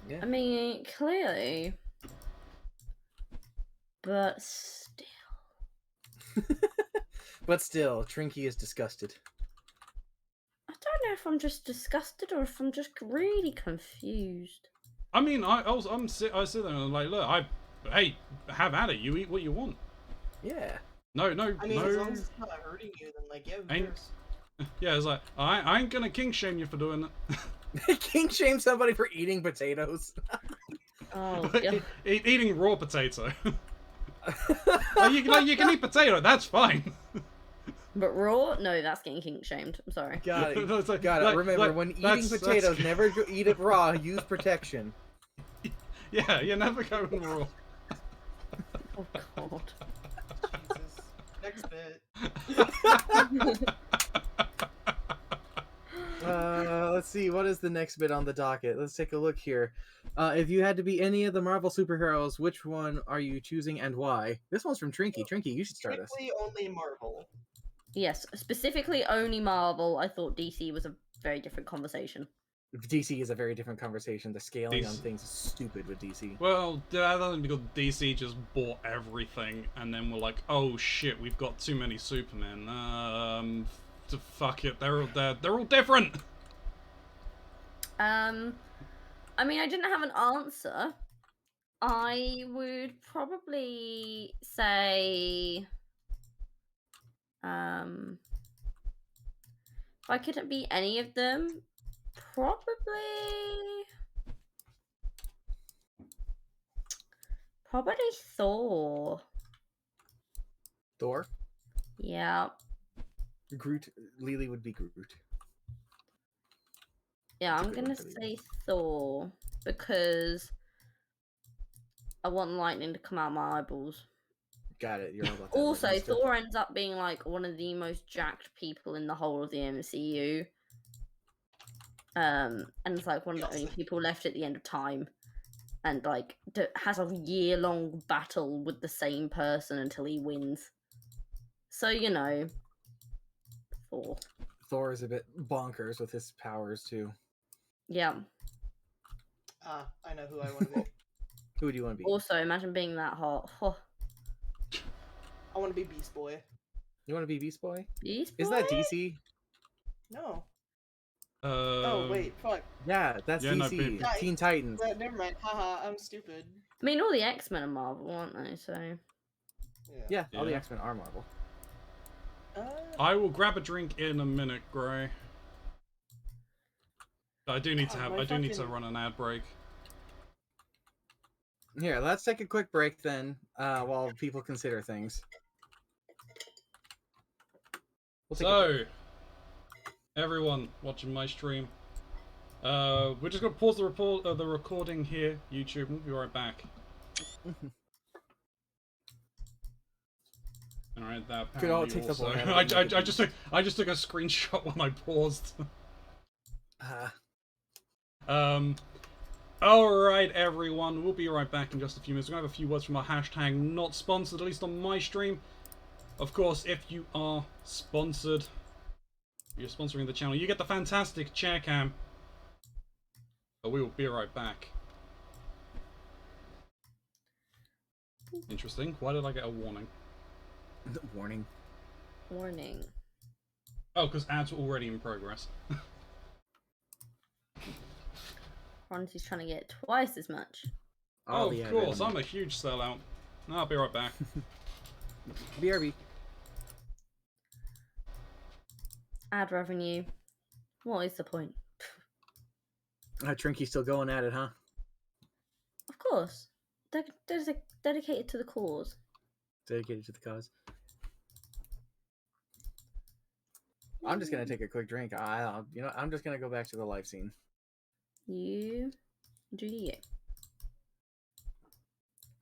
C: Yeah.
B: I mean, clearly. But still.
C: But still, Trinky is disgusted.
B: I don't know if I'm just disgusted or if I'm just really confused.
A: I mean, I was there and I'm like, look, hey, have at it. You eat what you want.
C: Yeah.
A: No,
D: I mean,
A: no.
D: as long as it's not hurting you, then like, yeah, who
A: Ain't-
D: cares?
A: Yeah, it's like, I ain't gonna king shame you for doing it.
C: King shame somebody for eating potatoes.
B: Oh, God.
A: Eating raw potato. Like, you can eat potato, that's fine.
B: But raw? No, that's getting kink shamed. I'm sorry.
C: Got it.
A: That's like-
C: Got it.
A: like-
C: Remember,
A: like,
C: when eating
A: that's-
C: potatoes, never eat it raw. Use protection.
A: Yeah, you're never going raw.
B: Oh, God.
D: Jesus. Next bit.
C: Let's see. What is the next bit on the docket? Let's take a look here. If you had to be any of the Marvel superheroes, which one are you choosing and why? This one's from Trinky. Trinky, you should start us.
D: Strictly only Marvel.
B: Yes, specifically only Marvel. I thought DC was a very different conversation.
C: DC is a very different conversation. The scaling on
A: DC.
C: things is stupid with DC.
A: Well, that's only because DC just bought everything, and then we're like, oh shit, we've got too many Supermen. Fuck it, they're all different.
B: I mean, I didn't have an answer. I would probably say, if I couldn't be any of them, probably Thor.
C: Thor,
B: Yeah,
C: Groot, Lily would be Groot.
B: yeah,
C: That's a
B: I'm
C: good one
B: gonna
C: for
B: say Thor because I want lightning to come out my eyeballs.
C: Got it. You're all about that
B: Also,
C: lightning stuff.
B: Thor ends up being like one of the most jacked people in the whole of the MCU. And it's like one of the only people left at the end of time, and like has a year-long battle with the same person until he wins. So you know, Thor.
C: Thor is a bit bonkers with his powers too.
B: Yeah.
D: I know who I want to be.
C: Who would you want to be?
B: Also, imagine being that hot. Oh,
D: I want to be Beast Boy.
C: You want to be Beast Boy?
B: Beast
C: Is that
B: Boy?
C: DC?
D: No. Oh wait, fuck.
C: Yeah, that's
A: Yeah, no,
C: DC.
D: but-
C: Teen Titans.
D: Never mind. Haha, I'm stupid.
B: I mean, all the X-Men are Marvel, aren't they? So
C: Yeah, all the
A: Yeah.
C: X-Men are Marvel.
A: I will grab a drink in a minute, Gray. But I do need to
D: God,
A: have.
D: my
A: I do need to
D: fucking-
A: run an ad break.
C: Here, let's take a quick break then, while people consider things. We'll take a break.
A: So, everyone watching my stream. We're just gonna pause the recording here, YouTube. We'll be right back. Alright, that
C: Could all
A: apparently
C: take the
A: also.
C: bull out of it,
A: I just took a screenshot when I paused.
C: Uh,
A: Alright, everyone, we'll be right back in just a few minutes. We're gonna have a few words from our hashtag not sponsored, at least on my stream. Of course, if you are sponsored, you're sponsoring the channel, you get the fantastic chair cam. But we will be right back. Interesting. Why did I get a warning?
C: warning.
B: Warning.
A: Oh, because ads were already in progress.
B: Keronzi's trying to get twice as much.
A: Oh,
C: the
A: of
C: ad
A: course.
C: revenue.
A: I'm a huge sellout. I'll be right back.
C: BRB.
B: Ad revenue. What is the point?
C: Trinky's still going at it, huh?
B: Of course. Dedicated to the cause.
C: Dedicated to the cause. I'm just gonna take a quick drink. I'm just gonna go back to the live scene.
B: You do you.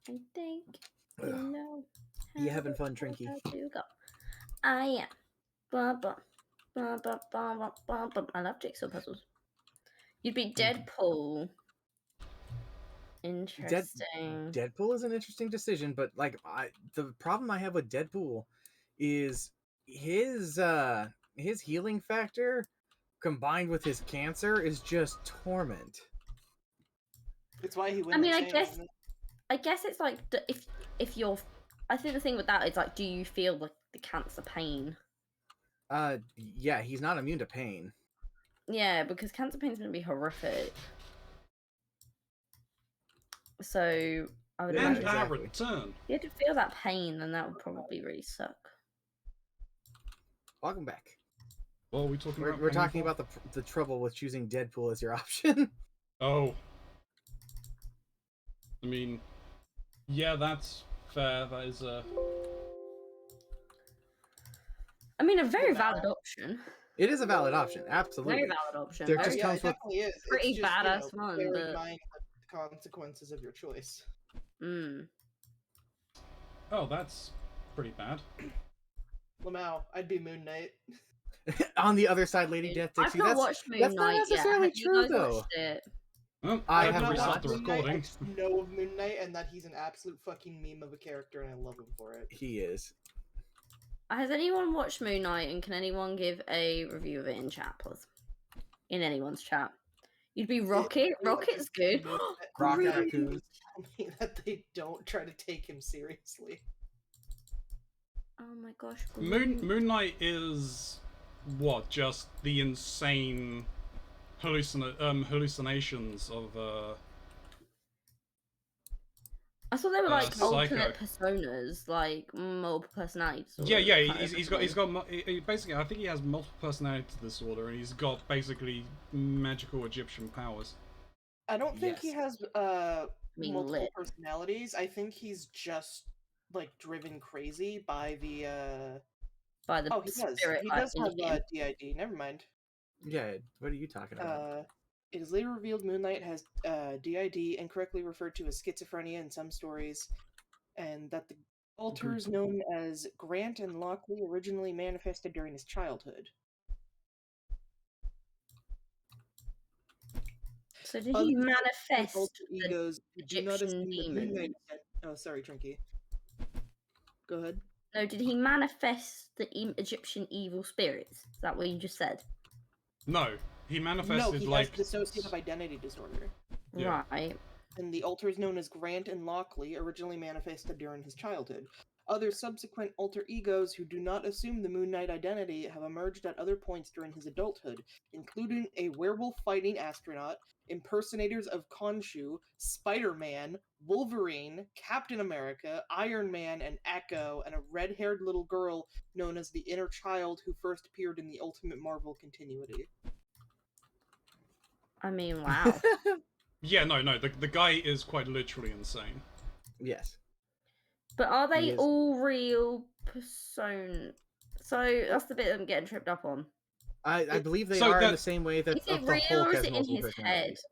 B: I think you
C: Ugh.
B: know.
C: You
B: how
C: having fun,
B: it's
C: Trinky?
B: about to go. I am. Ba, ba, ba, ba, ba, ba, ba, ba. I love jigsaw puzzles. You'd be Deadpool. Interesting.
C: Deadpool is an interesting decision, but like the problem I have with Deadpool is his healing factor combined with his cancer is just torment.
D: It's why he went
B: I mean,
D: insane, isn't it?
B: I guess it's like if you're. I think the thing with that is like, do you feel the cancer pain?
C: Yeah, he's not immune to pain.
B: Yeah, because cancer pain is going to be horrific. So I would
C: Yeah,
A: And
B: imagine
A: our
C: exactly.
A: return.
B: if you had to feel that pain, then that would probably really suck.
C: Welcome back.
A: What are we talking about?
C: We're talking about the trouble with choosing Deadpool as your option.
A: Oh. I mean, yeah, that's fair. That is
B: I mean, a very valid option.
C: It is a valid option, absolutely.
B: Very valid option.
C: There
B: Very
C: just
D: Yeah,
C: comes
D: it
C: with
D: definitely is.
B: pretty
D: It's just,
B: badass one,
D: bear in
B: but-
D: mind the consequences of your choice.
B: Mm.
A: Oh, that's pretty bad.
D: Lamau, I'd be Moon Knight.
C: on the other side, Lady Death
B: I've
C: Dixie.
B: not watched Moon
C: that's
B: Knight
C: not necessarily
B: yet. Have
C: true,
B: you guys
C: though.
B: watched it?
A: Well,
C: I
A: had
C: have
A: to
C: not
A: restart
C: watched
A: the
D: Moon Knight, I
A: recording.
D: just know of Moon Knight and that he's an absolute fucking meme of a character, and I love him for it.
C: He is.
B: Has anyone watched Moon Knight, and can anyone give a review of it in chat, please? In anyone's chat. You'd be Rocket. Rocket's good.
C: Rocket
B: Really?
C: Raccoon.
D: Tell me that they don't try to take him seriously.
B: Oh my gosh.
A: Moon Knight is what? Just the insane hallucinations of
B: I thought they were like
A: Psycho.
B: alternate personas, like multiple personalities.
A: Yeah, he's got basically, I think he has multiple personality disorder, and he's got basically magical Egyptian powers.
D: I don't think he has
B: mean,
D: multiple
B: lit.
D: personalities. I think he's just like driven crazy by the
B: by the
D: Oh, he does.
B: spirit.
D: He
B: like,
D: does
B: in
D: have
B: him.
D: DID. Never mind.
C: Yeah, what are you talking about?
D: It is later revealed Moon Knight has DID, incorrectly referred to as schizophrenia in some stories, and that the alters known as Grant and Lockley originally manifested during his childhood.
B: So did
D: Other
B: he
D: alter
B: manifest the
D: egos who do not
B: Egyptian
D: assume that Moon Knight
B: demons?
D: is dead. Oh, sorry, Trinky. Go ahead.
B: No, did he manifest the Egyptian evil spirits? Is that what you just said?
A: No, he manifested
D: No, he
A: like
D: has dissociative identity disorder.
A: Yeah.
B: Right.
D: And the alters known as Grant and Lockley originally manifested during his childhood. Other subsequent alter egos who do not assume the Moon Knight identity have emerged at other points during his adulthood, including a werewolf-fighting astronaut, impersonators of Khonshu, Spider-Man, Wolverine, Captain America, Iron Man, and Echo, and a red-haired little girl known as the Inner Child who first appeared in the Ultimate Marvel continuity.
B: I mean, wow.
A: yeah, no, the guy is quite literally insane.
C: Yes.
B: But are
C: He
B: they
C: is.
B: all real person? So that's the bit I'm getting tripped up on.
C: I believe they
A: So
C: are in
A: that-
C: the same way that
B: Is it
C: the
B: real
C: Hulk
B: or is
C: has
B: it in
C: multiple
B: his head?
C: personalities.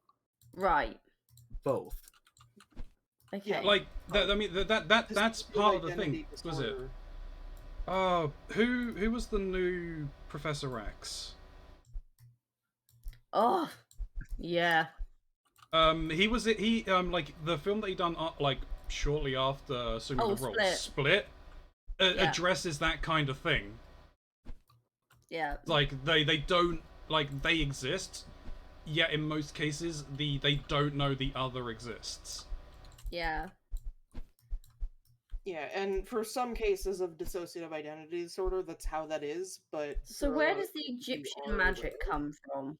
B: Right.
C: Both.
B: Okay.
D: Yeah.
A: Like that. I mean, that's part of the thing.
D: Identity
A: Was it?
D: disorder.
A: Who was the new Professor X?
B: Oh, yeah.
A: He like the film that he done like shortly after assuming
B: Oh,
A: the role,
B: Split.
A: Split,
B: Yeah.
A: addresses that kind of thing.
B: Yeah.
A: Like they don't, like, they exist, yet in most cases they don't know the other exists.
B: Yeah.
D: Yeah, and for some cases of dissociative identity disorder, that's how that is. But
B: So
D: for
B: where
D: a-
B: does the Egyptian
D: are
B: magic
D: rare.
B: come from?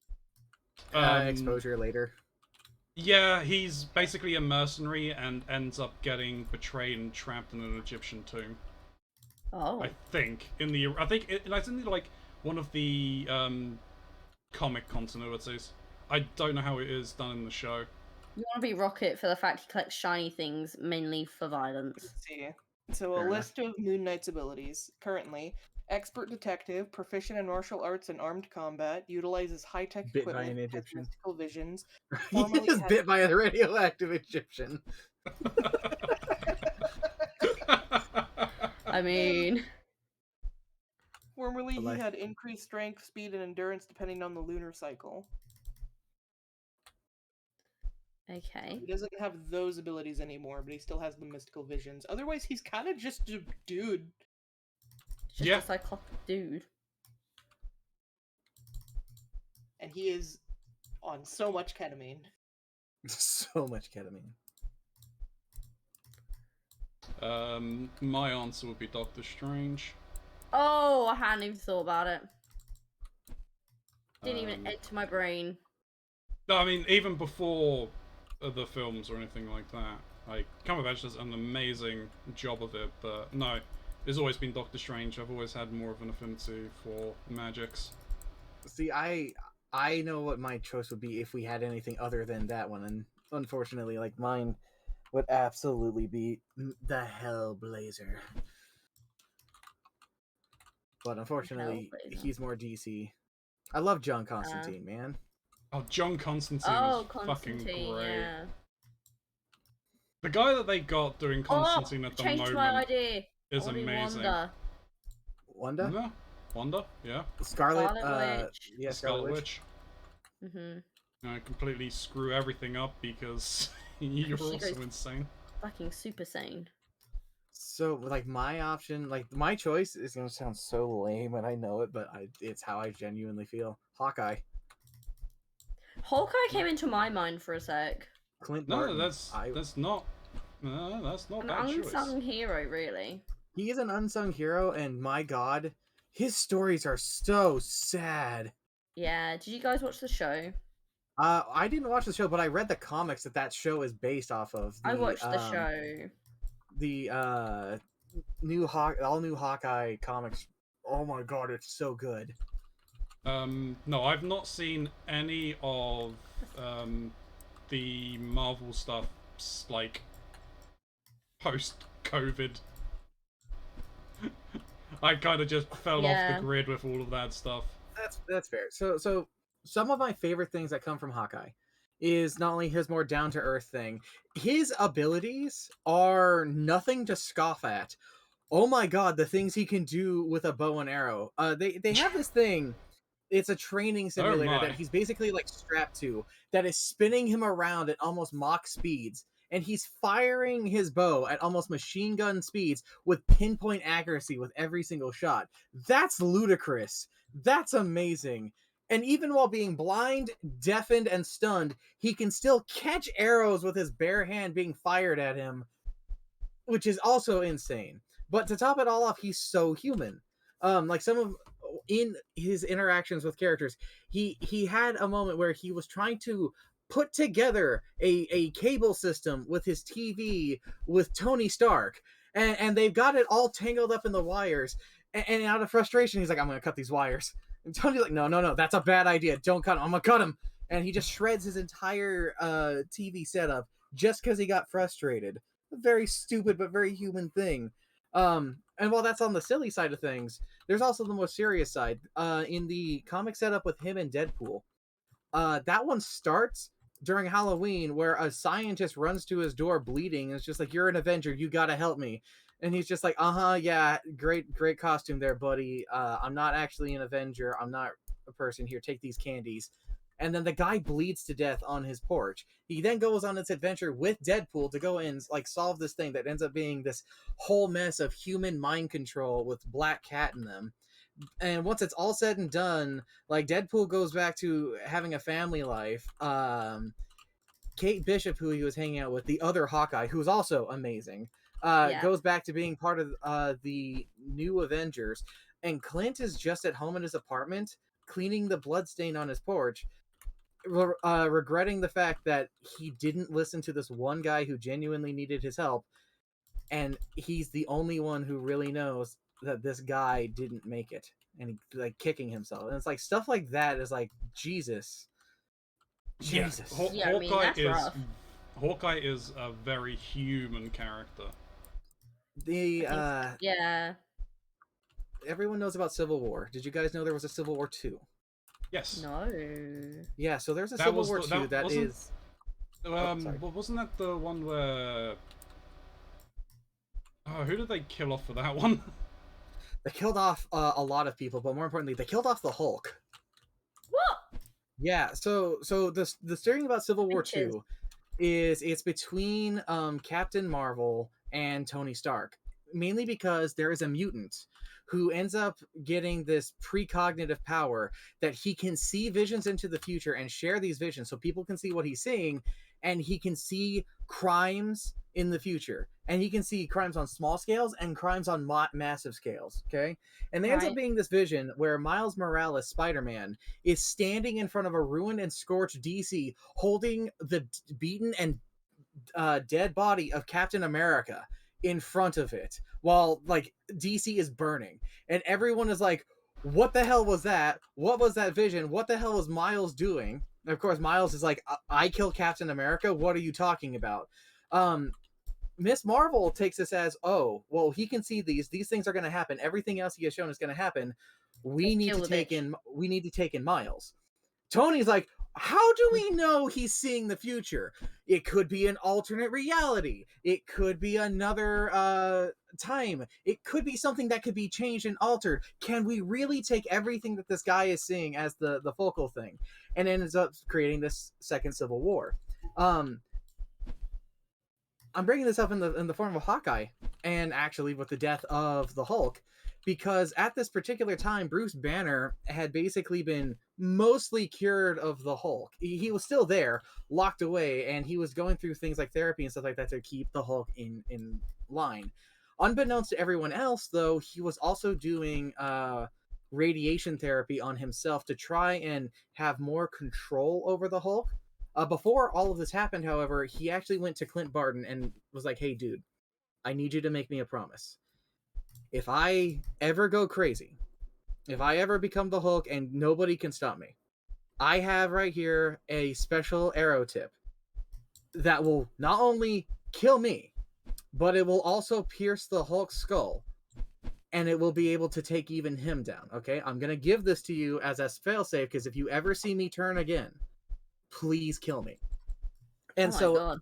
C: Exposure later.
A: Yeah, he's basically a mercenary and ends up getting betrayed and trapped in an Egyptian tomb.
B: Oh.
A: I think it's in like one of the comic continuities. I don't know how it is done in the show.
B: You want to be Rocket for the fact he collects shiny things, mainly for violence.
D: Let's see. So
C: Fair
D: a
C: enough.
D: list of Moon Knight's abilities. Currently, expert detective, proficient in martial arts and armed combat, utilizes high-tech
C: Bit by
D: equipment,
C: an
D: has
C: Egyptian.
D: mystical visions,
C: He
D: formerly
C: is
D: had-
C: bit by a radioactive Egyptian.
B: I mean,
D: formerly he
C: Like-
D: had increased strength, speed, and endurance depending on the lunar cycle.
B: okay.
D: He doesn't have those abilities anymore, but he still has the mystical visions. Otherwise, he's kind of just a dude.
B: Just
A: Yeah.
B: a cyclopic dude.
D: And he is on so much ketamine.
C: So much ketamine.
A: My answer would be Doctor Strange.
B: Oh, I hadn't even thought about it. Didn't even
A: Um,
B: enter my brain.
A: No, I mean, even before the films or anything like that, like, Cumberbatch does an amazing job of it, but no, it's always been Doctor Strange. I've always had more of an affinity for magics.
C: See, I know what my choice would be if we had anything other than that one, and unfortunately, like, mine would absolutely be the Hellblazer. But unfortunately,
B: Hellblazer.
C: he's more DC. I love John Constantine, man.
A: Oh, John Constantine
B: Oh,
A: is fucking
B: Constantine,
A: great.
B: yeah.
A: The guy that they got doing Constantine
B: Oh,
A: at the
B: changed
A: moment
B: my idea.
A: is
B: I wanna be
A: amazing.
B: Wanda.
C: Wanda?
A: Wanda? Yeah.
C: Scarlet,
B: Scarlet Witch.
C: yeah,
A: The
C: Scarlet Witch.
B: Mm-hmm.
A: Completely screw everything up because you're
B: She
A: also
B: goes-
A: insane.
B: Fucking super sane.
C: So, like, my option, like, my choice is gonna sound so lame, and I know it, but it's how I genuinely feel. Hawkeye.
B: Hawkeye came into my mind for a sec.
C: Clint
A: No,
C: Barton.
A: that's not
B: An
A: bad
B: unsung
A: choice.
B: hero, really.
C: He is an unsung hero, and my god, his stories are so sad.
B: Yeah. Did you guys watch the show?
C: I didn't watch the show, but I read the comics that show is based off of.
B: I watched the show.
C: The all new Hawkeye comics. Oh my god, it's so good.
A: No, I've not seen any of the Marvel stuff like post-COVID. I kind of just fell off
B: Yeah.
A: the grid with all of that stuff.
C: That's fair. So some of my favorite things that come from Hawkeye is not only his more down to earth thing, his abilities are nothing to scoff at. Oh my god, the things he can do with a bow and arrow. They have this thing. It's a training simulator
A: my.
C: that he's basically like strapped to that is spinning him around at almost Mach speeds. And he's firing his bow at almost machine gun speeds with pinpoint accuracy with every single shot. That's ludicrous. That's amazing. And even while being blind, deafened, and stunned, he can still catch arrows with his bare hand being fired at him, which is also insane. But to top it all off, he's so human. Like some of in his interactions with characters, he had a moment where he was trying to put together a cable system with his TV with Tony Stark, and they've got it all tangled up in the wires. And out of frustration, he's like, "I'm gonna cut these wires." And Tony's like, "No, that's a bad idea. Don't cut him. I'm gonna cut him." And he just shreds his entire TV setup just because he got frustrated. A very stupid but very human thing. And while that's on the silly side of things, there's also the more serious side. In the comic setup with him and Deadpool, that one starts during Halloween, where a scientist runs to his door bleeding and it's just like, "You're an Avenger, you gotta help me." And he's just like, yeah, great costume there, buddy. I'm not actually an Avenger. I'm not a person. Here, take these candies. And then the guy bleeds to death on his porch. He then goes on this adventure with Deadpool to go and like solve this thing that ends up being this whole mess of human mind control with Black Cat in them. And once it's all said and done, like Deadpool goes back to having a family life. Kate Bishop, who he was hanging out with, the other Hawkeye, who's also amazing,
B: Yeah.
C: goes back to being part of the new Avengers. And Clint is just at home in his apartment, cleaning the bloodstain on his porch, regretting the fact that he didn't listen to this one guy who genuinely needed his help. And he's the only one who really knows that this guy didn't make it. And he like kicking himself. And it's like stuff like that is like, Jesus. Jesus.
B: Yeah, I mean, that's rough.
A: Hawkeye is a very human character.
B: Yeah.
C: Everyone knows about Civil War. Did you guys know there was a Civil War 2?
A: Yes.
B: No.
C: Yeah, so there's a Civil War 2 that is...
A: wasn't that the one where... Oh, who did they kill off for that one?
C: They killed off a lot of people, but more importantly, they killed off the Hulk.
B: What?
C: Yeah, so the story about Civil War 2 is it's between Captain Marvel and Tony Stark, mainly because there is a mutant who ends up getting this precognitive power that he can see visions into the future and share these visions so people can see what he's seeing, and he can see crimes in the future, and he can see crimes on small scales and crimes on massive scales. Okay, and there ends up being this vision where Miles Morales, Spider-Man, is standing in front of a ruined and scorched DC, holding the beaten and dead body of Captain America in front of it, while like DC is burning, and everyone is like, "What the hell was that? What was that vision? What the hell was Miles doing?" And of course, Miles is like, "I killed Captain America. What are you talking about?" Miss Marvel takes this as, "Oh, well, he can see these things are going to happen. Everything else he has shown is going to happen. We need to take in Miles." Tony's like, "How do we know he's seeing the future? It could be an alternate reality. It could be another time. It could be something that could be changed and altered. Can we really take everything that this guy is seeing as the focal thing?" And ends up creating this second Civil War. I'm bringing this up in the form of Hawkeye, and actually with the death of the Hulk, because at this particular time, Bruce Banner had basically been mostly cured of the Hulk. He was still there, locked away, and he was going through things like therapy and stuff like that to keep the Hulk in line. Unbeknownst to everyone else, though, he was also doing radiation therapy on himself to try and have more control over the Hulk. Before all of this happened, however, he actually went to Clint Barton and was like, "Hey, dude, I need you to make me a promise. If I ever go crazy, if I ever become the Hulk and nobody can stop me, I have right here a special arrow tip that will not only kill me, but it will also pierce the Hulk's skull, and it will be able to take even him down. Okay, I'm going to give this to you as a failsafe, because if you ever see me turn again, please kill me." And God.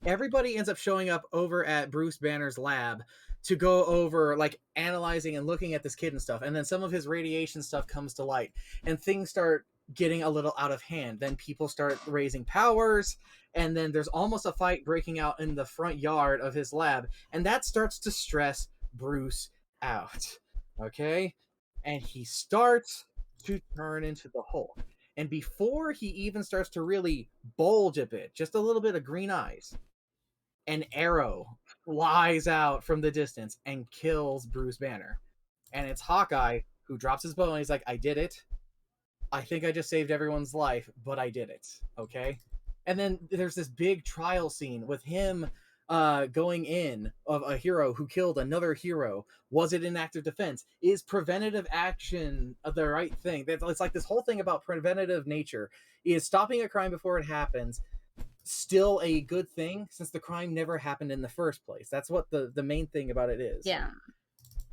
C: Everybody ends up showing up over at Bruce Banner's lab to go over like analyzing and looking at this kid and stuff. And then some of his radiation stuff comes to light and things start getting a little out of hand. Then people start raising powers, and then there's almost a fight breaking out in the front yard of his lab, and that starts to stress Bruce out. Okay? And he starts to turn into the Hulk. And before he even starts to really bulge a bit, just a little bit of green eyes, an arrow flies out from the distance and kills Bruce Banner. And it's Hawkeye who drops his bow and he's like, "I did it. I think I just saved everyone's life, but I did it." Okay? And then there's this big trial scene with him going in of a hero who killed another hero. Was it an act of defense? Is preventative action the right thing? It's like this whole thing about preventative nature is stopping a crime before it happens, still a good thing since the crime never happened in the first place. That's what the main thing about it is.
B: Yeah.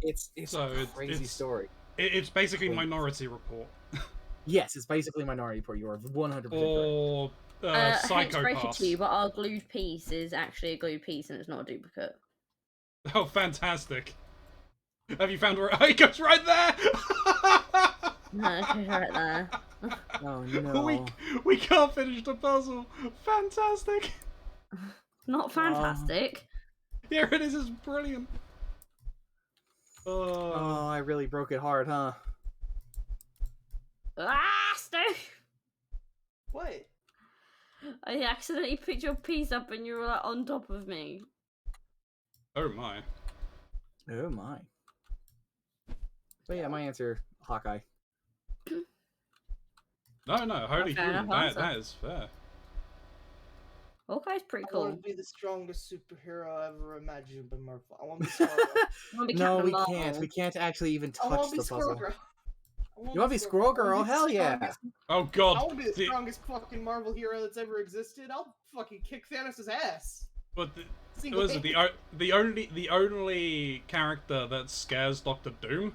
C: It's
A: So
C: a crazy story.
A: It's basically
C: Crazy.
A: Minority Report.
C: Yes, it's basically Minority Report. You are 100% correct.
A: Or
B: I hate to break it
A: Psycho-Pass.
B: to you, but our glued piece is actually a glued piece and it's not a duplicate.
A: Oh, fantastic. Have you found where it goes right there?
B: No, it's right there.
C: Oh no.
A: We can't finish the puzzle. Fantastic.
B: Not fantastic.
A: Here it is, it's brilliant. Oh.
C: Oh, I really broke it hard, huh?
B: Ah, Steve!
D: What?
B: I accidentally picked your piece up and you were like on top of me.
A: Oh my.
C: Oh my. But yeah, my answer, Hawkeye.
A: No, holy
B: fair
A: fruit.
B: enough answer.
A: That is fair.
B: Hawkeye's pretty
D: I
B: cool.
D: want to be the strongest superhero ever imagined by Marvel. I want to be Scarlet.
B: You wanna be
C: No,
B: Captain
C: we
B: Marvel.
C: can't. We can't actually even
D: I want
C: touch
D: to be
C: the
D: Squirrel
C: puzzle.
D: Girl.
C: You want to be Squirrel Girl? Hell yeah!
A: Oh
D: I
A: god.
D: want to be the
A: The-
D: strongest fucking Marvel hero that's ever existed. I'll fucking kick Thanos' ass.
A: But the,
D: Single
A: was it the only character that scares Doctor Doom?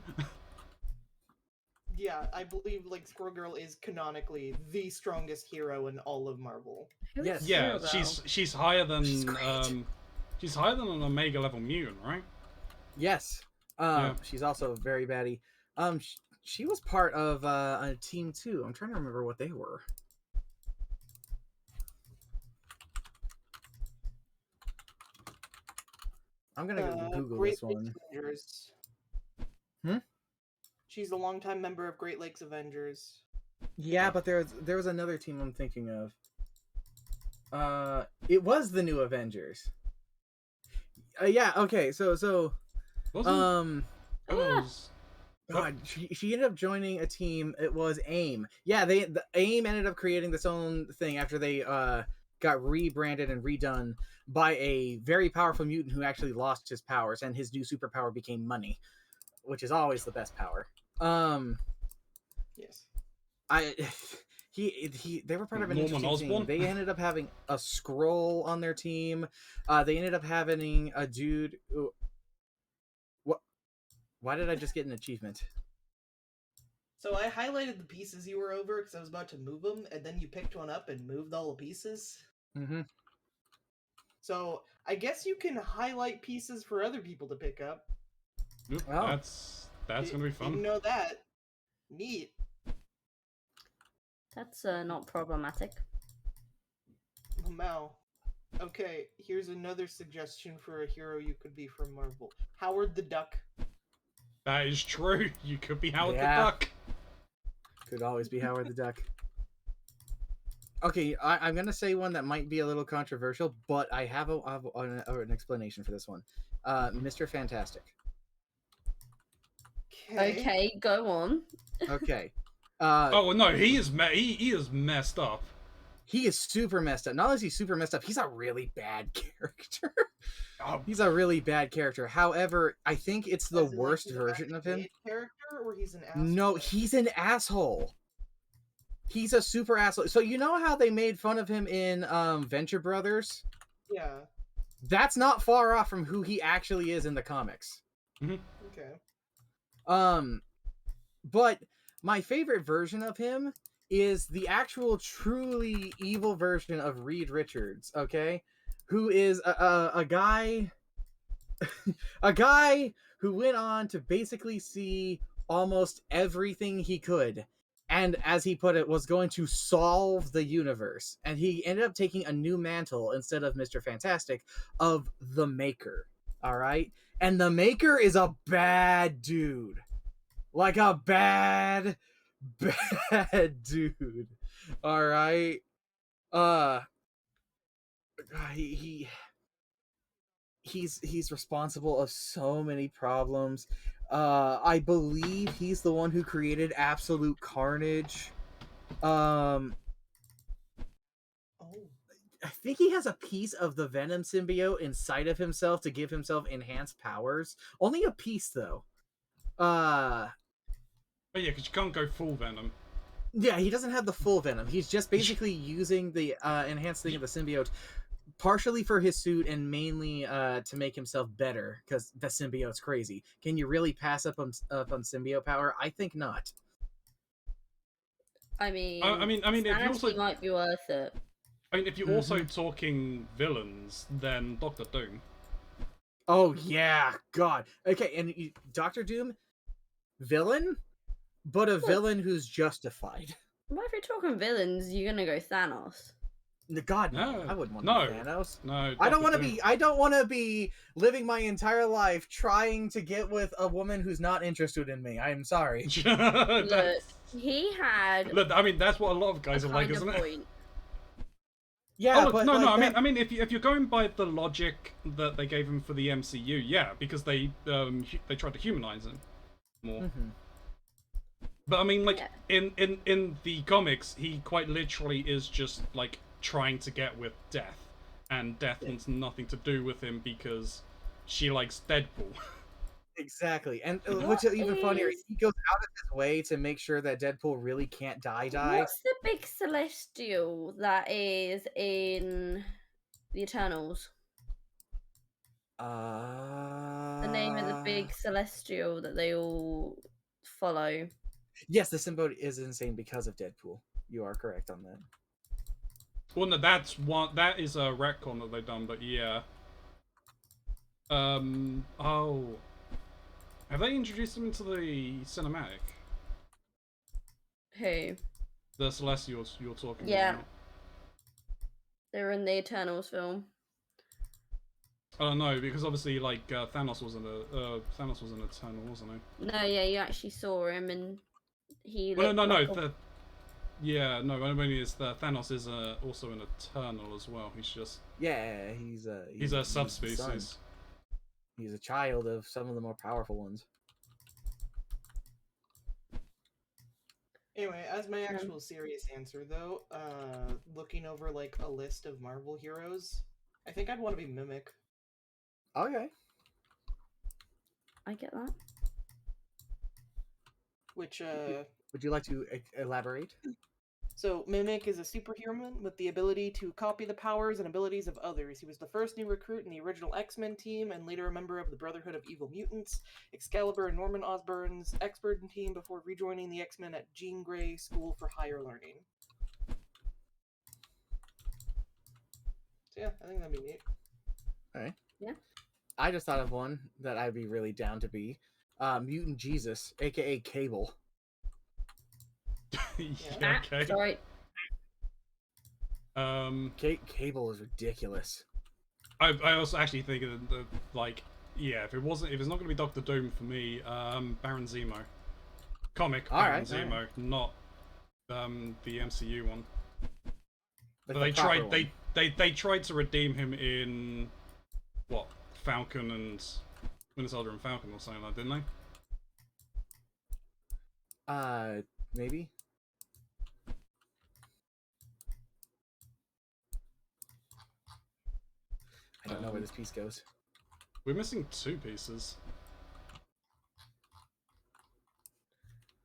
D: Yeah, I believe like Squirrel Girl is canonically the strongest hero in all of Marvel.
B: Who is
C: Yes.
A: Yeah,
B: Squirrel?
A: she's higher than
C: She's great.
A: she's higher than an Omega level mutant, right?
C: Yes.
A: Yeah.
C: She's also very baddie. She was part of a team too. I'm trying to remember what they were. I'm gonna go Google
D: Great
C: this one.
D: Lakes Avengers.
C: Hmm?
D: She's a longtime member of Great Lakes Avengers.
C: Yeah, but there was another team I'm thinking of. It was the New Avengers. Yeah. Okay. So
A: Wasn't
B: Oh, yeah.
A: was-
C: God, she ended up joining a team. It was AIM. Yeah, the AIM ended up creating this own thing after they got rebranded and redone by a very powerful mutant who actually lost his powers, and his new superpower became money, which is always the best power.
D: Yes.
C: They were part of an
A: Norman
C: interesting
A: Osborn?
C: team. They ended up having a scroll on their team. They ended up having a dude. What? Why did I just get an achievement?
D: So I highlighted the pieces you were over because I was about to move them, and then you picked one up and moved all the pieces.
C: Mm-hmm.
D: So I guess you can highlight pieces for other people to pick up.
A: Oop,
C: Oh.
A: That's gonna be
D: Didn't
A: fun.
D: know that. Neat.
B: That's not problematic.
D: Wow. Okay, here's another suggestion for a hero you could be from Marvel. Howard the Duck.
A: That is true. You could be Howard
C: Yeah.
A: the Duck.
C: Could always be Howard the Duck. Okay, I'm gonna say one that might be a little controversial, but I have an explanation for this one. Mr. Fantastic.
B: Okay, go on.
C: Okay.
A: Oh no, he is he is messed up.
C: He is super messed up. Not only is he super messed up, he's a really bad character.
A: Oh,
C: He's a really bad character. However, I think it's the
D: As in, like,
C: worst
D: he's a
C: version of him.
D: bad character, or he's an asshole?
C: No, he's an asshole. He's a super asshole. So you know how they made fun of him in Venture Brothers?
D: Yeah.
C: That's not far off from who he actually is in the comics.
D: Okay.
C: But my favorite version of him is the actual truly evil version of Reed Richards, okay? Who is a guy a guy who went on to basically see almost everything he could, and as he put it, was going to solve the universe. And he ended up taking a new mantle instead of Mr. Fantastic of the Maker. All right? And the Maker is a bad dude. Like a bad dude. All right? He's responsible of so many problems. I believe he's the one who created Absolute Carnage.
D: Oh.
C: I think he has a piece of the Venom symbiote inside of himself to give himself enhanced powers. Only a piece though.
A: but yeah, because you can't go full Venom.
C: Yeah, he doesn't have the full venom. He's just basically using the enhanced thing of the symbiote partially for his suit and mainly to make himself better because the symbiote's crazy. Can you really pass up on symbiote power? I think not.
A: I mean, if you also,
B: sanity might be worth it.
A: if you're also talking villains, then Doctor Doom.
C: Oh yeah, God. Okay, and Doctor Doom, villain, but a villain who's justified.
B: Well, if you're talking villains, you're gonna go Thanos.
C: God, no,
A: No,
C: I wouldn't want
A: no,
C: to be Thanos.
A: no.
C: I don't
A: Dr.
C: want to
A: Doom.
C: be. I don't want to be living my entire life trying to get with a woman who's not interested in me. I'm sorry.
B: Look, he had
A: Look, I mean, that's what a lot of
B: a
A: guys are like,
B: kind
A: isn't
B: of
A: it?
B: point.
C: Yeah,
A: Oh, look,
C: but
A: no,
C: like
A: no.
C: that...
A: I mean, if you're going by the logic that they gave him for the MCU, yeah, because they tried to humanize him more.
C: Mhm.
A: But I mean, like
B: Yeah.
A: in the comics, he quite literally is just like trying to get with Death, and Death wants nothing to do with him because she likes Deadpool.
C: Exactly, and
B: What
C: which is even funnier,
B: is-
C: he goes out of his way to make sure that Deadpool really can't die.
B: What's the big celestial that is in the Eternals? The name of the big celestial that they all follow.
C: Yes, the symbiote is insane because of Deadpool. You are correct on that.
A: Well, no, that's one. That is a retcon that they've done, but yeah. Oh, have they introduced him into the cinematic?
B: Who?
A: The Celestials you're talking
B: Yeah.
A: about.
B: They were in the Eternals film.
A: I don't know because obviously, like Thanos was an Eternal, wasn't he?
B: No, yeah, you actually saw him and he
A: Well,
B: looked
A: no.
B: like
A: No. What I mean is that Thanos is also an Eternal as well. He's just
C: Yeah, he's
A: a
C: the
A: subspecies.
C: son. He's a child of some of the more powerful ones.
D: Anyway, as my actual serious answer though, looking over like a list of Marvel heroes, I think I'd want to be Mimic.
C: Okay.
B: I get that.
D: Which
C: Would you like to elaborate?
D: So Mimic is a superhuman with the ability to copy the powers and abilities of others. He was the first new recruit in the original X-Men team and later a member of the Brotherhood of Evil Mutants, Excalibur and Norman Osborn's expert team before rejoining the X-Men at Jean Grey School for Higher Learning. So yeah, I think that'd be neat.
C: Alright.
B: Yeah.
C: I just thought of one that I'd be really down to be. Mutant Jesus, aka Cable.
A: Yeah, okay.
B: Sorry.
C: Cable is ridiculous.
A: I also actually think that like if it's not gonna be Doctor Doom for me, Baron Zemo, comic Baron Zemo, not the MCU one.
C: Like
A: But they tried to redeem him in what, Falcon and Winter Soldier and Falcon or something like that, didn't they?
C: Maybe. I don't know where this piece goes.
A: We're missing 2 pieces.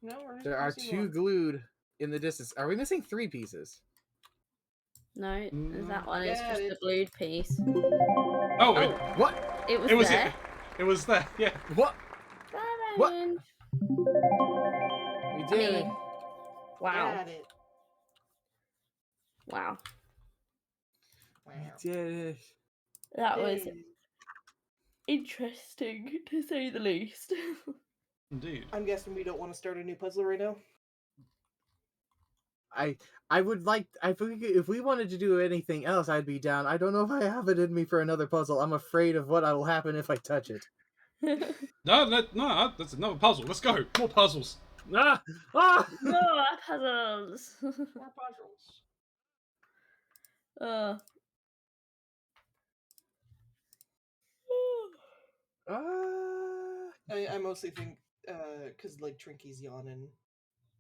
D: No, we're
C: There are 2 glued in the distance. Are we missing 3 pieces?
B: No, there's that one. It's
D: Yeah,
B: just
D: it-
B: the glued piece.
A: Oh,
C: What?
B: It was
A: it was
B: there.
A: it was there. Yeah.
C: What? What?
B: Baron.
C: We did it.
B: Wow.
D: Got it.
B: Wow.
D: Wow.
C: We did it.
B: That was
D: Yay.
B: interesting, to say the least.
A: Indeed.
D: I'm guessing we don't want to start a new puzzle right now.
C: I would like. I think if we wanted to do anything else, I'd be down. I don't know if I have it in me for another puzzle. I'm afraid of what will happen if I touch it.
A: No, that's another puzzle. Let's go. More puzzles.
C: Ah! Ah!
B: More puzzles.
D: More puzzles.
B: uh.
D: I mostly think because like Trinky's yawning.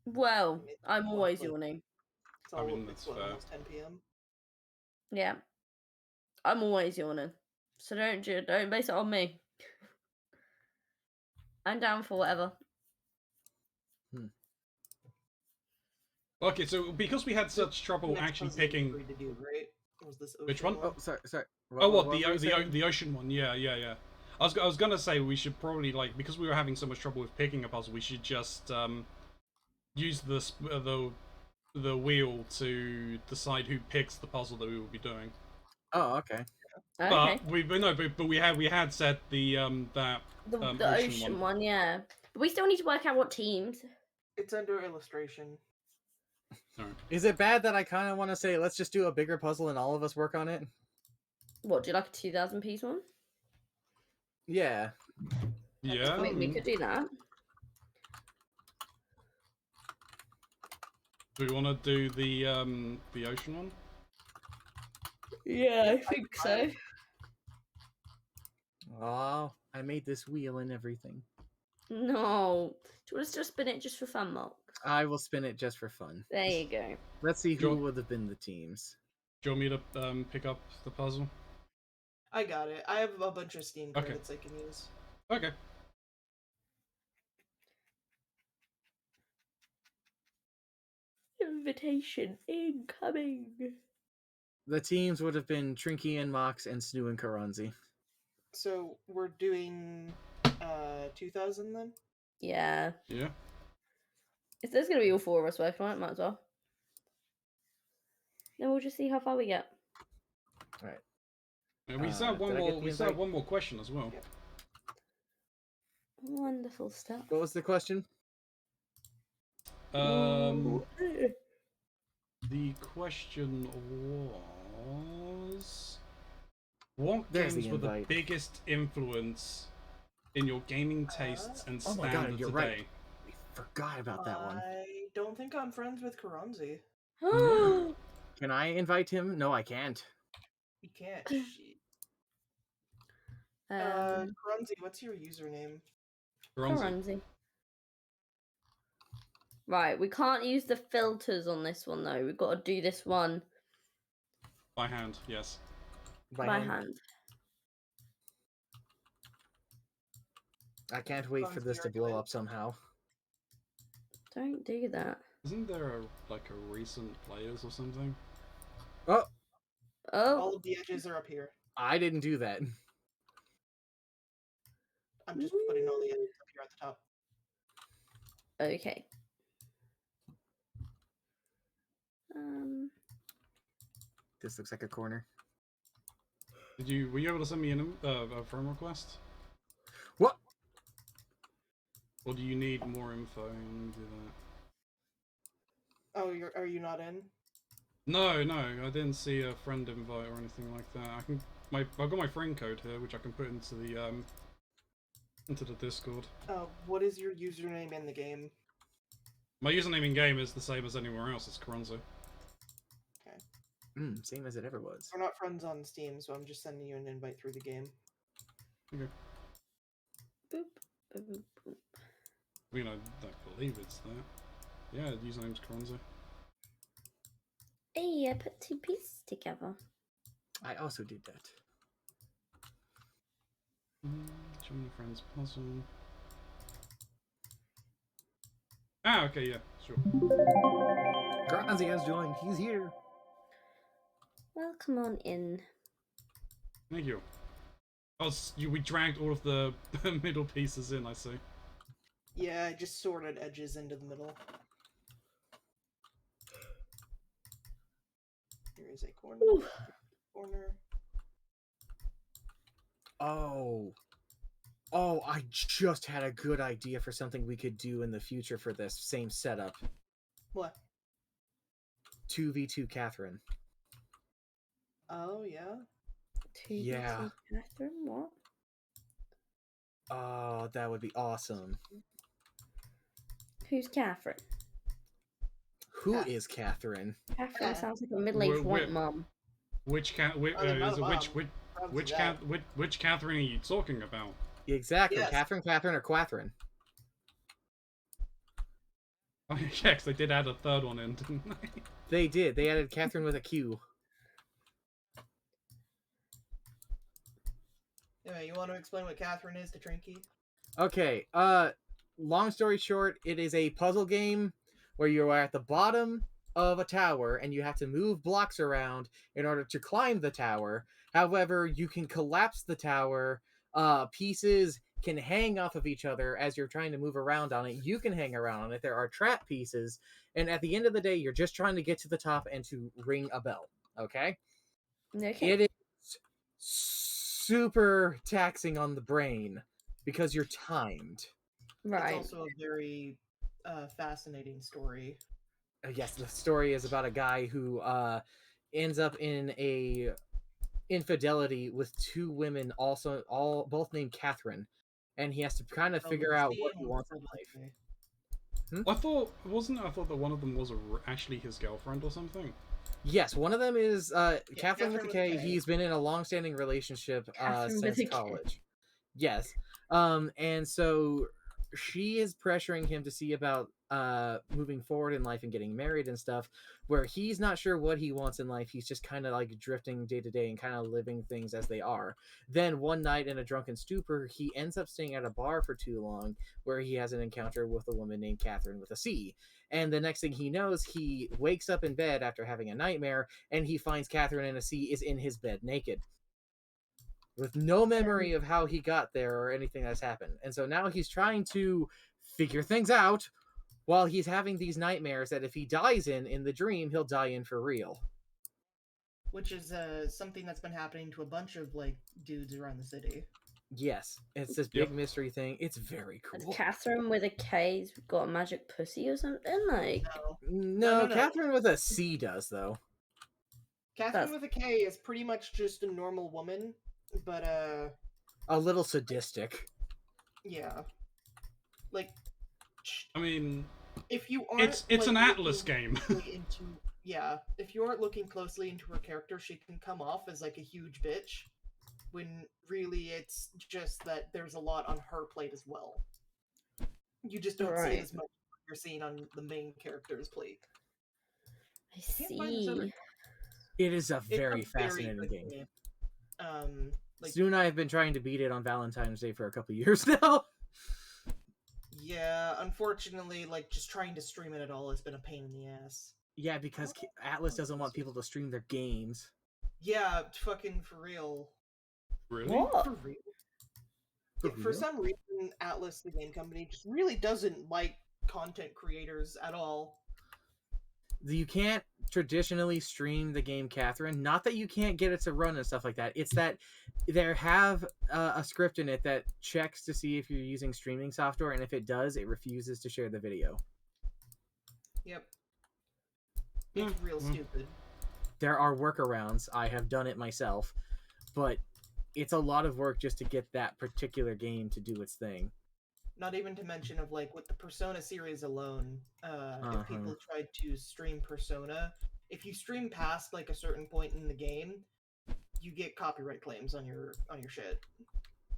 B: Well,
D: It's
B: I'm
D: what,
B: always
D: like-
B: yawning.
D: It's all,
A: mean, that's fair.
D: almost 10 p.m.
B: Yeah. I'm always yawning. So don't base it on me. I'm down for whatever.
A: Okay, so because we had such trouble
D: Next
A: actually
D: puzzle you
A: picking
D: agreed to do, right? Was this
A: which
D: ocean
A: one?
C: Oh, sorry.
A: Oh, what
C: were
A: the
C: you saying?
A: the ocean one? Yeah. I was gonna say we should probably like because we were having so much trouble with picking a puzzle, we should just use the wheel to decide who picks the puzzle that we will be doing.
C: Oh, okay.
B: Okay.
A: But we had set the that
B: The
A: ocean
B: ocean
A: one.
B: one, yeah. But we still need to work out what teams.
D: It's under illustration.
A: Alright.
C: Is it bad that I kind of want to say let's just do a bigger puzzle and all of us work on it?
B: What, do you like a 2,000 piece one?
C: Yeah.
A: Yeah.
B: I mean, we could do that.
A: Do we want to do the ocean one?
B: Yeah, I think so.
C: Oh, I made this wheel and everything.
B: No. Do you want us to spin it just for fun, Mark?
C: I will spin it just for fun.
B: There you go.
C: Let's see who
A: Sure.
C: would have been the teams.
A: Do you want me to pick up the puzzle?
D: I got it. I have a bunch of Steam
A: Okay.
D: credits I can use.
A: Okay.
B: Invitation incoming.
C: The teams would have been Trinky and Mox and Snoo and Keronzi.
D: So we're doing 2000 then?
B: Yeah.
A: Yeah.
B: If there's going to be all four of us working on it, might as well. Then we'll just see how far we get.
C: Alright.
A: And we still have one
C: did I get
A: more.
C: the
A: We still have
C: invite?
A: one more question as well.
D: Yep.
B: Wonderful stuff.
C: What was the question?
A: Um, the question was, what
C: There's the
A: games were the
C: invite.
A: biggest influence in your gaming tastes and
C: Oh my
A: standard
C: God, you're
A: today?
C: right. We forgot about that one.
D: I don't think I'm friends with Keronzi.
C: Can I invite him? No, I can't.
D: You can't. Shit. Keronzi, what's your username?
A: Keronzi.
B: Keronzi. Right, we can't use the filters on this one though. We've got to do this one
A: By hand, yes.
B: by hand.
C: I can't wait for this to blow up somehow.
B: Don't do that.
A: Isn't there like a recent players or something?
C: Oh,
B: Oh,
D: All of the edges are up here.
C: I didn't do that.
D: I'm just putting all the edges up here at the top.
B: okay.
C: This looks like a corner.
A: Were you able to send me a friend request?
C: What?
A: Or do you need more info and do that?
D: Oh, are you not in?
A: No, I didn't see a friend invite or anything like that. I've got my friend code here, which I can put into the Discord.
D: What is your username in the game?
A: My username in game is the same as anywhere else. It's Keronzi.
C: Same as it ever was.
D: We're not friends on Steam, so I'm just sending you an invite through the game.
A: Okay.
B: Boop, boop, boop, boop.
A: I mean, I believe it's that. Yeah, the username's Keronzi.
B: Hey, I put two pieces together.
C: I also did that.
A: Join friends puzzle. Ah, okay, yeah, sure.
C: Keronzi has joined. He's here.
B: Welcome on in.
A: Thank you. We dragged all of the middle pieces in, I see.
D: Yeah, I just sorted edges into the middle. Here is a corner.
B: Ooh.
D: Corner.
C: Oh, I just had a good idea for something we could do in the future for this same setup.
D: What?
C: 2v2 Catherine.
D: Oh, yeah?
C: Yeah.
B: Catherine, what?
C: Oh, that would be awesome.
B: Who's Catherine?
C: Who is Catherine?
B: Catherine sounds like a middle-aged white mum.
A: Which
D: not a mom.
A: which Catherine are you talking about?
C: Exactly.
D: Yes.
C: Catherine, or Quathrin.
A: Oh yeah, 'cause they did add a third one in, didn't they?
C: They did. They added Catherine with a Q.
D: Anyway, you want to explain what Catherine is to Trinky?
C: Okay. Long story short, it is a puzzle game where you are at the bottom of a tower and you have to move blocks around in order to climb the tower. However, you can collapse the tower. Pieces can hang off of each other as you're trying to move around on it. You can hang around on it. There are trap pieces. And at the end of the day, you're just trying to get to the top and to ring a bell. Okay?
B: Okay.
C: It is super taxing on the brain because you're timed.
B: Right.
D: It's also a very fascinating story.
C: Yes, the story is about a guy who ends up in a infidelity with two women, also both named Catherine, and he has to kind of figure out what he wants in life.
A: I thought that one of them was actually his girlfriend or something.
C: Yes, one of them is Catherine with a K.
D: with a K.
C: He's been in a long-standing relationship
B: Catherine with
C: since
B: a K.
C: college. Yes, and so she is pressuring him to see about moving forward in life and getting married and stuff, where he's not sure what he wants in life. He's just kind of like drifting day to day and kind of living things as they are. Then one night in a drunken stupor, he ends up staying at a bar for too long, where he has an encounter with a woman named Catherine with a C. And the next thing he knows, he wakes up in bed after having a nightmare, and he finds Catherine in a C is in his bed naked, with no memory of how he got there or anything that's happened. And so now he's trying to figure things out while he's having these nightmares that if he dies in the dream, he'll die in for real.
D: Which is something that's been happening to a bunch of like dudes around the city.
C: Yes, it's this big mystery thing. It's very
B: Has
C: cool.
B: Catherine with a K's got a magic pussy or something? Like,
C: No,
D: No.
C: Catherine with a C does, though.
D: Catherine with a K is pretty much just a normal woman, but
C: A little sadistic.
D: yeah. Like,
A: I mean,
D: if you aren't
A: it's
D: like,
A: an Atlas
D: looking
A: game.
D: closely if you aren't looking closely into her character, she can come off as like a huge bitch, when really it's just that there's a lot on her plate as well. You just don't see
B: Right.
D: it as much as you're seeing on the main character's plate.
B: I
D: Can't find this other
B: see.
C: It is a
D: It's
C: very
D: a
C: fascinating
D: good
C: game.
D: Like,
C: Stu and I have been trying to beat it on Valentine's Day for a couple years now.
D: yeah, unfortunately, like just trying to stream it at all has been a pain in the ass.
C: Yeah, because Atlas doesn't want people to stream their games.
D: Yeah, fucking for real.
A: Really?
B: What?
D: For real.
C: For
D: For
C: real?
D: some reason, Atlas, the game company, just really doesn't like content creators at all.
C: You can't traditionally stream the game Catherine. Not that you can't get it to run and stuff like that. It's that there have a script in it that checks to see if you're using streaming software, and if it does, it refuses to share the video.
D: Yep. It's real stupid.
C: There are workarounds. I have done it myself, but it's a lot of work just to get that particular game to do its thing.
D: Not even to mention of like with the Persona series alone, if people tried to stream Persona, if you stream past like a certain point in the game, you get copyright claims on your shit.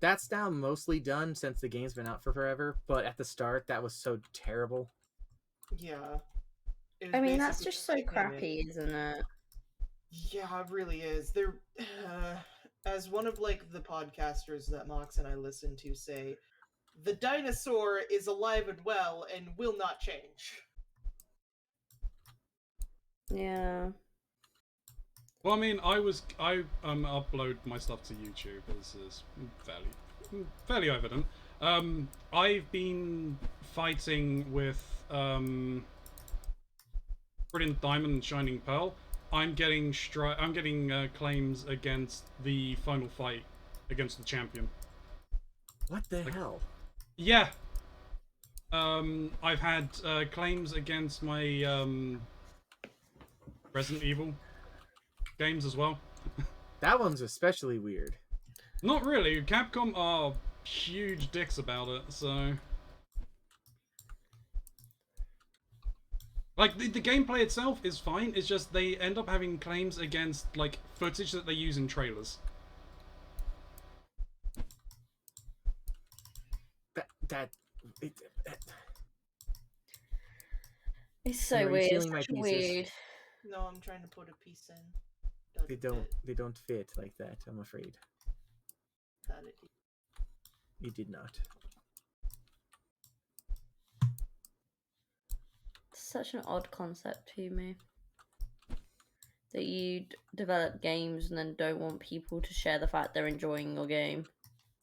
C: That's now mostly done since the game's been out for forever, but at the start that was so terrible.
D: Yeah.
B: I mean, that's just so crappy, isn't it?
D: Yeah, it really is. There, as one of like the podcasters that Mox and I listen to say, the dinosaur is alive and well and will not change.
B: Yeah.
A: Well, I mean, I upload my stuff to YouTube. This is fairly evident. I've been fighting with Brilliant Diamond and Shining Pearl. I'm getting claims against the final fight against the champion.
C: What the hell?
A: Yeah. I've had claims against my Resident Evil games as well.
C: That one's especially weird.
A: Not really. Capcom are huge dicks about it, so... Like, the gameplay itself is fine, it's just they end up having claims against, like, footage that they use in trailers.
B: It's so
C: Are you
B: weird.
C: stealing my
B: Such
C: pieces?
B: weird.
D: No, I'm trying to put a piece in.
C: They don't fit like that, I'm afraid.
D: That it
C: You did not.
B: such an odd concept to me. That you develop games and then don't want people to share the fact they're enjoying your game.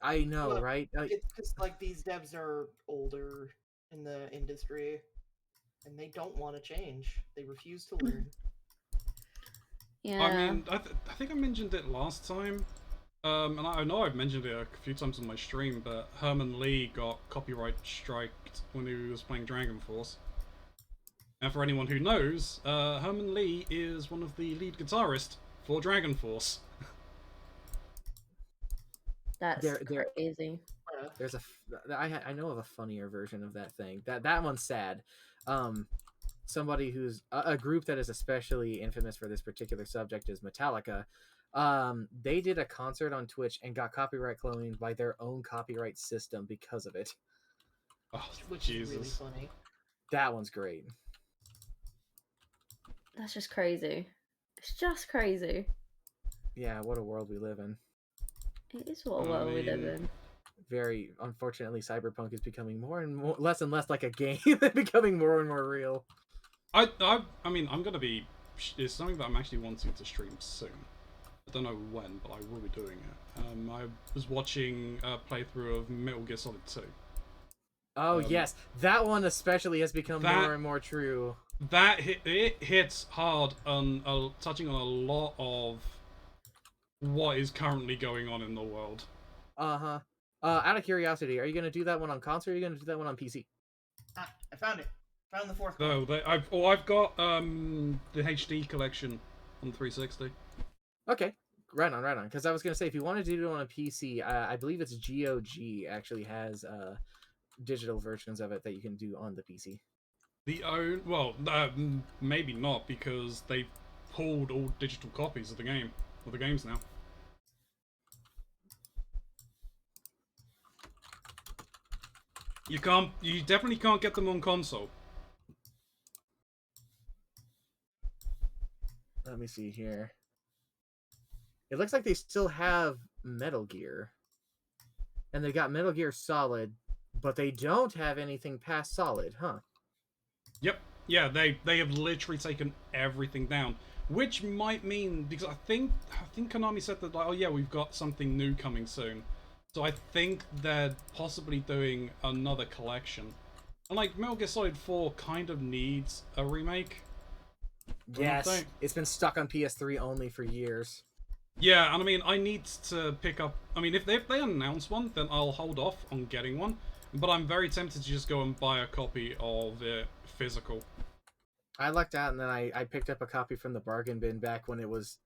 C: I know,
D: Look,
C: right?
D: It's just like these devs are older in the industry, and they don't want to change. They refuse to learn.
B: Yeah.
A: I mean, I think I mentioned it last time. And I know I've mentioned it a few times on my stream, but Herman Lee got copyright striked when he was playing Dragon Force. And for anyone who knows, Herman Lee is one of the lead guitarists for Dragon Force.
B: That's
C: There-
B: crazy.
C: There's I know of a funnier version of that thing. That one's sad. Somebody who's a group that is especially infamous for this particular subject is Metallica. They did a concert on Twitch and got copyright claimed by their own copyright system because of it.
A: Oh,
D: Which
A: Jesus.
D: is really funny.
C: That one's great.
B: That's just crazy. It's just crazy.
C: Yeah, what a world we live in.
B: It is what
A: I
B: world we live
A: mean-
B: in.
C: Very unfortunately, Cyberpunk is becoming less and less like a game, and becoming more and more real.
A: I mean, I'm gonna be. It's something that I'm actually wanting to stream soon. I don't know when, but I will be doing it. I was watching a playthrough of Metal Gear Solid 2.
C: Oh yes, that one especially has become
A: that-
C: more and more true.
A: That it hits hard on touching on a lot of what is currently going on in the world.
C: Uh-huh. Out of curiosity, are you gonna do that one on console or are you gonna do that one on PC?
D: Ah, I found it. Found the fourth
A: No,
D: one.
A: I've got the HD collection on 360.
C: Okay, right on. Because I was gonna say if you want to do it on a PC, I believe it's GOG actually has digital versions of it that you can do on the PC.
A: Maybe not because they've pulled all digital copies of the game or the games now. You definitely can't get them on console.
C: Let me see here. It looks like they still have Metal Gear. And they got Metal Gear Solid, but they don't have anything past Solid, huh?
A: Yep. Yeah, they have literally taken everything down, which might mean because I think Konami said that like, oh yeah, we've got something new coming soon. So I think they're possibly doing another collection. And like Metal Gear Solid 4 kind of needs a remake.
C: Yes, it's been stuck on PS3 only for years.
A: Yeah, and I mean, I need to pick up. I mean, if they announce one, then I'll hold off on getting one. But I'm very tempted to just go and buy a copy of it physical.
C: I lucked out, and then I picked up a copy from the bargain bin back when it was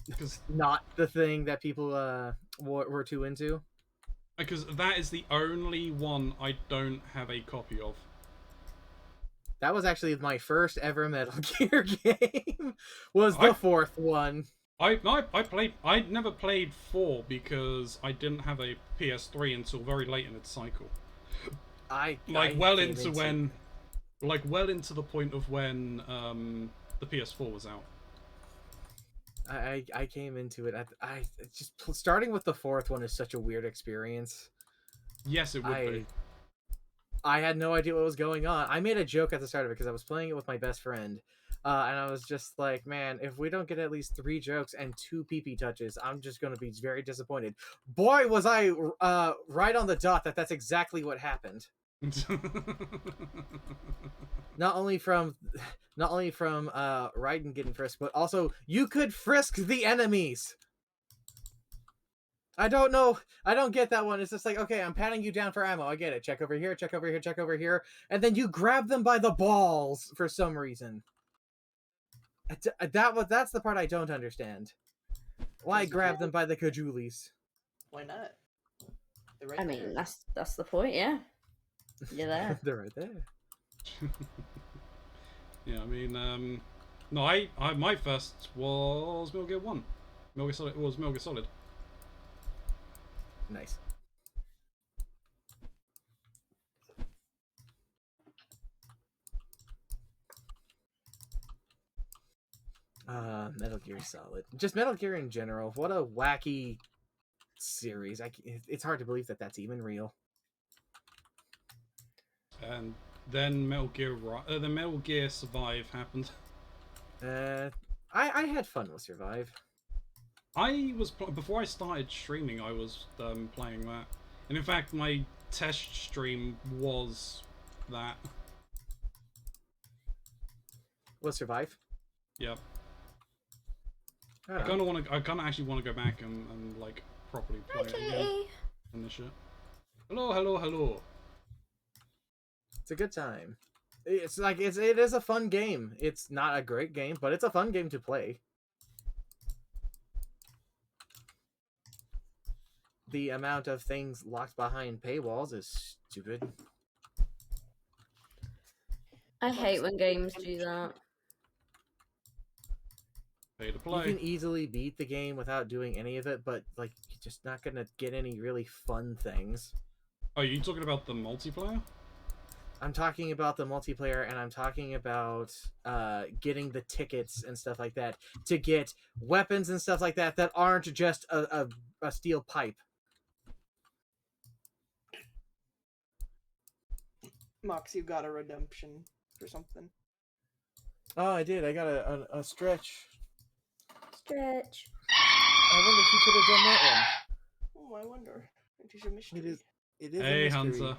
A: Because
C: not the thing that people were too into.
A: that is the only one I don't have a copy of.
C: That was actually my first ever Metal Gear game. Was the fourth one.
A: I never played 4 because I didn't have a PS3 until very late in its cycle. Well into the point of when the PS4 was out.
C: I came into it. I just starting with the fourth one is such a weird experience.
A: Yes, it would be.
C: I had no idea what was going on. I made a joke at the start of it because I was playing it with my best friend. And I was just like, man, if we don't get at least 3 jokes and 2 PP touches, I'm just going to be very disappointed. Boy, was I right on the dot that's exactly what happened. Not only from Raiden getting frisked, but also you could frisk the enemies. I don't know. I don't get that one. It's just like, okay, I'm patting you down for ammo. I get it. Check over here, check over here, check over here. And then you grab them by the balls for some reason. That's the part I don't understand. Why grab them by the cajulies?
D: Why not? They're right
B: I
D: there.
B: mean, that's the point, yeah. You're there.
C: They're right there.
A: Yeah, I mean, no, I my first was Metal Gear 1. Metal Gear Solid was Metal Gear Solid.
C: Nice. Metal Gear Solid. Just Metal Gear in general. What a wacky series. It's hard to believe that that's even real.
A: And then then Metal Gear Survive happened.
C: I had fun with Survive.
A: I was before I started streaming. I was playing that, and in fact, my test stream was that.
C: Was Survive?
A: Yep.
C: I
A: I kind of want to. I kind of actually want to go back and like properly play it again
B: Okay.
A: and this shit. Hello, hello, hello.
C: It's a good time. It's like it is a fun game. It's not a great game, but it's a fun game to play. The amount of things locked behind paywalls is stupid.
B: I hate when games do that.
A: Pay to
C: You
A: play.
C: can easily beat the game without doing any of it, but like you're just not gonna get any really fun things.
A: Oh, you talking about the multiplayer?
C: I'm talking about the multiplayer, and I'm talking about getting the tickets and stuff like that to get weapons and stuff like that that aren't just a steel pipe.
D: Mox, you got a redemption for something.
C: Oh, I did. I got a stretch.
B: Stretch.
C: I wonder if you could have done that
D: Oh, I wonder. It is a mystery.
C: one. It is
A: Hey,
C: a mystery.
A: Hunter.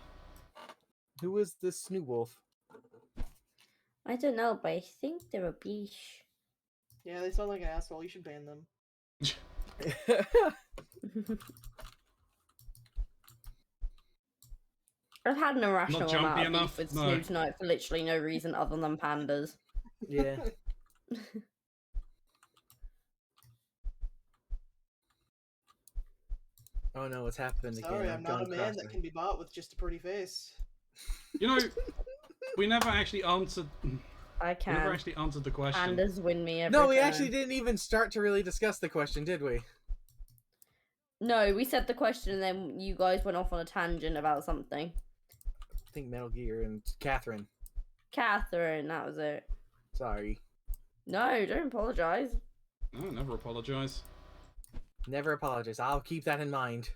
C: Who is this Snoo Wolf?
B: I don't know, but I think they're a beach.
D: Yeah, they sound like an asshole. You should ban them.
B: I've had an irrational
A: jumpy
B: amount of
A: enough?
B: beef with
A: No.
B: Snoo tonight for literally no reason other than pandas.
C: Yeah. Oh no, what's happened again?
D: Sorry,
C: I've
D: I'm not a
C: gone
D: man
C: cross
D: that can be bought with just a pretty face.
A: You know, we never actually answered.
B: I
A: We
B: can.
A: never actually answered the question.
B: Pandas win me every
C: No, we
B: time.
C: actually didn't even start to really discuss the question, did we?
B: No, we said the question and then you guys went off on a tangent about something.
C: I think Metal Gear and Catherine.
B: Catherine, that was it.
C: Sorry.
B: No, don't apologize.
A: No, never apologize.
C: Never apologize. I'll keep that in mind.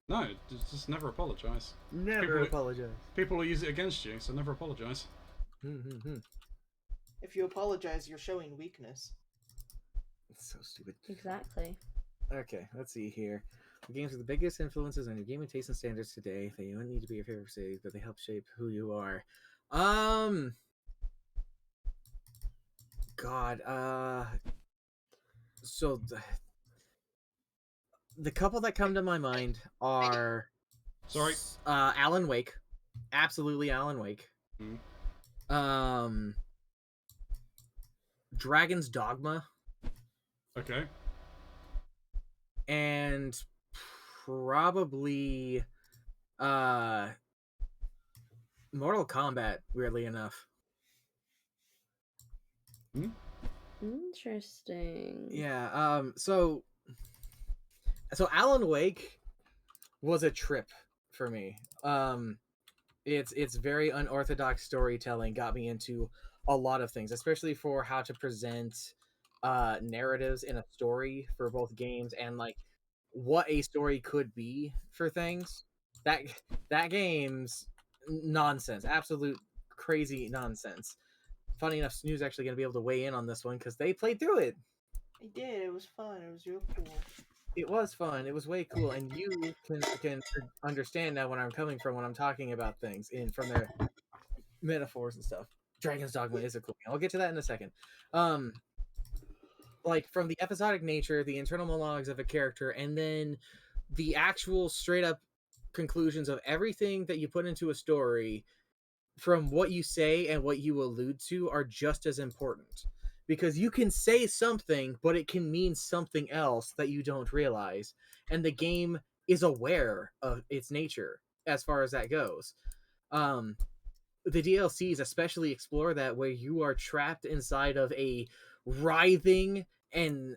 A: No, just never apologize.
C: Never
A: People-
C: apologize.
A: People will use it against you, so never apologize.
D: If you apologize, you're showing weakness.
C: It's so stupid.
B: Exactly.
C: Okay, let's see here. The games with the biggest influences on your gaming tastes and standards today. They don't need to be your favorite series, but they help shape who you are. God, so the couple that come to my mind are
A: Sorry.
C: Alan Wake. Absolutely Alan Wake.
A: Mm.
C: Dragon's Dogma.
A: Okay.
C: And probably Mortal Kombat, weirdly enough.
B: Interesting.
C: Yeah, so Alan Wake was a trip for me. It's very unorthodox storytelling got me into a lot of things, especially for how to present narratives in a story for both games and like what a story could be for things. That game's nonsense, absolute crazy nonsense. Funny enough, Snoo's actually going to be able to weigh in on this one because they played through it.
D: I did. It was fun. It was real cool.
C: It was fun. It was way cool, and you can understand now when I'm coming from when I'm talking about things from their metaphors and stuff. Dragon's Dogma is a cool game. I'll get to that in a second. Like from the episodic nature, the internal monologues of a character, and then the actual straight up conclusions of everything that you put into a story, from what you say and what you allude to, are just as important. Because you can say something, but it can mean something else that you don't realize. And the game is aware of its nature as far as that goes. The DLCs especially explore that, where you are trapped inside of a writhing and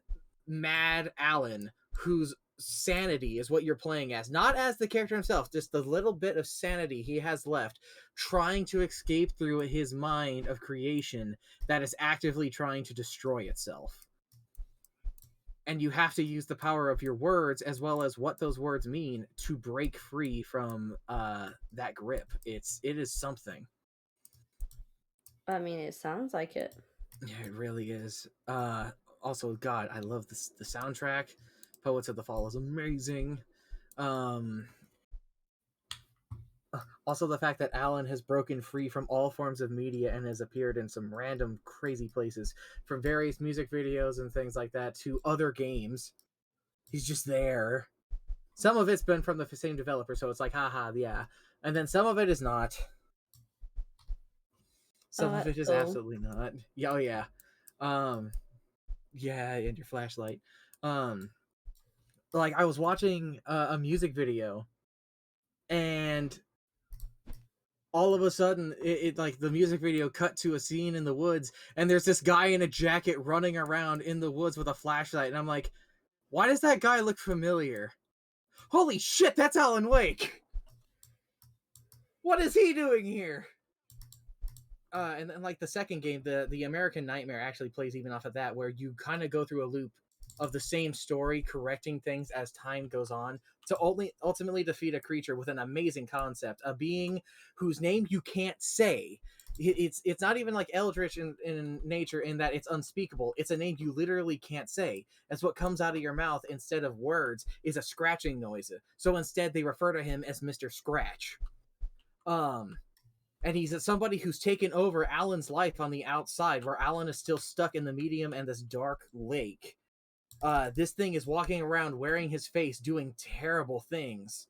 C: mad Alan whose sanity is what you're playing as. Not as the character himself, just the little bit of sanity he has left, trying to escape through his mind of creation that is actively trying to destroy itself. And you have to use the power of your words as well as what those words mean to break free from that grip. It is something.
B: I mean, it sounds like it.
C: Yeah, it really is. Also, God, I love this the soundtrack. Poets of the Fall is amazing. Um, Also, the fact that Alan has broken free from all forms of media and has appeared in some random crazy places, from various music videos and things like that to other games. He's just there. Some of it's been from the same developer, so it's like, haha, yeah. And then some of it is not. Some of
B: That's
C: it is
B: cool.
C: absolutely not. Yeah, oh yeah. Um, yeah, and your flashlight. Um, like I was watching a music video, and all of a sudden it like the music video cut to a scene in the woods, and there's this guy in a jacket running around in the woods with a flashlight, and I'm like, why does that guy look familiar? Holy shit, that's Alan Wake. What is he doing here? And then like the second game, the American Nightmare actually plays even off of that, where you kind of go through a loop of the same story, correcting things as time goes on to ultimately defeat a creature with an amazing concept, a being whose name you can't say. It's not even like eldritch in nature in that it's unspeakable. It's a name you literally can't say. As what comes out of your mouth instead of words is a scratching noise. So instead they refer to him as Mr. Scratch. And he's somebody who's taken over Alan's life on the outside, where Alan is still stuck in the medium and this dark lake. This thing is walking around wearing his face, doing terrible things,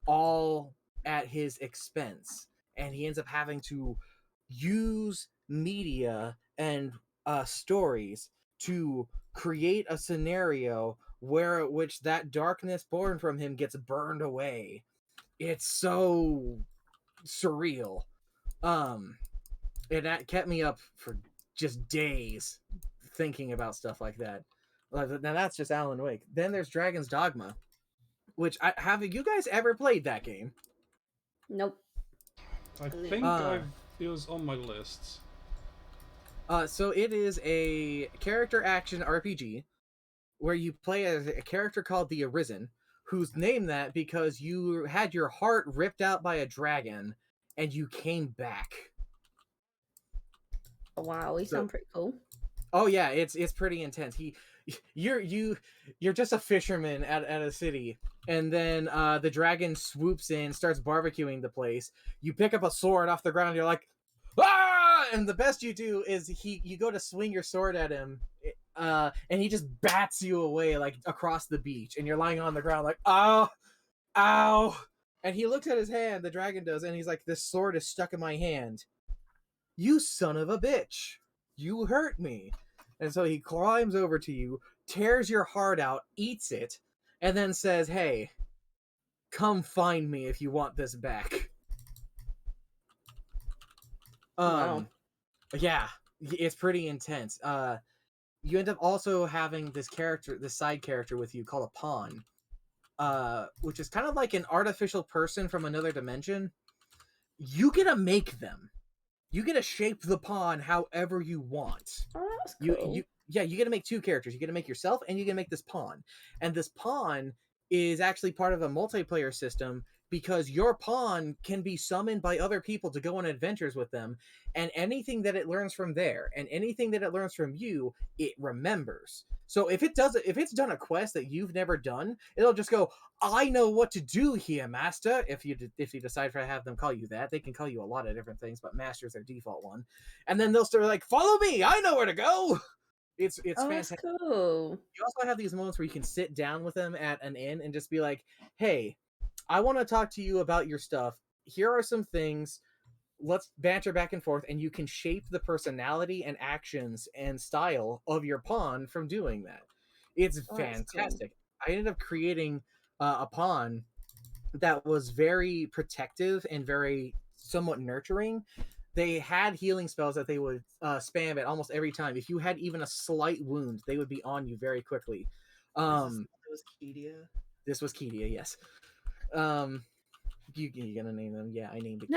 C: all at his expense. And he ends up having to use media and stories to create a scenario where which that darkness born from him gets burned away. It's so surreal. And that kept me up for just days thinking about stuff like that. Now that's just Alan Wake. Then there's Dragon's Dogma, which have you guys ever played that game?
B: Nope.
A: I think it was on my list.
C: So it is a character action RPG where you play as a character called the Arisen, who's named that because you had your heart ripped out by a dragon and you came back.
B: Oh, wow, we sound pretty cool.
C: Oh yeah, it's pretty intense. You're just a fisherman at a city, and then the dragon swoops in, starts barbecuing the place. You pick up a sword off the ground. You're like, ah! And the best you do is you go to swing your sword at him, and he just bats you away like across the beach, and you're lying on the ground like, ow, ow. And he looks at his hand, the dragon does, and he's like, this sword is stuck in my hand. You son of a bitch. You hurt me. And so he climbs over to you, tears your heart out, eats it, and then says, hey, come find me if you want this back.
B: Wow.
C: Yeah, it's pretty intense. You end up also having this side character with you called a pawn, which is kind of like an artificial person from another dimension. You get to make them. You get to shape the pawn however you want.
B: Oh, that's cool.
C: You get to make two characters. You get to make yourself, and you get to make this pawn. And this pawn is actually part of a multiplayer system because your pawn can be summoned by other people to go on adventures with them, and anything that it learns from there and anything that it learns from you, it remembers. So if it's done a quest that you've never done, it'll just go, I know what to do here, master. If you decide to have them call you that, they can call you a lot of different things, but master is their default one. And then they'll start like, follow me, I know where to go. It's fantastic.
B: That's cool.
C: You also have these moments where you can sit down with them at an inn and just be like, hey, I want to talk to you about your stuff. Here are some things. Let's banter back and forth, and you can shape the personality and actions and style of your pawn from doing that. It's fantastic. Cool. I ended up creating a pawn that was very protective and very somewhat nurturing. They had healing spells that they would spam at almost every time. If you had even a slight wound, they would be on you very quickly.
D: This was Kedia.
C: This was Kedia, yes. You gonna name them? Yeah, I named it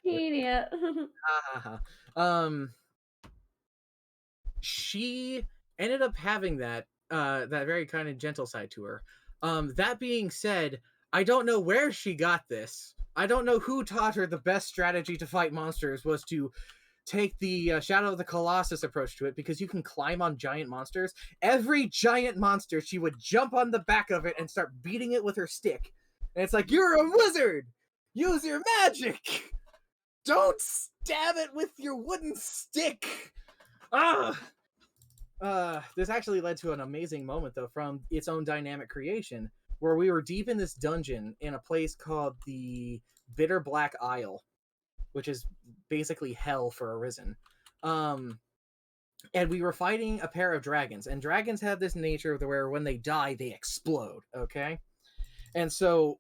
B: Kedia.
C: She ended up having that very kind of gentle side to her. That being said, I don't know where she got this. I don't know who taught her the best strategy to fight monsters was to take the Shadow of the Colossus approach to it because you can climb on giant monsters. Every giant monster, she would jump on the back of it and start beating it with her stick. And it's like, you're a wizard! Use your magic! Don't stab it with your wooden stick! Ah! This actually led to an amazing moment, though, from its own dynamic creation, where we were deep in this dungeon in a place called the Bitter Black Isle, which is basically hell for Arisen. And we were fighting a pair of dragons, and dragons have this nature where when they die, they explode, okay? And so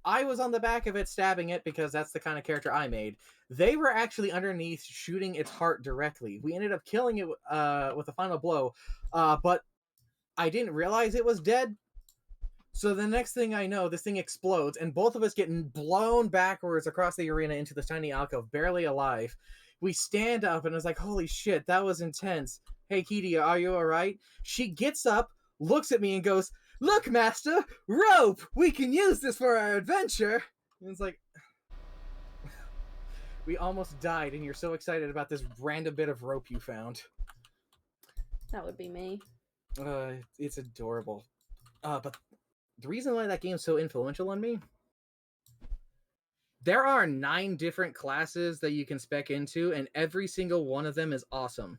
C: I was on the back of it stabbing it because that's the kind of character I made. They were actually underneath shooting its heart directly. We ended up killing it with a final blow, but I didn't realize it was dead. So the next thing I know, this thing explodes, and both of us get blown backwards across the arena into this tiny alcove, barely alive. We stand up, and it's like, holy shit, that was intense. Hey, Kitty, are you alright? She gets up, looks at me, and goes, look, master, rope! We can use this for our adventure! And it's like, we almost died, and you're so excited about this random bit of rope you found.
B: That would be me.
C: It's adorable. But the reason why that game's so influential on me, there are 9 different classes that you can spec into, and every single one of them is awesome.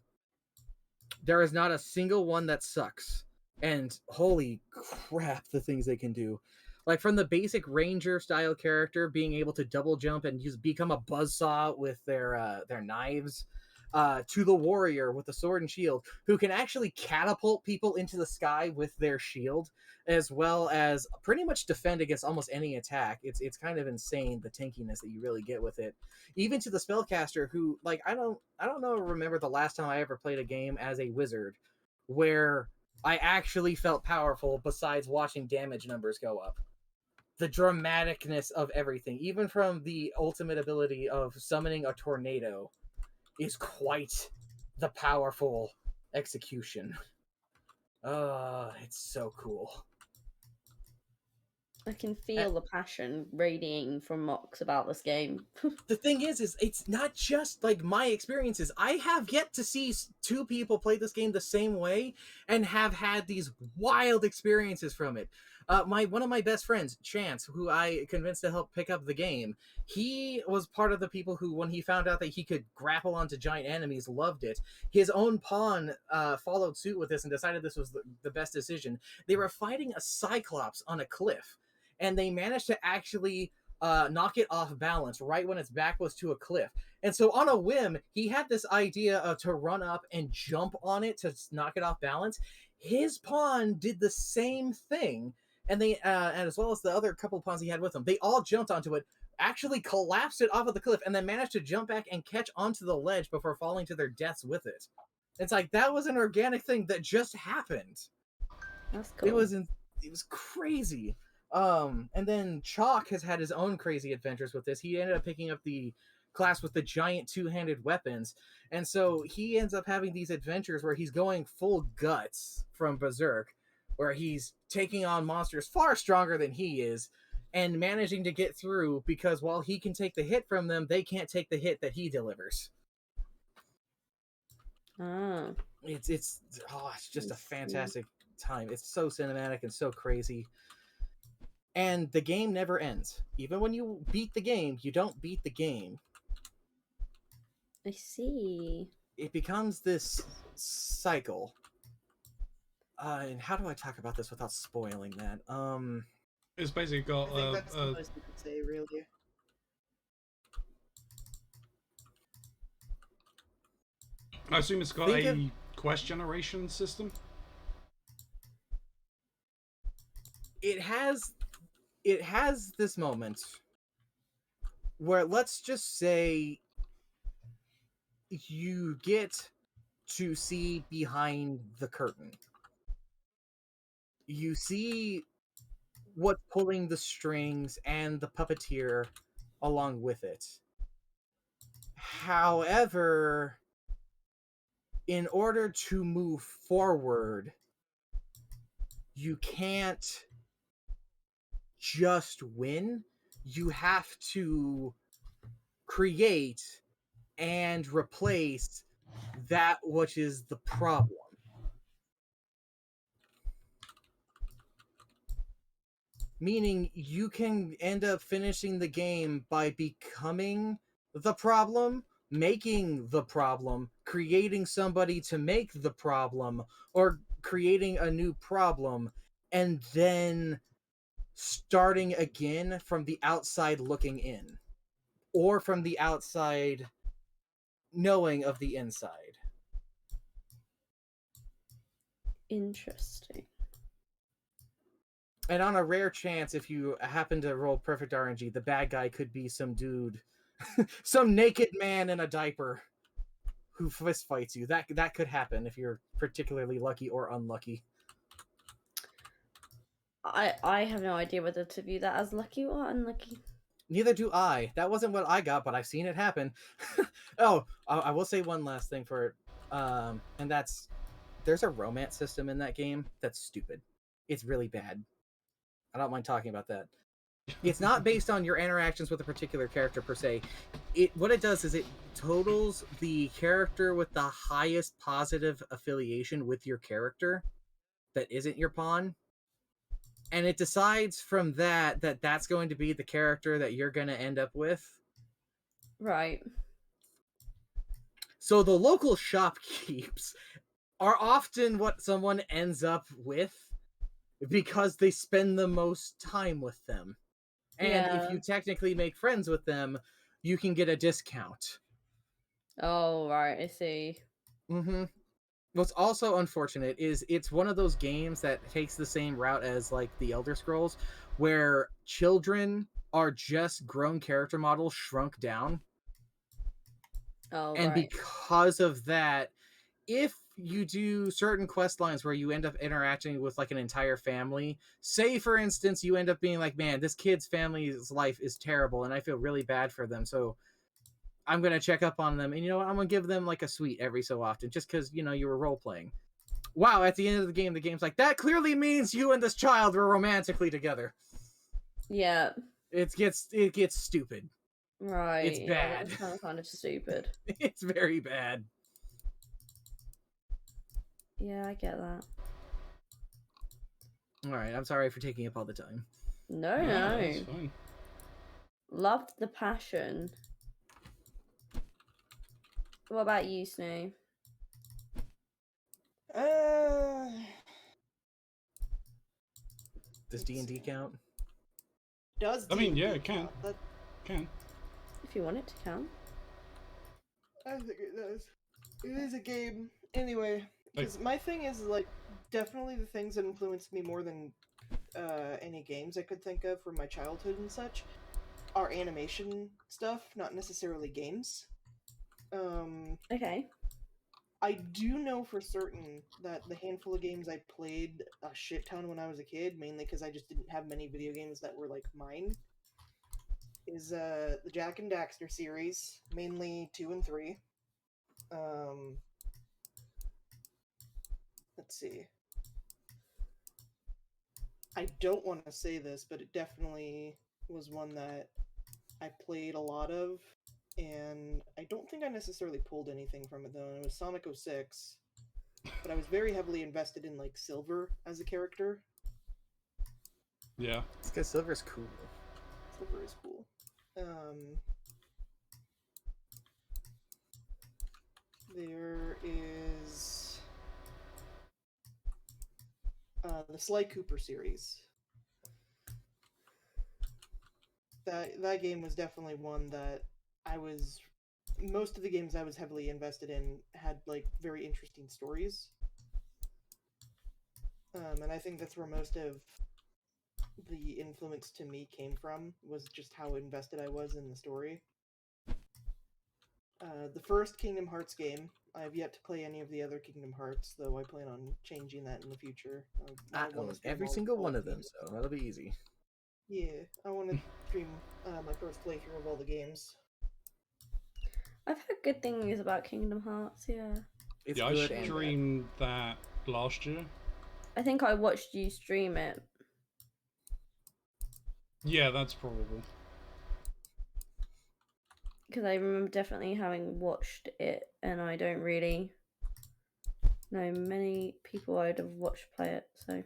C: There is not a single one that sucks. And holy crap, the things they can do. Like from the basic ranger style character being able to double jump and become a buzzsaw with their knives, to the warrior with the sword and shield who can actually catapult people into the sky with their shield, as well as pretty much defend against almost any attack. It's kind of insane the tankiness that you really get with it. Even to the spellcaster who, like, I don't remember the last time I ever played a game as a wizard where I actually felt powerful besides watching damage numbers go up. The dramaticness of everything, even from the ultimate ability of summoning a tornado, is quite the powerful execution. It's so cool.
B: I can feel the passion radiating from Mox about this game.
C: The thing is it's not just like my experiences. I have yet to see 2 people play this game the same way and have had these wild experiences from it. One of my best friends, Chance, who I convinced to help pick up the game, he was part of the people who, when he found out that he could grapple onto giant enemies, loved it. His own pawn followed suit with this and decided this was the best decision. They were fighting a cyclops on a cliff, and they managed to actually knock it off balance right when its back was to a cliff. And so on a whim, he had this idea to run up and jump on it to knock it off balance. His pawn did the same thing, and they and as well as the other couple pawns he had with him, they all jumped onto it, actually collapsed it off of the cliff, and then managed to jump back and catch onto the ledge before falling to their deaths with it. It's like, that was an organic thing that just happened.
B: That's cool.
C: It was crazy. And then Chalk has had his own crazy adventures with this. He ended up picking up the class with the giant 2-handed weapons, and so he ends up having these adventures where he's going full guts from Berserk, where he's taking on monsters far stronger than he is and managing to get through, because while he can take the hit from them, they can't take the hit that he delivers. It's just a fantastic time. It's so cinematic and so crazy. And the game never ends. Even when you beat the game, you don't beat the game.
B: I see.
C: It becomes this cycle. And how do I talk about this without spoiling that?
A: It's basically got
D: I think that's the most you could say, really.
A: I assume it's got a quest generation system.
C: It has this moment where, let's just say, you get to see behind the curtain. You see what's pulling the strings and the puppeteer along with it. However, in order to move forward, you can't just win. You have to create and replace that which is the problem. Meaning you can end up finishing the game by becoming the problem, making the problem, creating somebody to make the problem, or creating a new problem, and then starting again from the outside looking in, or from the outside knowing of the inside.
B: Interesting.
C: And on a rare chance, if you happen to roll perfect RNG, the bad guy could be some dude, some naked man in a diaper who fist fights you. That could happen if you're particularly lucky or unlucky.
B: I have no idea whether to view that as lucky or unlucky.
C: Neither do I. That wasn't what I got, but I've seen it happen. Oh, I will say one last thing for it, and that's there's a romance system in that game that's stupid. It's really bad. I don't mind talking about that. It's not based on your interactions with a particular character per se. What it does is it totals the character with the highest positive affiliation with your character that isn't your pawn, and it decides from that that's going to be the character that you're going to end up with.
B: Right.
C: So the local shopkeepers are often what someone ends up with because they spend the most time with them. And if
B: Yeah.
C: you technically make friends with them, you can get a discount.
B: Oh, right, I see.
C: Mm-hmm. What's also unfortunate is it's one of those games that takes the same route as like the Elder Scrolls, where children are just grown character models shrunk down.
B: Oh,
C: And
B: right.
C: because of that, if you do certain quest lines where you end up interacting with like an entire family, say for instance you end up being like, man, this kid's family's life is terrible and I feel really bad for them, so I'm gonna check up on them, and you know what, I'm gonna give them like a sweet every so often just because you were role playing. Wow, at the end of the game's like, that clearly means you and this child were romantically together.
B: Yeah.
C: It gets stupid.
B: Right.
C: It's
B: Yeah,
C: bad.
B: that's kind of stupid.
C: It's very bad.
B: Yeah, I get that.
C: All right, I'm sorry for taking up all the time.
B: No,
A: No,
B: no.
A: that's fine.
B: Loved the passion. What about you, Snow?
C: Does D&D count?
D: Does
A: I mean,
D: D&D
A: yeah, it can.
D: count? That,
A: Can.
B: If you want it to count.
D: I think it does. It is a game. Anyway, because my thing is, like, definitely the things that influenced me more than any games I could think of from my childhood and such are animation stuff, not necessarily games.
B: Okay.
D: I do know for certain that the handful of games I played a shit ton when I was a kid, mainly because I just didn't have many video games that were like mine, is the Jack and Daxter series, mainly 2 and 3. Let's see. I don't want to say this, but it definitely was one that I played a lot of, and I don't think I necessarily pulled anything from it though. It was Sonic 06, but I was very heavily invested in like Silver as a character.
A: Yeah.
C: It's because Silver's cool.
D: Silver is cool. There is the Sly Cooper series. That game was definitely one that I was. Most of the games I was heavily invested in had like very interesting stories, and I think that's where most of the influence to me came from, was just how invested I was in the story. The first Kingdom Hearts game, I have yet to play any of the other Kingdom Hearts, though I plan on changing that in the future.
C: I
D: wanna
C: own
D: stream
C: every
D: all-
C: single
D: all
C: one of them,
D: games.
C: so that'll be easy.
D: Yeah, I want to stream my first playthrough of all the games.
B: I've heard good things about Kingdom Hearts, yeah.
C: It's
A: Yeah,
C: good
A: I
C: and bad.
A: streamed that last year.
B: I think I watched you stream it.
A: Yeah, that's probable.
B: because I remember definitely having watched it, and I don't really know many people I'd have watched play it. So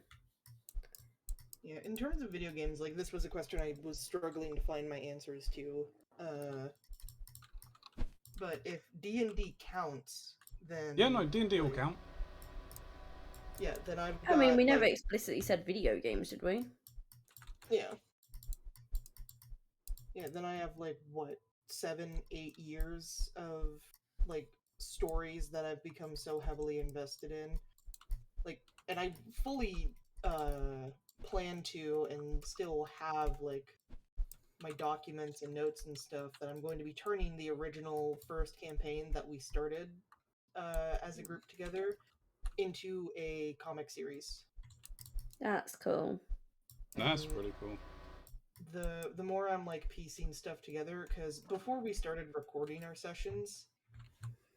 D: Yeah, in terms of video games, like this was a question I was struggling to find my answers to. But if D&D counts, then
A: Yeah, no, D&D will
D: like,
A: count.
D: yeah, then I've
B: I mean,
D: got
B: we never
D: like,
B: explicitly said video games, did we?
D: yeah. Yeah, then I have like what, 7, 8 years of like stories that I've become so heavily invested in. Like, and I fully plan to and still have like my documents and notes and stuff that I'm going to be turning the original first campaign that we started as a group together into a comic series.
B: That's cool.
A: That's
D: And
A: pretty cool.
D: the more I'm like piecing stuff together, because before we started recording our sessions,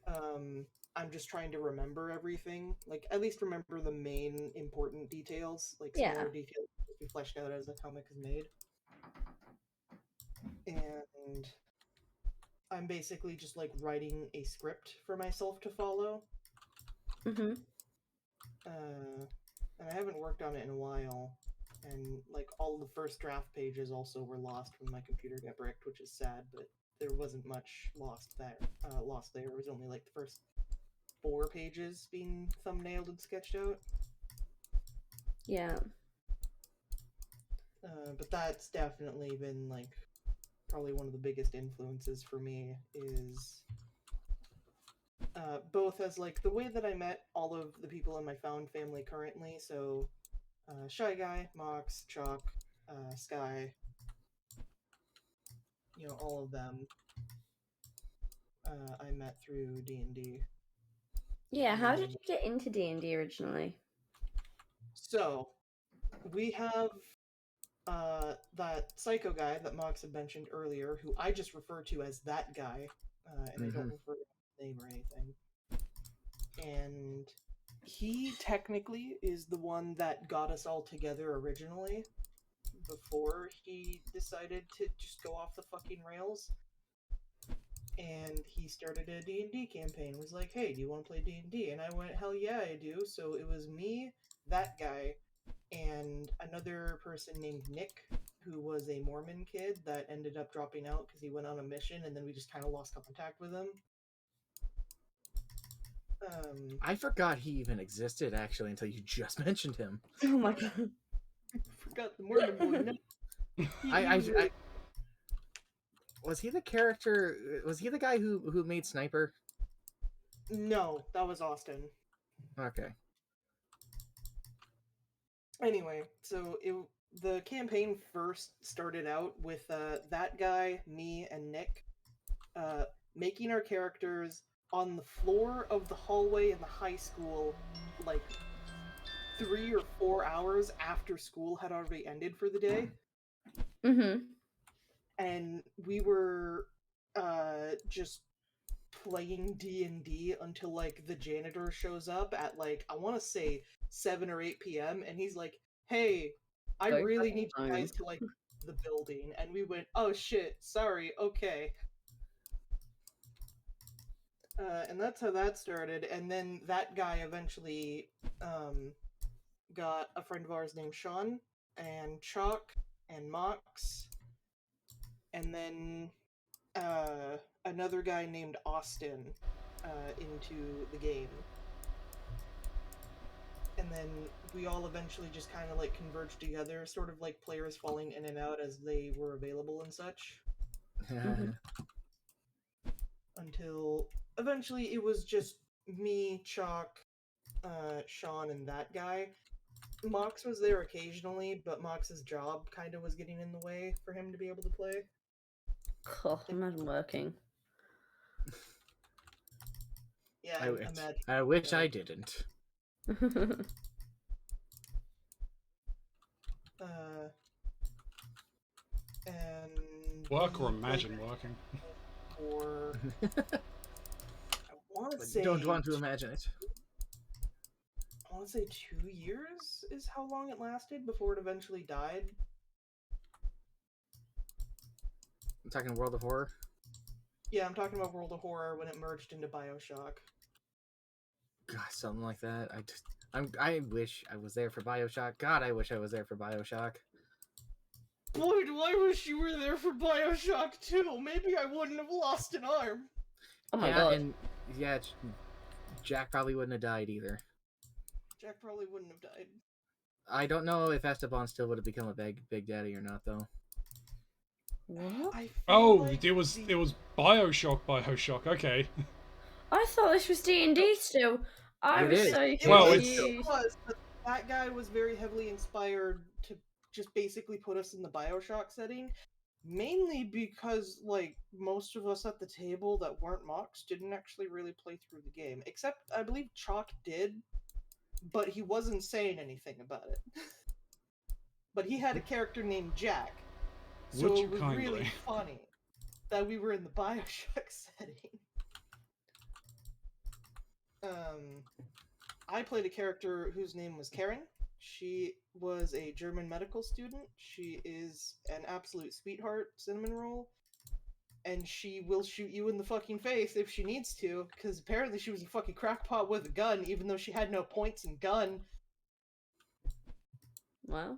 D: I'm just trying to remember everything. Like at least remember the main important details. Like
B: Yeah.
D: smaller details will be fleshed out as the comic is made. And I'm basically just like writing a script for myself to follow.
B: Mhm.
D: And I haven't worked on it in a while. And like all the first draft pages also were lost when my computer got bricked, which is sad. But there wasn't much lost there. It was only like the first 4 pages being thumbnailed and sketched out.
B: Yeah.
D: But that's definitely been like probably one of the biggest influences for me is both as like the way that I met all of the people in my found family currently. So Shy Guy, Mox, Chalk, Sky, you know, all of them I met through D&D.
B: Yeah. How did
D: And
B: you get into D&D originally?
D: so we have that psycho guy that Mox had mentioned earlier, who I just refer to as that guy, and I don't refer to his name or anything. And he technically is the one that got us all together originally, before he decided to just go off the fucking rails. And he started a D&D campaign. Was like, hey, do you want to play D&D? And I went, hell yeah, I do. So it was me, that guy, and another person named Nick, who was a Mormon kid that ended up dropping out because he went on a mission, and then we just kind of lost contact with him.
C: I forgot he even existed actually until you just mentioned him.
B: Oh my god.
D: Forgot the Mormon boy. No,
C: I was he the character? Was he the guy who made Sniper?
D: no, that was Austin.
C: Okay.
D: Anyway, so the campaign first started out with that guy, me, and Nick making our characters on the floor of the hallway in the high school, like 3 or 4 hours after school had already ended for the day.
B: Mhm.
D: And we were just playing D&D until like the janitor shows up at like I want to say 7 or 8 p.m. and he's like, "Hey, I
B: Go
D: really
B: fucking
D: need you
B: home."
D: guys to like the building." And we went, "Oh shit, sorry, okay." And that's how that started. And then that guy eventually got a friend of ours named Sean and Chalk and Mox, and then another guy named Austin into the game. And then we all eventually just kind of like converged together, sort of like players falling in and out as they were available and such.
B: Mhm.
D: Until eventually it was just me, Chalk, Sean, and that guy. Mox was there occasionally, but Mox's job kind of was getting in the way for him to be able to play.
B: God, imagine working.
D: Yeah, imagine.
C: I wish I didn't.
D: And
A: Work or
D: we played
A: imagine working.
D: for I want to say
C: Don't want to imagine it.
D: I want to say 2 years is how long it lasted before it eventually died.
C: I'm talking World of Horror.
D: Yeah, I'm talking about World of Horror when it merged into Bioshock.
C: God, something like that. I wish I was there for Bioshock. God, I wish I was there for Bioshock.
D: Boy, do I wish you were there for Bioshock too. Maybe I wouldn't have lost an arm.
B: Oh my
C: yeah,
B: god.
C: and yeah, Jack probably wouldn't have died either.
D: Jack probably wouldn't have died.
C: I don't know if Esteban still would have become a big daddy or not, though.
B: What?
D: I feel
A: Oh,
D: like
A: it was Bioshock. Okay.
B: I thought this was D&D still. I
C: It
B: was
C: is.
B: so
C: It
A: Well,
B: confused.
A: it's-
D: It was, but that guy was very heavily inspired to just basically put us in the Bioshock setting. Mainly because, like, most of us at the table that weren't mocks didn't actually really play through the game. Except, I believe Chalk did, but he wasn't saying anything about it. But he had a character named Jack. So
A: Would you
D: it was
A: kindly?
D: really funny that we were in the Bioshock setting. I played a character whose name was Karen. She was a German medical student. She is an absolute sweetheart, cinnamon roll. And she will shoot you in the fucking face if she needs to, because apparently she was a fucking crackpot with a gun, even though she had no points in gun.
B: Well.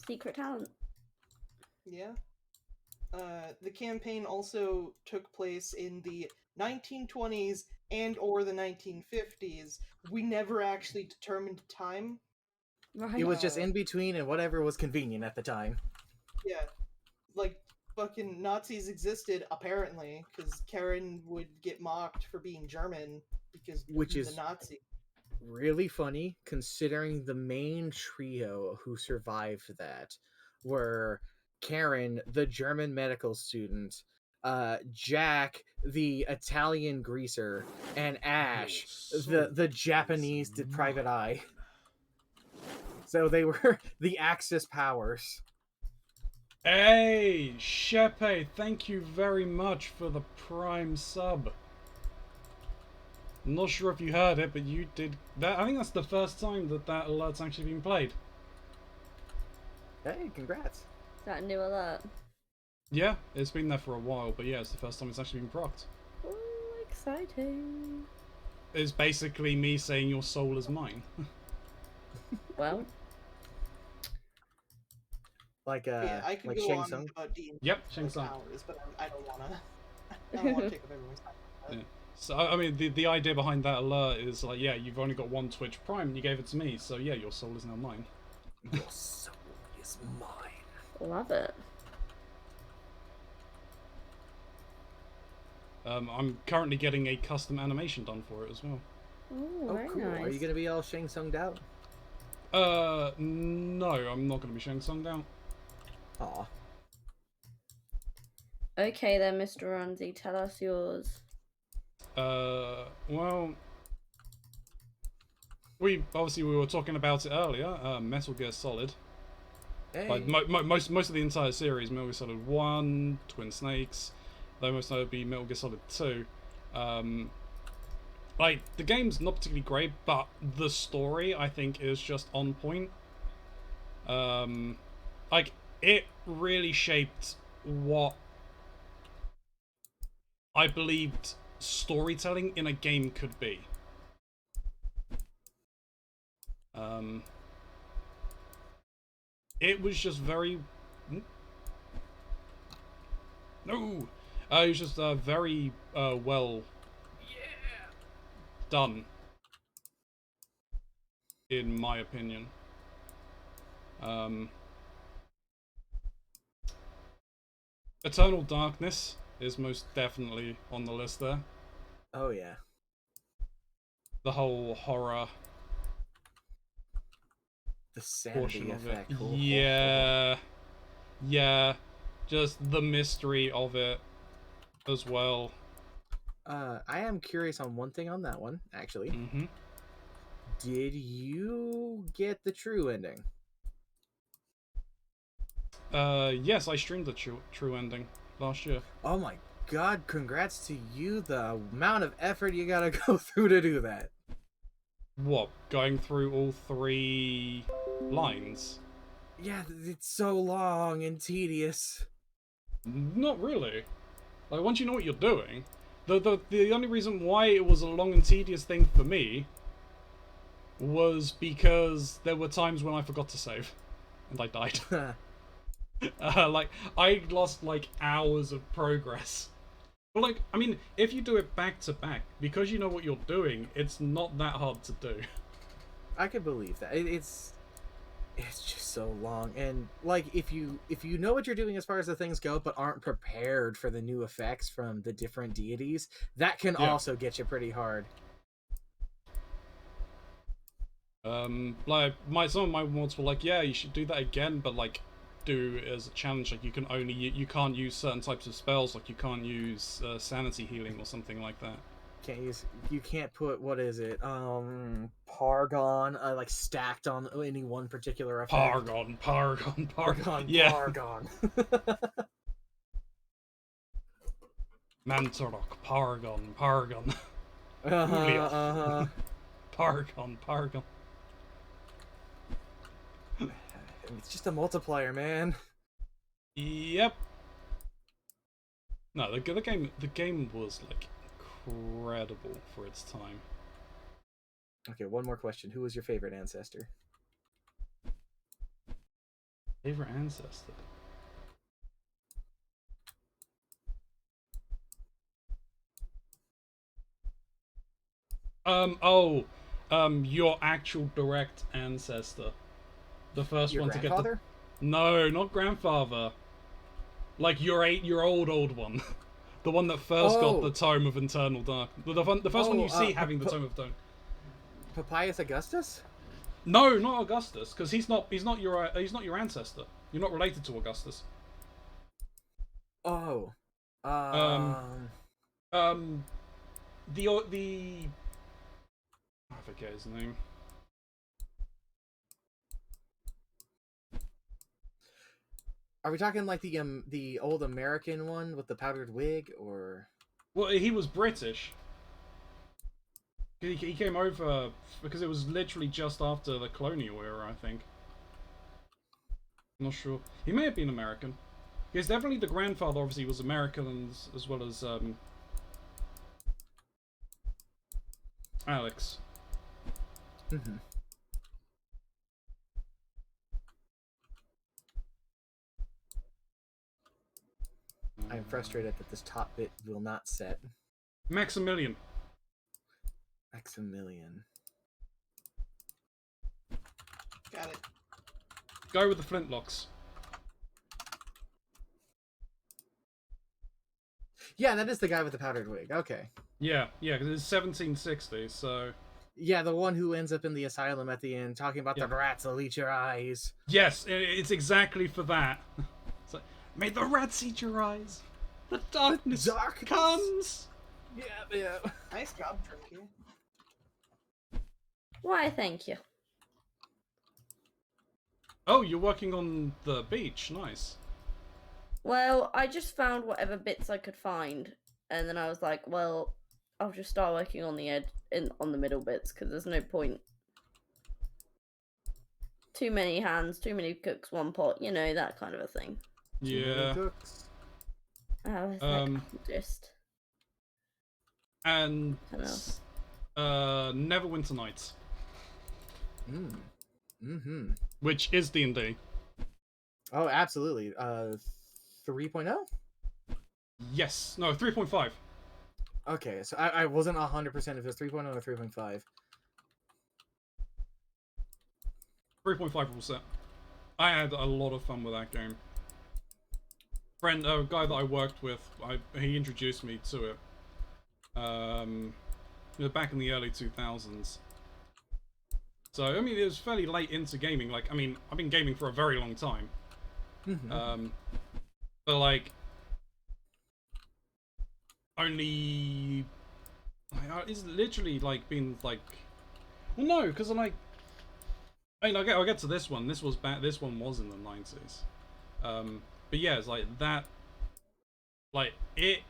B: Secret talent.
D: Yeah. The campaign also took place in the 1920s and or the 1950s. We never actually determined time.
B: Right.
C: It was just in between and whatever was convenient at the time.
D: Yeah. Like, fucking Nazis existed, apparently, because Karen would get mocked for being German because
C: Which
D: he's
C: is
D: a Nazi.
C: really funny considering the main trio who survived that were Karen, the German medical student, Jack, the Italian greaser, and Ash, the Japanese private eye. So they were the Axis powers.
A: Hey, Shepe, thank you very much for the Prime sub. I'm not sure if you heard it, but you did. That I think that's the first time that alert's actually been played.
C: Hey, congrats.
B: Is that a new alert?
A: Yeah, it's been there for a while, but yeah, it's the first time it's actually been procced.
B: Oh, exciting.
A: It's basically me saying your soul is mine.
B: Well.
C: Like
D: Yeah, I could
C: like
D: go
C: Shang
D: on
C: Tsung.
D: about D&D
A: Yep,
D: for
A: Shang
D: like
A: Tsung.
D: hours, but I don't wanna. I don't want to take up everyone's time.
A: Yeah. So I mean, the idea behind that alert is like, yeah, you've only got one Twitch Prime, and you gave it to me, so yeah, your soul is now mine.
C: Your soul is mine.
B: Love it.
A: I'm currently getting a custom animation done for it as well.
B: Ooh,
C: Oh,
B: very
C: cool.
B: nice.
C: Are you gonna be all Shang Tsunged out?
A: No, I'm not going to be Shang Tsunged out.
C: Aw.
B: Okay then, Mr. Keronzi, tell us yours.
A: Well, we were talking about it earlier. Metal Gear Solid.
C: Hey.
A: Like most of the entire series, Metal Gear Solid 1, Twin Snakes, though most notably Metal Gear Solid 2. Like, the game's not particularly great, but the story, I think, is just on point. Like, it really shaped what I believed storytelling in a game could be. It was just very... No! It was just very well done, in my opinion. Eternal Darkness is most definitely on the list there.
C: Oh yeah.
A: The whole horror
C: The
A: portion
C: sanity
A: of it.
C: effect. Cool.
A: Yeah. Yeah. Just the mystery of it as well.
C: I am curious on one thing on that one, actually.
A: Mm-hmm.
C: Did you get the true ending?
A: Yes, I streamed the true ending last year.
C: Oh my god, congrats to you. The amount of effort you gotta go through to do that.
A: What? Going through all 3 lines?
C: Yeah, it's so long and tedious.
A: Not really. Like, once you know what you're doing, the only reason why it was a long and tedious thing for me was because there were times when I forgot to save, and I died. Like, I lost, like, hours of progress. But, like, I mean, if you do it back to back, because you know what you're doing, it's not that hard to do.
C: I could believe that. It's just so long, and like if you know what you're doing as far as the things go, but aren't prepared for the new effects from the different deities, that can also get you pretty hard.
A: Like, some of my mods were like, yeah, you should do that again, but, like, do it as a challenge. Like, you can only, you can't use certain types of spells, like, you can't use sanity healing or something like that.
C: You can't put, what is it, Paragon, like, stacked on any one particular effect.
A: Paragon. Yeah.
C: Paragon.
A: Mantorok, Paragon. Paragon.
C: It's just a multiplier, man.
A: Yep. No, the game was, like, incredible for its time.
C: Okay, one more question. Who was your favorite ancestor?
A: Favorite ancestor? Your actual direct ancestor. The first
C: Your
A: one to get
C: grandfather?
A: No, not grandfather. Like, your old one. The one that first got the Tome of Eternal Dark. The first one you see having the Tome of Dark.
C: Papias Augustus?
A: No, not Augustus, because he's not your ancestor. You're not related to Augustus.
C: Oh.
A: The I forget his name.
C: Are we talking like the old American one with the powdered wig, or?
A: Well, he was British. He came over because it was literally just after the colonial era, I think. I'm not sure. He may have been American. He's definitely the grandfather. Obviously, was American as well as Alex.
C: Mm-hmm. I am frustrated that this top bit will not set.
A: Maximilian.
C: Maximilian.
D: Got it.
A: Guy with the flintlocks.
C: Yeah, that is the guy with the powdered wig. Okay.
A: Yeah, because it's 1760, so...
C: Yeah, the one who ends up in the asylum at the end, talking about the rats will eat your eyes.
A: Yes, it's exactly for that. It's like, may the rats eat your eyes. The darkness comes.
C: Yeah.
D: Nice job, Trinky.
B: Why, thank you.
A: Oh, you're working on the beach. Nice.
B: Well, I just found whatever bits I could find, and then I was like, well, I'll just start working on the on the middle bits, because there's no point. Too many hands, too many cooks, one pot, you know, that kind of a thing.
A: Yeah.
B: Just...
A: And Neverwinter Nights.
C: Mm-hmm.
A: Which is D&D.
C: Oh, absolutely. 3.0?
A: Yes. No, 3.5.
C: Okay, so I wasn't 100% if it was 3.0 or 3.5.
A: 3.5 rule set. I had a lot of fun with that game. A guy that I worked with, he introduced me to it. Back in the early 2000s. So, I mean, it was fairly late into gaming. Like, I mean, I've been gaming for a very long time.
C: Mm-hmm.
A: But, like, only... it's literally, like, been, like... Well, no, because I'm, like... I mean, I'll get to this one. This one was in the 90s. But yeah, it's like that... Like, it's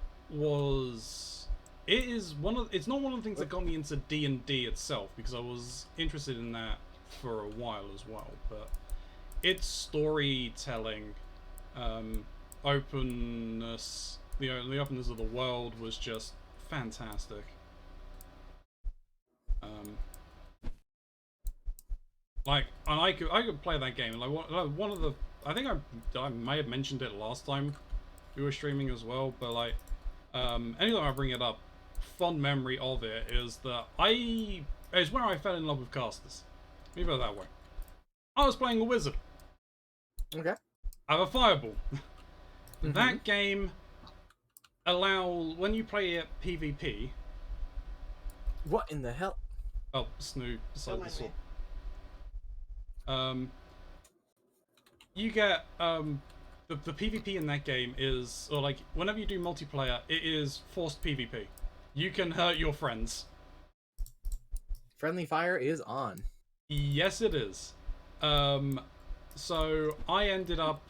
A: not one of the things that got me into D&D itself, because I was interested in that for a while as well, but its storytelling, openness, the openness of the world was just fantastic. Like, and I could play that game. Like one of the, I think I may have mentioned it last time we were streaming as well. But like, anytime I bring it up, fond memory of it is that it's where I fell in love with casters. Let me put it that way. I was playing a wizard.
C: Okay.
A: I have a fireball. That game when you play it PvP.
C: What in the hell?
A: Oh, Snoo beside the sword. You get the PvP in that game is, or like whenever you do multiplayer, it is forced PvP. You can hurt your friends.
C: Friendly fire is on.
A: Yes, it is. So I ended up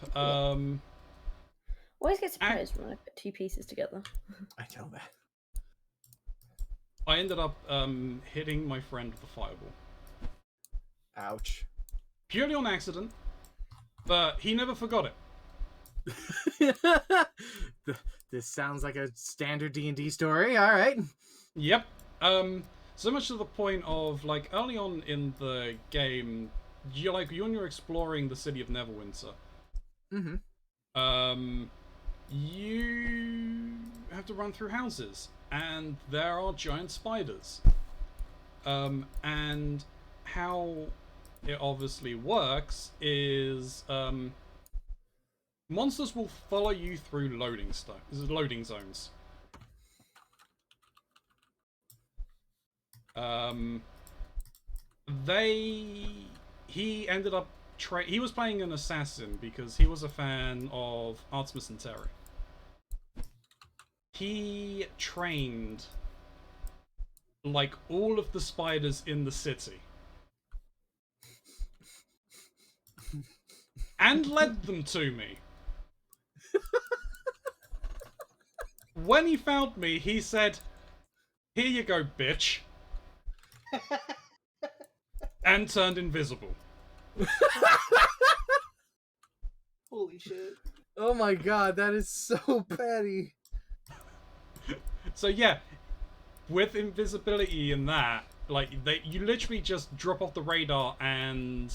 B: Always get surprised when I put two pieces together.
C: I know that.
A: I ended up hitting my friend with a fireball.
C: Ouch.
A: Purely on accident, but he never forgot it.
C: This sounds like a standard D&D story. All right.
A: Yep. So much to the point of, like, early on in the game, when you're exploring the city of Neverwinter. You have to run through houses, and there are giant spiders. And how it obviously works is monsters will follow you through loading zones. He ended up he was playing an assassin because he was a fan of Artemis and Terry. He trained like all of the spiders in the city. And led them to me. When he found me, he said, "Here you go, bitch." And turned invisible.
D: Holy shit.
C: Oh my god, that is so petty.
A: So yeah, with invisibility and that, like, you literally just drop off the radar and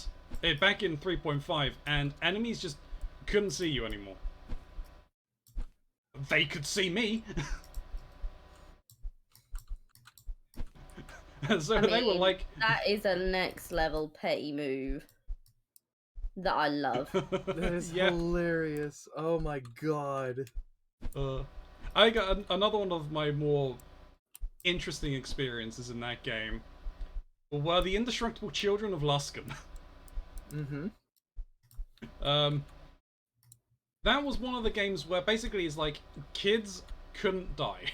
A: back in 3.5, and enemies just couldn't see you anymore. They could see me. So they were like,
B: that is a next level petty move that I love.
C: That is hilarious. Oh my god.
A: I got another one of my more interesting experiences in that game were the indestructible children of Luskan. That was one of the games where basically it's like kids couldn't die.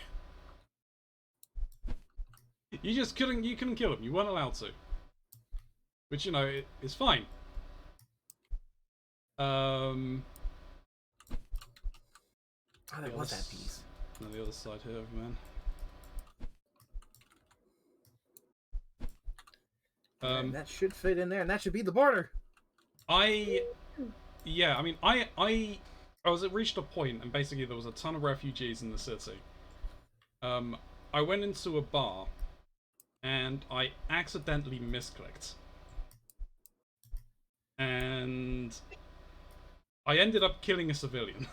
A: You couldn't kill them. You weren't allowed to. Which, you know, is fine.
C: Oh, that was that piece.
A: On the other side here, man.
C: That should fit in there, and that should be the border.
A: I reached a point, and basically there was a ton of refugees in the city. I went into a bar, and I accidentally misclicked. And I ended up killing a civilian.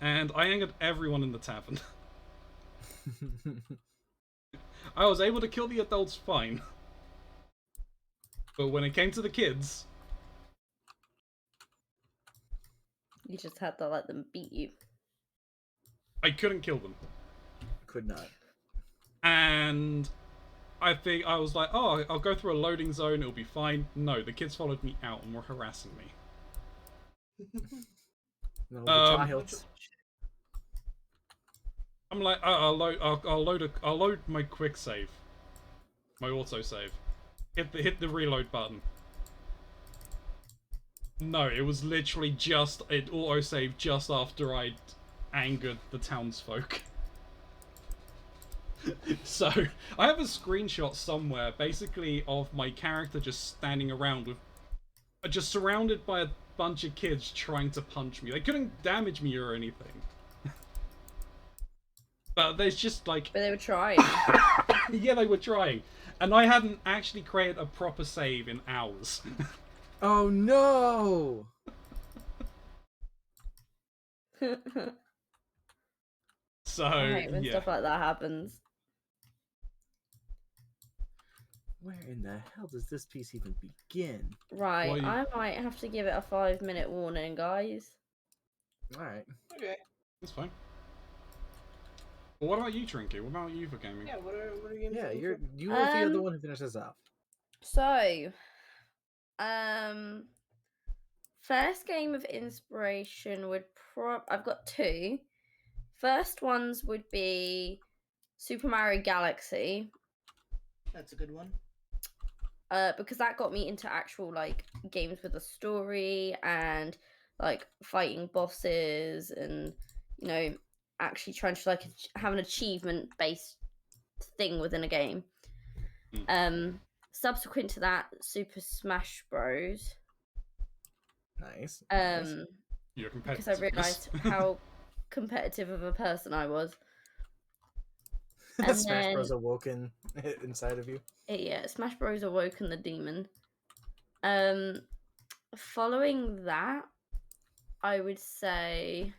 A: And I angered everyone in the tavern. I was able to kill the adults fine. But when it came to the kids...
B: You just had to let them beat you.
A: I couldn't kill them.
C: Could not.
A: And I was like, oh, I'll go through a loading zone, it'll be fine. No, the kids followed me out and were harassing me.
C: No, the childs.
A: I'm like, I'll load my quick save, my auto save. Hit the reload button. No, it was literally just it auto saved just after I'd angered the townsfolk. So I have a screenshot somewhere, basically, of my character just standing around with, just surrounded by bunch of kids trying to punch me. They couldn't damage me or anything. But there's just like...
B: But they were trying.
A: Yeah, they were trying. And I hadn't actually created a proper save in hours.
C: Oh no!
A: So,
B: I hate when
A: yeah.
B: stuff like that happens.
C: Where in the hell does this piece even begin?
B: Right,
A: Well,
B: I might have to give it a 5-minute warning, guys.
C: Alright.
D: Okay.
A: That's fine. Well, what about you, Trinky? What about you for gaming?
D: Yeah, what are you
C: Yeah,
D: games?
C: you will be the one who finishes off.
B: So, first game of inspiration would I've got two. First ones would be Super Mario Galaxy.
D: That's a good one.
B: Because that got me into actual like games with a story and like fighting bosses and actually trying to like have an achievement based thing within a game. Subsequent to that, Super Smash Bros.
C: Nice.
A: You're
B: Because I realised how competitive of a person I was. And
C: Smash Bros. Awoken inside of you.
B: Yeah, Smash Bros. Awoken the demon. Following that, I would say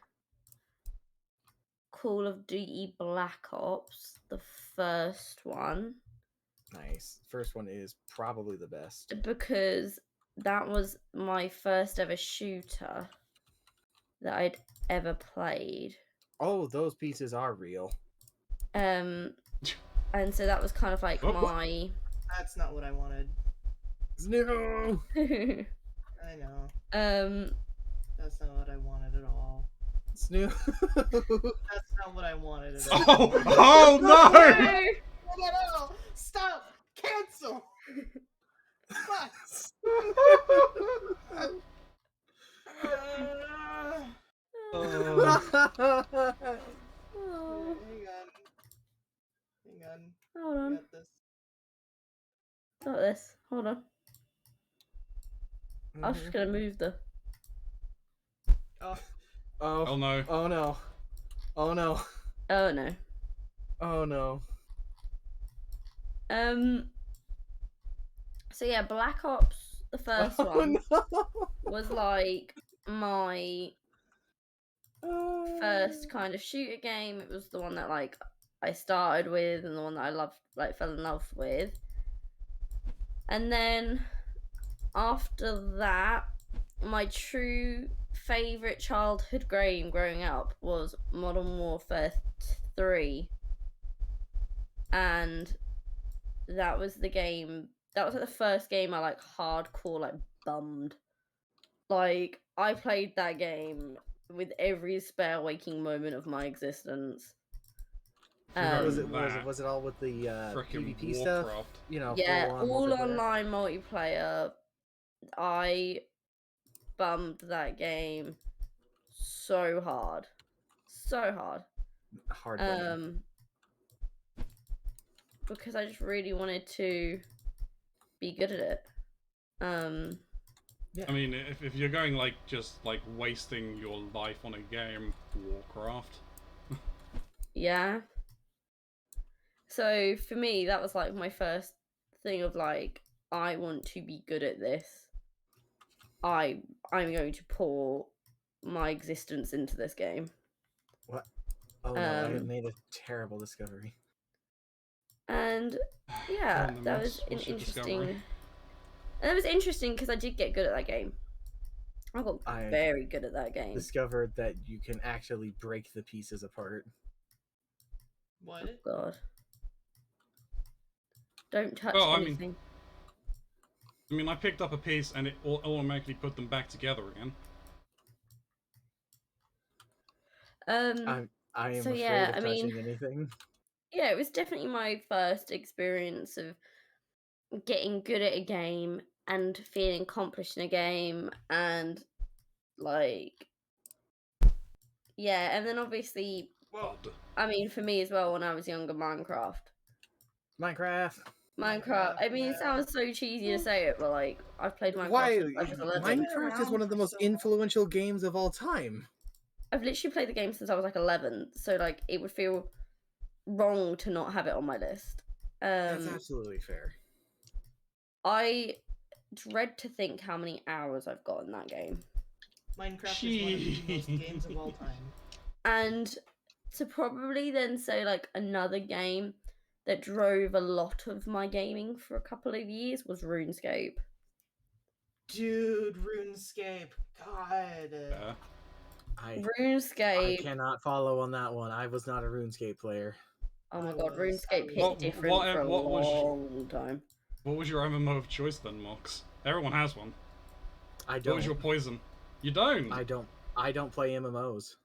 B: Call of Duty Black Ops, the first one.
C: Nice. First one is probably the best.
B: Because that was my first ever shooter that I'd ever played.
C: Oh, those pieces are real.
B: And so that was kind of like my...
D: That's not what I wanted.
C: No!
D: I know. That's not what I wanted at all.
C: Snoo.
D: That's not what I wanted at all.
A: Oh no!
D: No! Stop! Cancel! Fuck!
B: Oh.
D: Hang on.
B: Hold on.
D: Got this.
B: Got this. Hold on. I was just gonna move the...
D: Oh.
A: Oh no.
C: Oh no. Oh no.
B: Oh no.
C: Oh no.
B: So yeah, Black Ops, the first one,
C: no.
B: was like my first kind of shooter game. It was the one that like I started with and the one that I loved, like fell in love with. And then after that, my true favorite childhood game growing up was Modern Warfare 3. And that was the game, that was like the first game I like hardcore like bummed. Like I played that game with every spare waking moment of my existence.
C: Was it all with the PvP stuff? You know,
B: yeah, all online multiplayer. I bummed that game so hard.
C: Hard.
B: Because I just really wanted to be good at it.
C: Yeah.
A: I mean, if you're going like just like wasting your life on a game, Warcraft.
B: Yeah. So for me, that was like my first thing of like, I want to be good at this. I'm going to pour my existence into this game.
C: What? Oh no, I have made a terrible discovery.
B: And yeah, that was an interesting. And it was interesting because I did get good at that game. I got very good at that game.
C: Discovered that you can actually break the pieces apart.
D: What?
B: Oh God. Don't touch anything.
A: I mean, I picked up a piece and it automatically put them back together again.
C: I am afraid of touching anything.
B: Yeah, it was definitely my first experience of getting good at a game and feeling accomplished in a game and like yeah, and then obviously I mean for me as well when I was younger, Minecraft Minecraft. I mean, it
D: yeah.
B: sounds so cheesy to say it, but like, I've played Minecraft
C: Why?
B: since I was 11.
C: Minecraft is one of the most influential games of all time.
B: I've literally played the game since I was like 11, so like, it would feel wrong to not have it on my list.
C: That's absolutely fair.
B: I dread to think how many hours I've got in that game.
D: Minecraft is one of the most games of all time.
B: And to probably then say like another game that drove a lot of my gaming for a couple of years was RuneScape.
D: Dude, RuneScape. God.
A: Yeah.
C: I
B: RuneScape.
C: cannot follow on that one. I was not a RuneScape player.
B: Oh my
D: I
B: god,
D: was.
B: RuneScape hit
A: What-
B: different
A: what-
B: for a
A: what was-
B: long time.
A: What was your MMO of choice then, Mox? Everyone has one.
C: I
A: What
C: don't.
A: was your poison? You don't.
C: I don't play MMOs.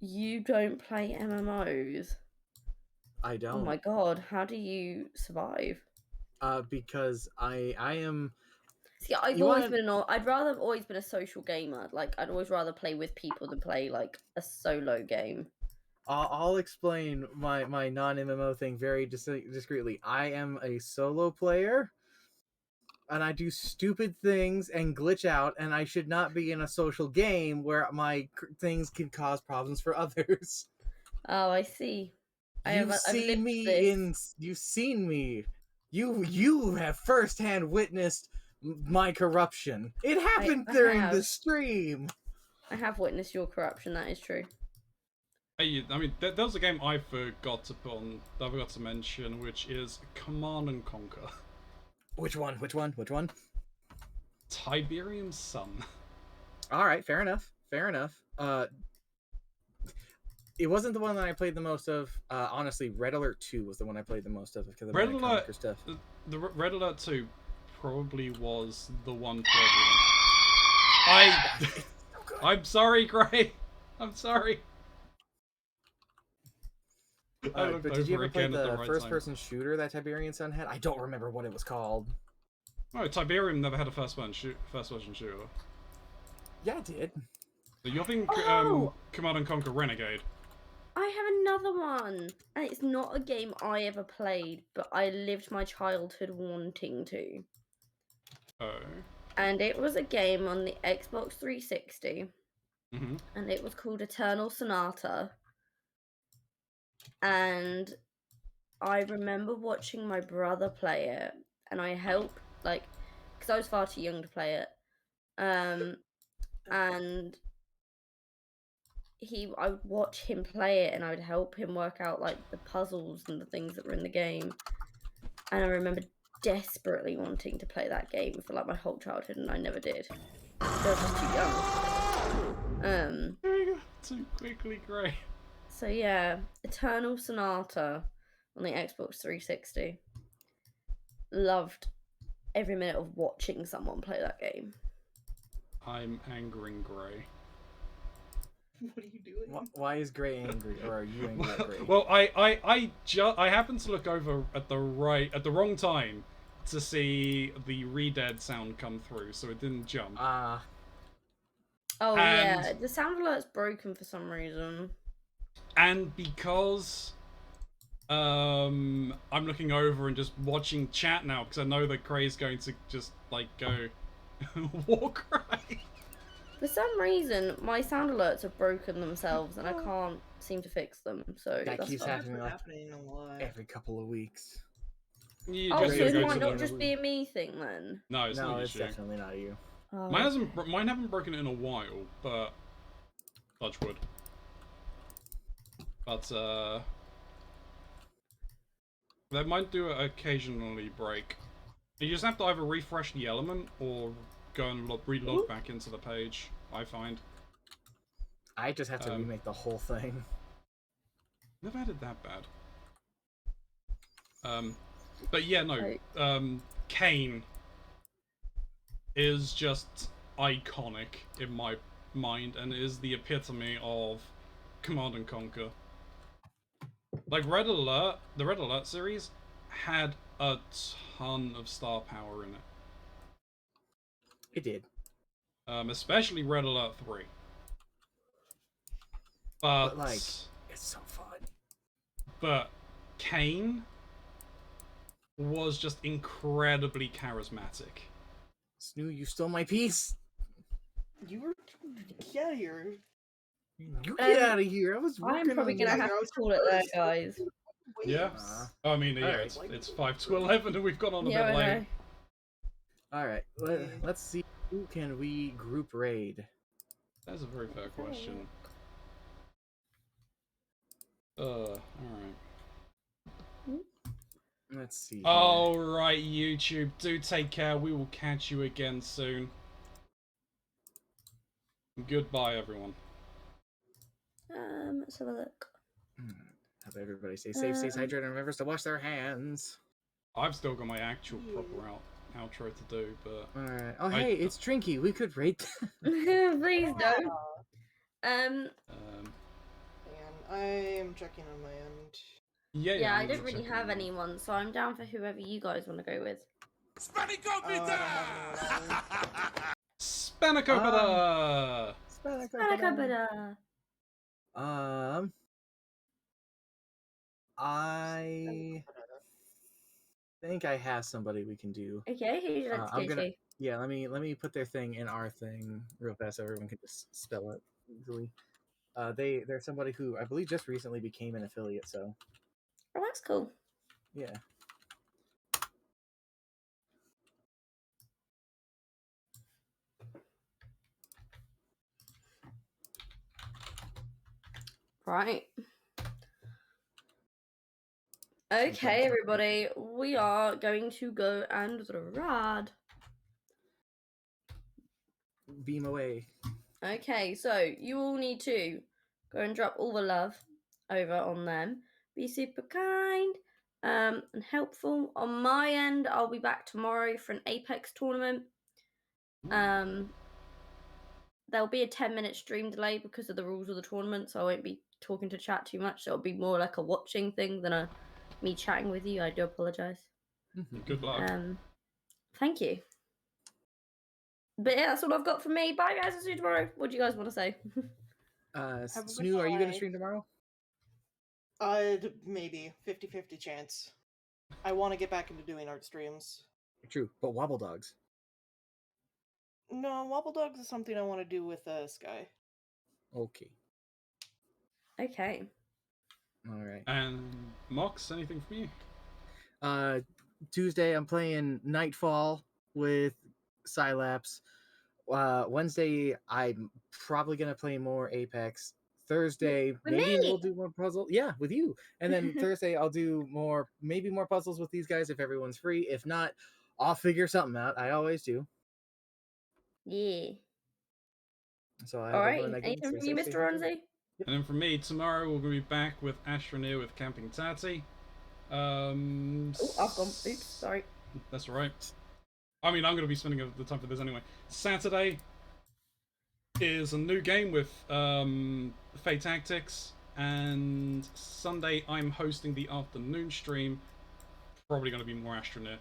B: You don't play MMOs.
C: I don't.
B: Oh my god, how do you survive?
C: Because I am.
B: See, I've
C: You
B: always
C: wanna-
B: been I'd rather have always been a social gamer. Like, I'd always rather play with people than play like a solo game.
C: I'll explain my non MMO thing very discreetly. I am a solo player, and I do stupid things and glitch out, and I should not be in a social game where my things can cause problems for others.
B: Oh, I see.
C: You've
B: I've
C: seen
B: lived
C: me
B: this.
C: you've seen me. You have firsthand witnessed my corruption. It happened
B: I
C: during
B: have.
C: the stream.
B: I have witnessed your corruption. That is true.
A: Hey, I mean, there was a game I forgot to put on, that I forgot to mention, which is Command and Conquer.
C: Which one? Which one? Which one?
A: Tiberium Sun.
C: All right, fair enough. Fair enough. It wasn't the one that I played the most of. Honestly, Red Alert 2 was the one I played the most of because of
A: Red
C: my
A: Alert,
C: Conquer stuff.
A: the Red Alert 2 probably was the one for everyone. I'm sorry, Gray. I'm sorry. I looked
C: But did you
A: over
C: ever play
A: again at
C: the
A: the right
C: first-person shooter that Tiberian Sun had? I don't remember what it was called.
A: No, Tiberium never had a first-person shooter.
C: Yeah, it did.
A: So you're thinking
B: Oh!
A: Command and Conquer Renegade.
B: I have another one, and it's not a game I ever played, but I lived my childhood wanting to.
A: Oh.
B: And it was a game on the Xbox 360,
A: Mm-hmm.
B: and it was called Eternal Sonata. And I remember watching my brother play it, and I helped, like, because I was far too young to play it. And I would watch him play it, and I would help him work out like the puzzles and the things that were in the game. And I remember desperately wanting to play that game for like my whole childhood, and I never did. I was just too young.
A: Too quickly, Gray.
B: So yeah, Eternal Sonata on the Xbox 360. Loved every minute of watching someone play that game.
A: I'm angering Gray.
D: What are you doing?
C: Why is Gray angry, or are you angry at Gray?
A: Well, I happened to look over at the wrong time to see the Redead sound come through, so it didn't jump.
B: Oh
A: And-
B: yeah, the sound alert's broken for some reason.
A: And because I'm looking over and just watching chat now because I know that Gray's going to just like go war cry.
B: For some reason, my sound alerts have broken themselves, and I can't seem to fix them. So
C: That
B: that's
C: keeps
B: fine.
C: happening like
D: Happening a lot.
C: every couple of weeks.
A: You
B: Oh,
A: just
B: so
A: gotta
B: it
A: go
B: might
A: to
B: not
A: the...
B: just be a me thing then.
A: No, it's
C: No,
A: not
C: it's
A: issue.
C: definitely not you.
B: Oh,
A: Mine haven't broken in a while, but touch wood. But they might do it occasionally break. You just have to either refresh the element or go and relog back into the page. I find.
C: I just have to remake the whole thing.
A: Never had it that bad. But yeah, no. Kane is just iconic in my mind and is the epitome of Command and Conquer. Like Red Alert, the Red Alert series had a ton of star power in it.
C: It did.
A: Especially Red Alert 3. But
C: like, it's so fun.
A: But Kane was just incredibly charismatic.
C: Snoo, you stole my piece.
D: You were get out of here.
C: You get out of here. I was
B: I'm
C: working
B: probably
C: on
B: gonna
C: this.
B: have
D: I
B: to
D: was
B: call it there,
D: first.
B: guys.
A: Yeah. I mean, yeah,
C: Alright.
A: it's 5 to 11 and we've gone on a
B: Yeah,
A: bit
B: I
A: late.
B: know.
C: All right, let's see. Who can we group raid?
A: That's a very fair question. Alright.
C: Let's see. Here.
A: Alright, YouTube, do take care. We will catch you again soon. Goodbye, everyone.
B: Let's have a look.
C: Hope everybody stays safe, stays hydrated, and remembers to wash their hands.
A: I've still got my actual proper outro to do, but...
C: Alright. Oh, hey, it's Trinky. We could rate.
B: Please don't.
D: And I am checking on my end.
B: Yeah, I
A: I'm
B: don't
A: gonna
B: really
A: check
B: have
A: in.
B: anyone, so I'm down for whoever you guys want to go with.
A: Spanakopita!
B: Spanakopita.
C: I think I have somebody we can do.
B: Okay, who would you like to
C: I'm
B: go
C: gonna.
B: to?
C: Yeah, let me put their thing in our thing real fast so everyone can just spell it easily. They're somebody who I believe just recently became an affiliate, so
B: Oh, that's cool.
C: yeah.
B: Right. Okay, everybody, we are going to go and rad.
C: Beam away.
B: Okay, so you all need to go and drop all the love over on them. Be super kind and helpful. On my end, I'll be back tomorrow for an Apex tournament. There'll be a 10-minute stream delay because of the rules of the tournament, so I won't be talking to chat too much. So it'll be more like a watching thing than a me chatting with you. I do apologize.
A: Good luck.
B: Thank you. But yeah, that's all I've got for me. Bye, guys. I'll see you tomorrow. What do you guys want to say?
C: Snoo, are you gonna stream tomorrow?
D: Maybe 50-50 chance. I want to get back into doing art streams.
C: True, but Wobble Dogs.
D: No, Wobble Dogs is something I want to do with Sky.
C: Okay.
B: Okay.
C: All right.
A: And Mox, anything from you?
C: Tuesday I'm playing Nightfall with Sylaps. Wednesday I'm probably gonna play more Apex. Thursday
B: With
C: maybe
B: me?
C: we'll do more puzzle. Yeah, with you. And then Thursday I'll do maybe more puzzles with these guys if everyone's free. If not, I'll figure something out. I always do.
B: Yeah.
C: So I
B: All
C: hope
B: right.
C: everyone again
B: Anything
C: stay
B: from you,
C: safe, stay
B: Mr.
C: hydrated.
B: Ronzi?
A: And then for me, tomorrow we're going to be back with Astroneer with Camping Tati.
B: Oh, I've gone. Oops, sorry.
A: That's all right. I mean, I'm going to be spending the time for this anyway. Saturday is a new game with Fate Tactics, and Sunday I'm hosting the afternoon stream. Probably going to be more Astroneer.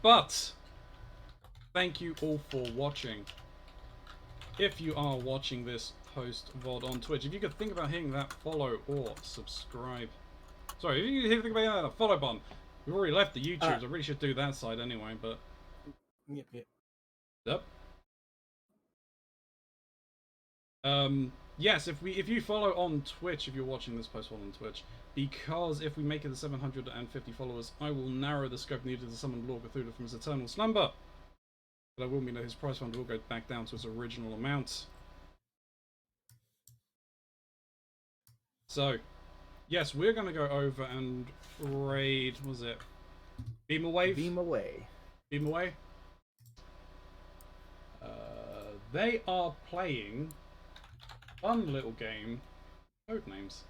A: But thank you all for watching. If you are watching this post VOD on Twitch, if you could think about hitting that follow or subscribe. Sorry, if you could think about that follow button. We've already left the YouTubes. I really should do that side anyway, but...
C: Yep.
A: Yes, if you follow on Twitch, if you're watching this post VOD on Twitch, because if we make it to 750 followers, I will narrow the scope needed to summon Lord Cthulhu from his eternal slumber. But that will mean that his prize fund will go back down to its original amount. So, yes, we're going to go over and raid, what was it? Beam Away?
C: Beam Away.
A: Beam Away? They are playing a fun little game, Codenames.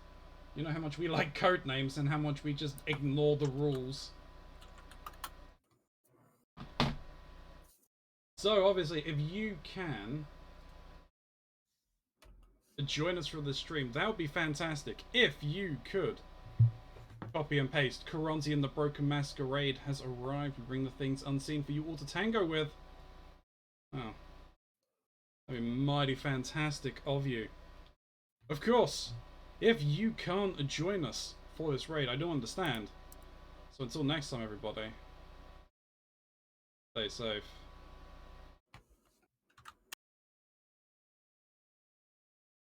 A: You know how much we like Codenames and how much we just ignore the rules. So, obviously, if you can join us for the stream, that would be fantastic. If you could copy and paste, Keronzi and the Broken Masquerade has arrived. We bring the things unseen for you all to tango with. Oh. That'd be mighty fantastic of you. Of course, if you can't join us for this raid, I do understand. So until next time, everybody, stay safe.